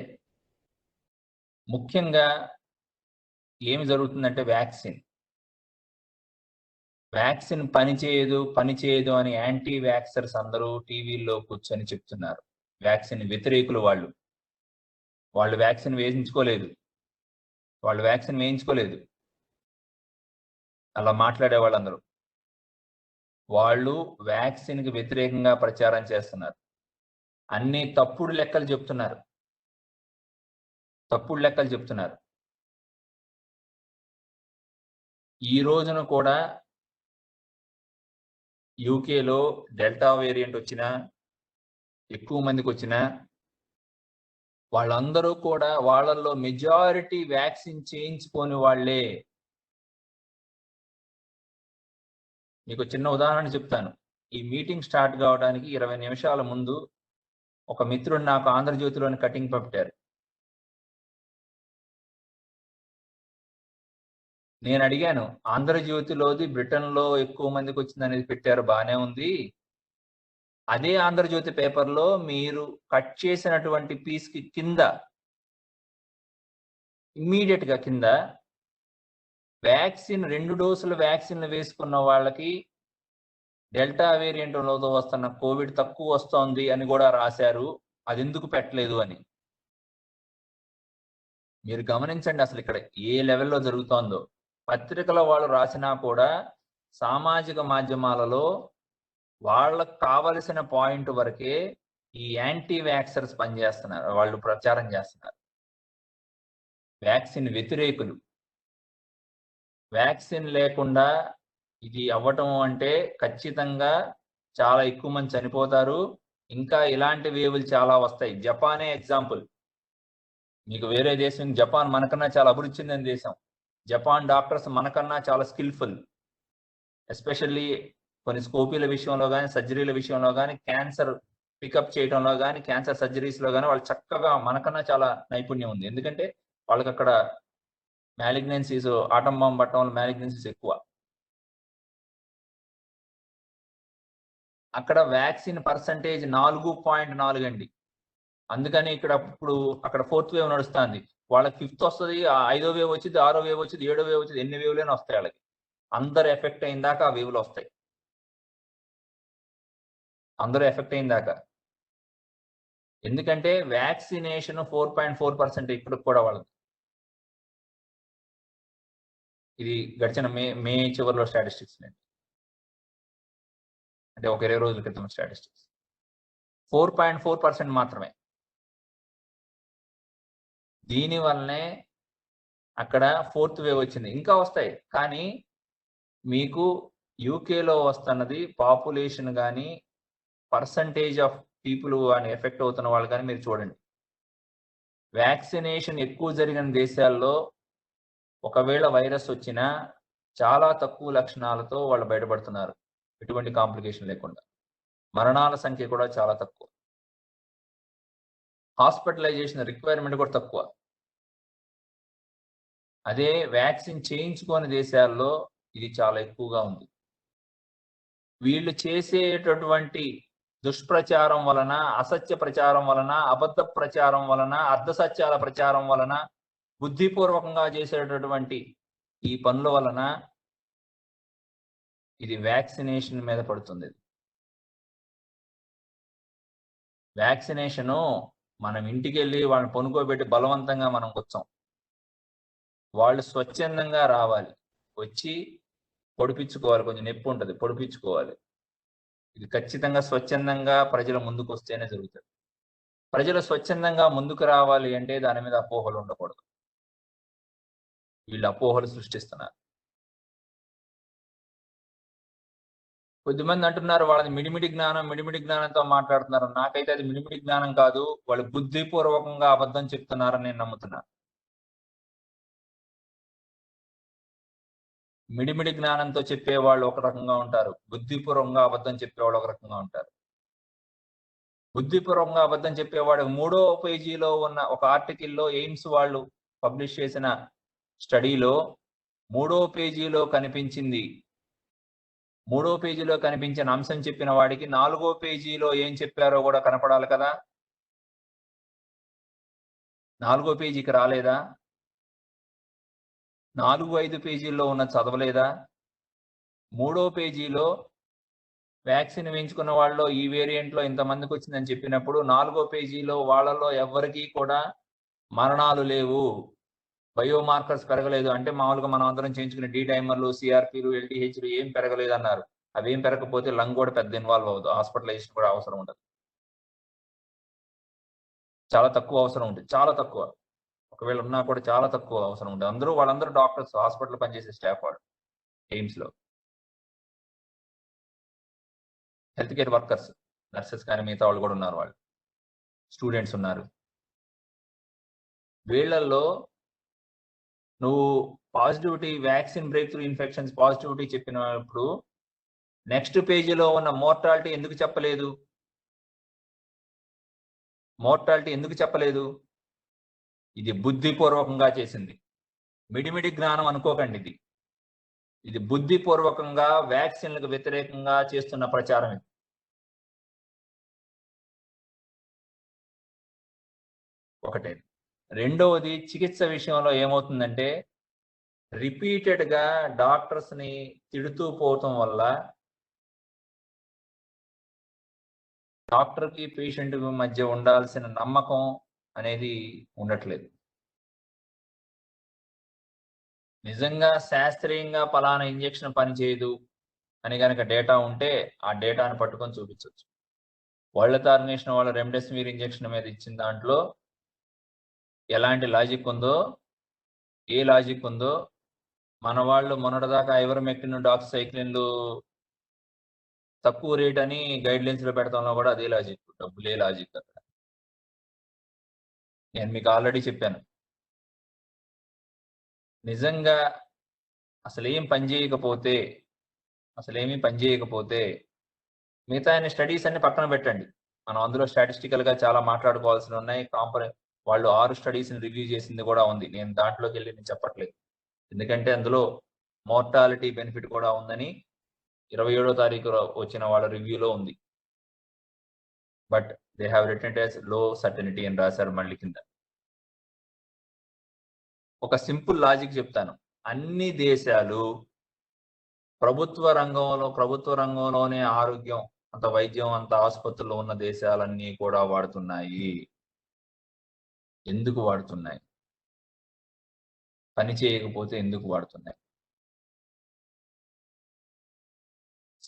ముఖ్యంగా ఏమి జరుగుతుందంటే వ్యాక్సిన్ పనిచేయదు అని యాంటీ వ్యాక్సర్స్ అందరూ టీవీల్లో కూర్చొని చెప్తున్నారు. వ్యాక్సిన్ వ్యతిరేకులు వాళ్ళు వ్యాక్సిన్ వేయించుకోలేదు. అలా మాట్లాడే వాళ్ళందరూ వాళ్ళు వ్యాక్సిన్ కి వ్యతిరేకంగా ప్రచారం చేస్తున్నారు. అన్ని తప్పుడు లెక్కలు చెప్తున్నారు. ఈ రోజున కూడా యూకేలో డెల్టా వేరియంట్ వచ్చినా, ఎక్కువ మందికి వచ్చినా, వాళ్ళందరూ కూడా వాళ్ళల్లో మెజారిటీ వ్యాక్సిన్ చేయించుకోని వాళ్లే. మీకు చిన్న ఉదాహరణ చెప్తాను. ఈ మీటింగ్ స్టార్ట్ కావడానికి 20 నిమిషాల ముందు ఒక మిత్రుడు నాకు ఆంధ్రజ్యోతిలోని కటింగ్ పెట్టారు. నేను అడిగాను, ఆంధ్రజ్యోతిలోది బ్రిటన్‌లో ఎక్కువ మందికి వచ్చిందనేది పెట్టారు, బానే ఉంది. అదే ఆంధ్రజ్యోతి పేపర్‌లో మీరు కట్ చేసినటువంటి పీస్‌కి కింద ఇమ్మీడియేట్‌గా కింద వ్యాక్సిన్ 2 డోసులు వ్యాక్సిన్‌లు వేసుకున్న వాళ్ళకి డెల్టా వేరియంట్‌లో వస్తున్న కోవిడ్ తక్కువ వస్తోంది అని కూడా రాశారు. అదెందుకు పెట్టలేదు అని. మీరు గమనించండి అసలు ఇక్కడ ఏ లెవెల్‌లో జరుగుతోందో. పత్రికల వాళ్ళు రాసినా కూడా సామాజిక మాధ్యమాలలో వాళ్ళకి కావలసిన పాయింట్ వరకే ఈ యాంటీ వ్యాక్సర్స్ పనిచేస్తున్నారు. వాళ్ళు ప్రచారం చేస్తున్నారు. వ్యాక్సిన్ వ్యతిరేకులు. వ్యాక్సిన్ లేకుండా ఇది అవ్వటం అంటే ఖచ్చితంగా చాలా ఎక్కువ మంది చనిపోతారు. ఇంకా ఇలాంటి వేవులు చాలా వస్తాయి. జపానే ఎగ్జాంపుల్. మీకు వేరే దేశం జపాన్ మనకన్నా చాలా అభివృద్ధి చెందిన దేశం. జపాన్ డాక్టర్స్ మనకన్నా చాలా స్కిల్‌ఫుల్. ఎస్పెషల్లీ కొన్ని స్కోపీల విషయంలో గాని, సర్జరీల విషయంలో గాని, క్యాన్సర్ పికప్ చేయటంలో గాని, క్యాన్సర్ సర్జరీస్‌లో గాని వాళ్ళు చక్కగా మనకన్నా చాలా నైపుణ్యం ఉంది. ఎందుకంటే వాళ్ళకక్కడ మాలిగ్నెన్సీస్ ఆటం బాంబ్ పట్టడం వల్ల మాలిగ్నెన్సీస్ ఎక్కువ. అక్కడ వ్యాక్సిన్ పర్సెంటేజ్ 4.4 అండి. అందుకని ఇప్పుడు అక్కడ ఫోర్త్ వేవ్ నడుస్తుంది. వాళ్ళకి ఫిఫ్త్ వస్తది, ఐదో వేవ్ వచ్చింది, ఆరో వేవ్ వచ్చింది, ఏడో వేవ్ వచ్చింది, ఎన్ని వేవ్‌లైనా వస్తాయి వాళ్ళకి. అందరూ ఎఫెక్ట్ అయిన దాకా ఆ వేవ్‌లు వస్తాయి. అందరూ ఎఫెక్ట్ అయిన దాకా. ఎందుకంటే వ్యాక్సినేషన్ 4.4% ఇప్పటికి కూడా వాళ్ళకి. ఇది గడిచిన మే చివరిలో స్టాటిస్టిక్స్ అండి. అంటే ఒక 20 రోజుల క్రితం స్టాటిస్టిక్స్. 4.4% మాత్రమే. దీని వల్లనే అక్కడ ఫోర్త్ వేవ్ వచ్చింది. ఇంకా వస్తాయి. కానీ మీకు యూకేలో వస్తున్నది పాపులేషన్ గాని, పర్సెంటేజ్ ఆఫ్ పీపుల్ గాని ఎఫెక్ట్ అవుతున్న వాళ్ళు గాని మీరు చూడండి. వ్యాక్సినేషన్ ఎక్కువ జరిగిన దేశాల్లో ఒకవేళ వైరస్ వచ్చినా చాలా తక్కువ లక్షణాలతో వాళ్ళు బయటపడుతున్నారు. ఎటువంటి కాంప్లికేషన్ లేకుండా. మరణాల సంఖ్య కూడా చాలా తక్కువ. హాస్పిటలైజేషన్ రిక్వైర్మెంట్ కూడా తక్కువ. అదే వ్యాక్సిన్ చేయించుకోని దేశాల్లో ఇది చాలా ఎక్కువగా ఉంది. వీళ్ళు చేసేటటువంటి దుష్ప్రచారం వలన, అసత్య ప్రచారం వలన, అబద్ధ ప్రచారం వలన, అర్ధసత్యాల ప్రచారం వలన, బుద్ధిపూర్వకంగా చేసేటటువంటి ఈ పనుల వలన ఇది వ్యాక్సినేషన్ మీద పడుతుంది. వ్యాక్సినేషను మనం ఇంటికెళ్ళి వాళ్ళని పనుకోబెట్టి బలవంతంగా మనం కూర్చోం. వాళ్ళు స్వచ్ఛందంగా రావాలి. వచ్చి పొడిపించుకోవాలి. కొంచెం నొప్పి ఉంటది. పొడిపించుకోవాలి. ఇది ఖచ్చితంగా స్వచ్ఛందంగా ప్రజల ముందుకొస్తేనే జరుగుతది. ప్రజలు స్వచ్ఛందంగా ముందుకు రావాలి అంటే దాని మీద అపోహలు ఉండకూడదు. వీళ్ళు అపోహలు సృష్టిస్తున్నారు. కొద్దిమంది అంటున్నారు వాళ్ళది మిడిమిడి జ్ఞానంతో మాట్లాడుతున్నారు. నాకైతే అది మిడిమిడి జ్ఞానం కాదు. వాళ్ళు బుద్ధిపూర్వకంగా అబద్ధం చెప్తున్నారని నేను నమ్ముతున్నా. మిడిమిడి జ్ఞానంతో చెప్పేవాళ్ళు ఒక రకంగా ఉంటారు. బుద్ధిపూర్వకంగా అబద్ధం చెప్పేవాళ్ళు ఒక రకంగా ఉంటారు. బుద్ధిపూర్వకంగా అబద్ధం చెప్పేవాడు 3వ పేజీలో ఉన్న ఒక ఆర్టికల్‌లో ఎయిమ్స్ వాళ్ళు పబ్లిష్ చేసిన స్టడీలో 3వ పేజీలో కనిపించింది. 3వ పేజీలో కనిపించిన అంశం చెప్పిన వాడికి 4వ పేజీలో ఏం చెప్పారో కూడా కనపడాలి కదా! 4వ పేజీకి రాలేదా? 4, 5 పేజీల్లో ఉన్నది చదవలేదా? 3వ పేజీలో వ్యాక్సిన్ వేయించుకున్న వాళ్ళలో ఈ వేరియంట్‌లో ఇంతమందికి వచ్చిందని చెప్పినప్పుడు 4వ పేజీలో వాళ్ళలో ఎవ్వరికీ కూడా మరణాలు లేవు. బయో మార్కర్స్ పెరగలేదు. అంటే మామూలుగా మనం అందరం చేయించుకునే డి డైమర్లు, సిఆర్‌పిలు, ఎల్‌డిహెచ్‌లు ఏం పెరగలేదన్నారు. అవేం పెరగకపోతే లంగ్ కూడా పెద్ద ఇన్వాల్వ్ అవ్వదు. హాస్పిటలైజేషన్ కూడా అవసరం ఉండదు. చాలా తక్కువ అవసరం ఉంటుంది. చాలా తక్కువ. ఒకవేళ ఉన్నా కూడా చాలా తక్కువ అవసరం ఉంటుంది. వాళ్ళందరూ డాక్టర్స్, హాస్పిటల్‌లో పనిచేసే స్టాఫ్ వాళ్ళు ఎయిమ్స్‌లో. హెల్త్ కేర్ వర్కర్స్, నర్సెస్ కానీ మిగతా వాళ్ళు కూడా ఉన్నారు వాళ్ళు. స్టూడెంట్స్ ఉన్నారు. వీళ్ళల్లో నువ్వు positivity vaccine break through infections positivity చెప్పినప్పుడు నెక్స్ట్ పేజీలో ఉన్న మోర్టాలిటీ ఎందుకు చెప్పలేదు? మోర్టాలిటీ ఎందుకు చెప్పలేదు? ఇది బుద్ధిపూర్వకంగా చేసింది, మిడిమిడి జ్ఞానం అనుకోకండి. ఇది బుద్ధిపూర్వకంగా వ్యాక్సిన్లకు వ్యతిరేకంగా చేస్తున్న ప్రచారం ఇది. ఒకటే. రెండవది, చికిత్స విషయంలో ఏమవుతుందంటే రిపీటెడ్ గా డాక్టర్స్ ని తిడుతూ పోవటం వల్ల డాక్టర్ కి పేషెంట్ మధ్య ఉండాల్సిన నమ్మకం అనేది ఉండట్లేదు. నిజంగా శాస్త్రీయంగా పలానా ఇంజెక్షన్ పనిచేయదు అని కనుక డేటా ఉంటే ఆ డేటాను పట్టుకొని చూపించవచ్చు. వరల్డ్ ఆర్గనైజేషన్ వాళ్ళ రెమ్డెసివిర్ ఇంజెక్షన్ మీద ఇచ్చిన దాంట్లో ఎలాంటి లాజిక్ ఉందో, ఏ లాజిక్ ఉందో, మన వాళ్ళు మొన్నటిదాకా ఐవర్మెక్టిన్, డాక్సైక్లిన్లు తక్కువ రేట్ అని గైడ్ లైన్స్ లో పెడతాంలో కూడా అదే లాజిక్, డబ్బులే లాజిక్ అక్కడ. నేను మీకు ఆల్రెడీ చెప్పాను, నిజంగా అసలేం పని చేయకపోతే మిగతా స్టడీస్ అన్ని పక్కన పెట్టండి. మనం అందులో స్టాటిస్టికల్ గా చాలా మాట్లాడుకోవాల్సి ఉన్నాయి. వాళ్ళు 6 స్టడీస్ రివ్యూ చేసింది కూడా ఉంది. నేను దాంట్లోకి వెళ్ళి నేను చెప్పట్లేదు, ఎందుకంటే అందులో మోర్టాలిటీ బెనిఫిట్ కూడా ఉందని 27వ తారీఖు వచ్చిన వాళ్ళ రివ్యూలో ఉంది. But they have written as low certainty అని రాశారు మళ్ళీ కింద. ఒక సింపుల్ లాజిక్ చెప్తాను. అన్ని దేశాలు ప్రభుత్వ రంగంలోనే ఆరోగ్యం, అంత వైద్యం, అంత ఆసుపత్రులు ఉన్న దేశాలన్నీ కూడా వాడుతున్నాయి. ఎందుకు వాడుతున్నాయి? పని చేయకపోతే ఎందుకు వాడుతున్నాయి?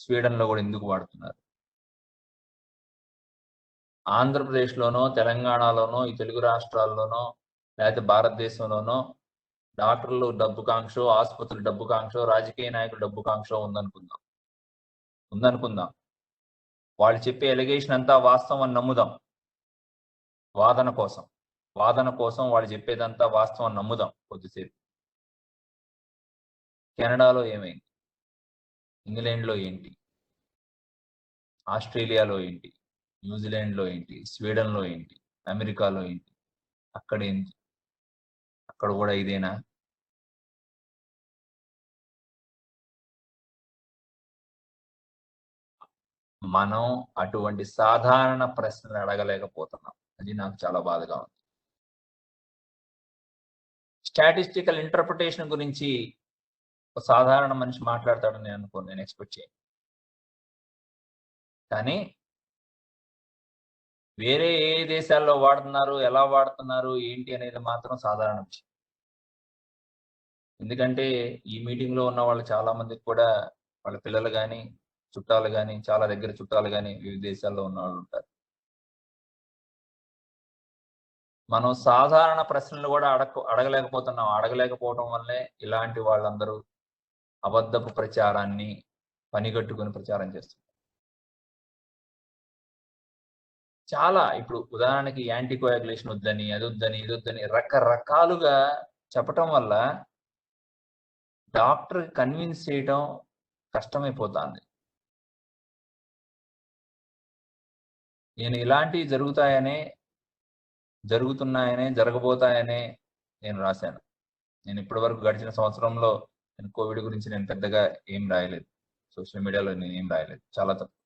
స్వీడన్ లో కూడా ఎందుకు వాడుతున్నారు? ఆంధ్రప్రదేశ్లోనో, తెలంగాణలోనో, ఈ తెలుగు రాష్ట్రాల్లోనో, లేకపోతే భారతదేశంలోనో డాక్టర్లు డబ్బు కాంక్షో, ఆసుపత్రులు డబ్బు కాంక్షో, రాజకీయ నాయకులు డబ్బు కాంక్షో ఉందనుకుందాం. వాళ్ళు చెప్పే ఎలిగేషన్ అంతా వాస్తవం అని నమ్ముదాం. వాదన కోసం వాళ్ళు చెప్పేదంతా వాస్తవం అని నమ్ముదాం కొద్దిసేపు. కెనడాలో ఏమైంది? ఇంగ్లాండ్లో ఏంటి? ఆస్ట్రేలియాలో ఏంటి? న్యూజిలాండ్లో ఏంటి? స్వీడన్లో ఏంటి? అమెరికాలో ఏంటి? అక్కడేంటి? అక్కడ కూడా ఇదేనా? మనం అటువంటి సాధారణ ప్రశ్నలు అడగలేకపోతున్నాం. అది నాకు చాలా బాధగా ఉంది. స్టాటిస్టికల్ ఇంటర్ప్రిటేషన్ గురించి ఒక సాధారణ మనిషి మాట్లాడతాడని నేను ఎక్స్పెక్ట్ చేయను. కానీ వేరే ఏ దేశాల్లో వాడుతున్నారు, ఎలా వాడుతున్నారు, ఏంటి అనేది మాత్రం సాధారణ విషయం. ఎందుకంటే ఈ మీటింగ్ లో ఉన్న వాళ్ళు చాలా మందికి కూడా వాళ్ళ పిల్లలు కానీ, చుట్టాలు కానీ, చాలా దగ్గర చుట్టాలు కానీ వివిధ దేశాల్లో ఉన్న వాళ్ళు ఉంటారు. మనం సాధారణ ప్రశ్నలు కూడా అడగలేకపోవడం వల్లే ఇలాంటి వాళ్ళందరూ అబద్ధపు ప్రచారాన్ని పనిగట్టుకుని ప్రచారం చేస్తున్నారు. చాలా ఇప్పుడు ఉదాహరణకి యాంటీకోయాగులేషన్ వద్దని, అది వద్దని, ఇది వద్దని రకరకాలుగా చెప్పటం వల్ల డాక్టర్ కన్విన్స్ చేయడం కష్టమైపోతుంది. నేను ఇలాంటివి జరుగుతున్నాయనే, జరగబోతాయనే నేను రాశాను. నేను ఇప్పటి వరకు గడిచిన సంవత్సరంలో నేను కోవిడ్ గురించి నేను పెద్దగా ఏం రాయలేదు. సోషల్ మీడియాలో నేను ఏం రాయలేదు, చాలా తక్కువ.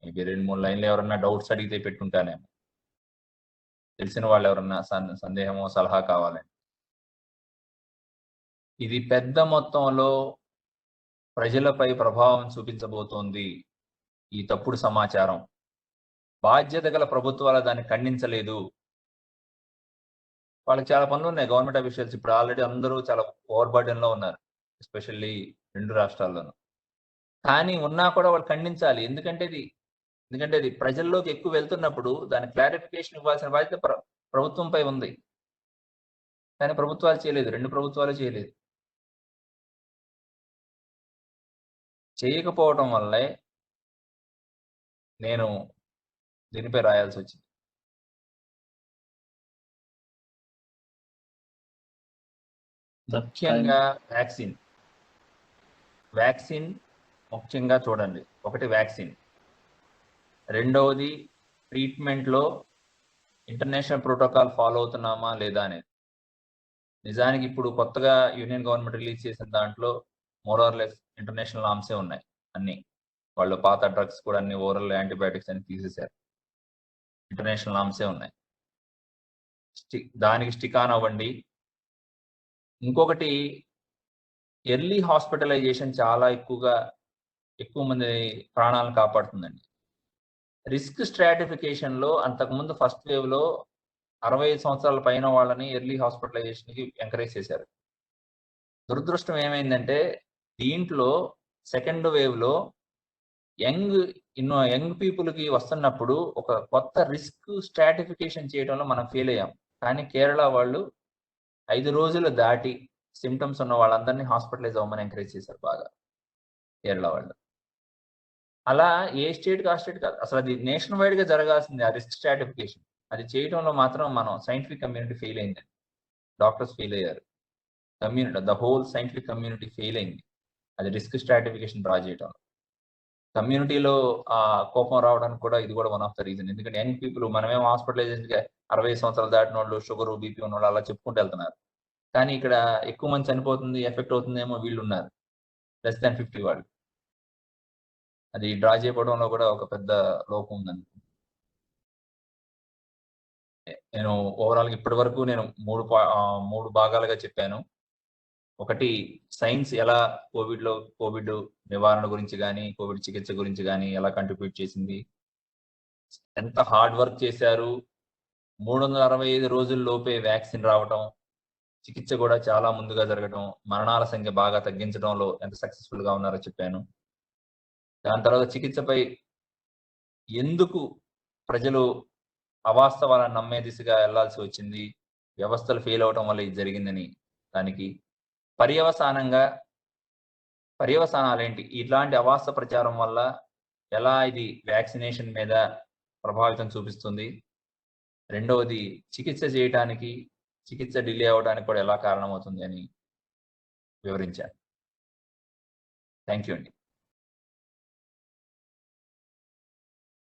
మేబీ 2-3 లైన్లు ఎవరన్నా డౌట్స్ అడిగితే పెట్టుంటానేమో, తెలిసిన వాళ్ళు ఎవరన్నా సందేహమో సలహా కావాలని. ఇది పెద్ద మొత్తంలో ప్రజలపై ప్రభావం చూపించబోతోంది ఈ తప్పుడు సమాచారం. బాధ్యత గల ప్రభుత్వాలు దాన్ని ఖండించలేదు. వాళ్ళకి చాలా పనులు ఉన్నాయి. గవర్నమెంట్ అఫీషియల్స్ ఇప్పుడు ఆల్రెడీ అందరూ చాలా ఓవర్ బర్డెన్ లో ఉన్నారు, ఎస్పెషల్లీ 2 రాష్ట్రాల్లోనూ. కానీ ఉన్నా కూడా వాళ్ళు ఖండించాలి. ఎందుకంటే అది ప్రజల్లోకి ఎక్కువ వెళ్తున్నప్పుడు దాని క్లారిఫికేషన్ ఇవ్వాల్సిన బాధ్యత ప్రభుత్వంపై ఉంది. కానీ ప్రభుత్వాలు చేయలేదు, 2 ప్రభుత్వాలు చేయలేదు. చేయకపోవడం వల్లే నేను దీనిపై రాయాల్సి వచ్చింది. ముఖ్యంగా వ్యాక్సిన్ ముఖ్యంగా చూడండి, ఒకటి వ్యాక్సిన్, రెండవది ట్రీట్మెంట్లో ఇంటర్నేషనల్ ప్రోటోకాల్ ఫాలో అవుతున్నామా లేదా అనేది. నిజానికి ఇప్పుడు కొత్తగా యూనియన్ గవర్నమెంట్ రిలీజ్ చేసిన దాంట్లో మోరార్లెస్ ఇంటర్నేషనల్ నామ్సే ఉన్నాయి అన్ని. వాళ్ళు పాత డ్రగ్స్ కూడా అన్ని ఓరల్ యాంటీబయాటిక్స్ అని తీసేశారు, ఇంటర్నేషనల్ నామ్సే ఉన్నాయి. దానికి స్టిక్ ఆన్ అవ్వండి. ఇంకొకటి, ఎర్లీ హాస్పిటలైజేషన్ చాలా ఎక్కువ మంది ప్రాణాలను కాపాడుతుందండి. రిస్క్ స్ట్రాటిఫికేషన్ లో అంతకుముందు ఫస్ట్ వేవ్ లో 65 సంవత్సరాల పైన వాళ్ళని ఎర్లీ హాస్పిటలైజేషన్ కి ఎంకరేజ్ చేశారు. దురదృష్టం ఏమైందంటే దీంట్లో సెకండ్ వేవ్ లో యంగ్ పీపుల్ కి వస్తున్నప్పుడు ఒక కొత్త రిస్క్ స్ట్రాటిఫికేషన్ చేయడంలో మనం ఫెయిల్ అయ్యాం. కానీ కేరళ వాళ్ళు 5 రోజులు దాటి సిమ్టమ్స్ ఉన్న వాళ్ళందరినీ హాస్పిటలైజ్ అవ్వమని ఎంకరేజ్ చేశారు బాగా కేరళ వాళ్ళు. అలా ఏ స్టేట్కి ఆ స్టేట్ కాదు, అసలు అది నేషన్ వైడ్ గా జరగాల్సింది ఆ రిస్క్ స్ట్రాటిఫికేషన్. అది చేయడంలో మాత్రం మనం సైంటిఫిక్ కమ్యూనిటీ ఫెయిల్ అయింది. డాక్టర్స్ ఫెయిల్ అయ్యారు, the whole scientific community fail అయింది అది రిస్క్ స్ట్రాటిఫికేషన్ డ్రా చేయడంలో. కమ్యూనిటీలో ఆ కోపం రావడానికి కూడా ఇది కూడా వన్ ఆఫ్ ద రీజన్. ఎందుకంటే యంగ్ పీపుల్, మనమేమో హాస్పిటలైజేషన్ 65 సంవత్సరాలు దాటిన వాళ్ళు, షుగర్ బీపీ ఉన్న వాళ్ళు అలా చెప్పుకుంటూ వెళ్తున్నారు. కానీ ఇక్కడ ఎక్కువ మంది చనిపోతుంది, ఎఫెక్ట్ అవుతుందేమో వీళ్ళు ఉన్నారు, లెస్ దాన్ 50 వాళ్ళు. అది డ్రా చేయడంలో కూడా ఒక పెద్ద లోపం ఉందని నేను ఓవరాల్ ఇప్పటి వరకు నేను మూడు భాగాలుగా చెప్పాను. ఒకటి, సైన్స్ ఎలా కోవిడ్ నివారణ గురించి కానీ కోవిడ్ చికిత్స గురించి కానీ ఎలా కంట్రిబ్యూట్ చేసింది, ఎంత హార్డ్ వర్క్ చేశారు, 365 రోజుల లోపే వ్యాక్సిన్ రావటం, చికిత్స కూడా చాలా ముందుగా జరగటం, మరణాల సంఖ్య బాగా తగ్గించడంలో ఎంత సక్సెస్ఫుల్ గా ఉన్నారో చెప్పాను. దాని తర్వాత చికిత్సపై ఎందుకు ప్రజలు అవాస్తవాలను నమ్మే దిశగా వెళ్లాల్సి వచ్చింది, వ్యవస్థలు ఫెయిల్ అవడం వల్ల ఇది జరిగిందని, దానికి పర్యవసానాలేంటి, ఇట్లాంటి అవాస్తవ ప్రచారం వల్ల ఎలా ఇది వ్యాక్సినేషన్ మీద ప్రభావితం చూపిస్తుంది, రెండవది చికిత్స డిలే అవడానికి కూడా ఎలా కారణమవుతుంది అని వివరించాను. థ్యాంక్ యూ అండి.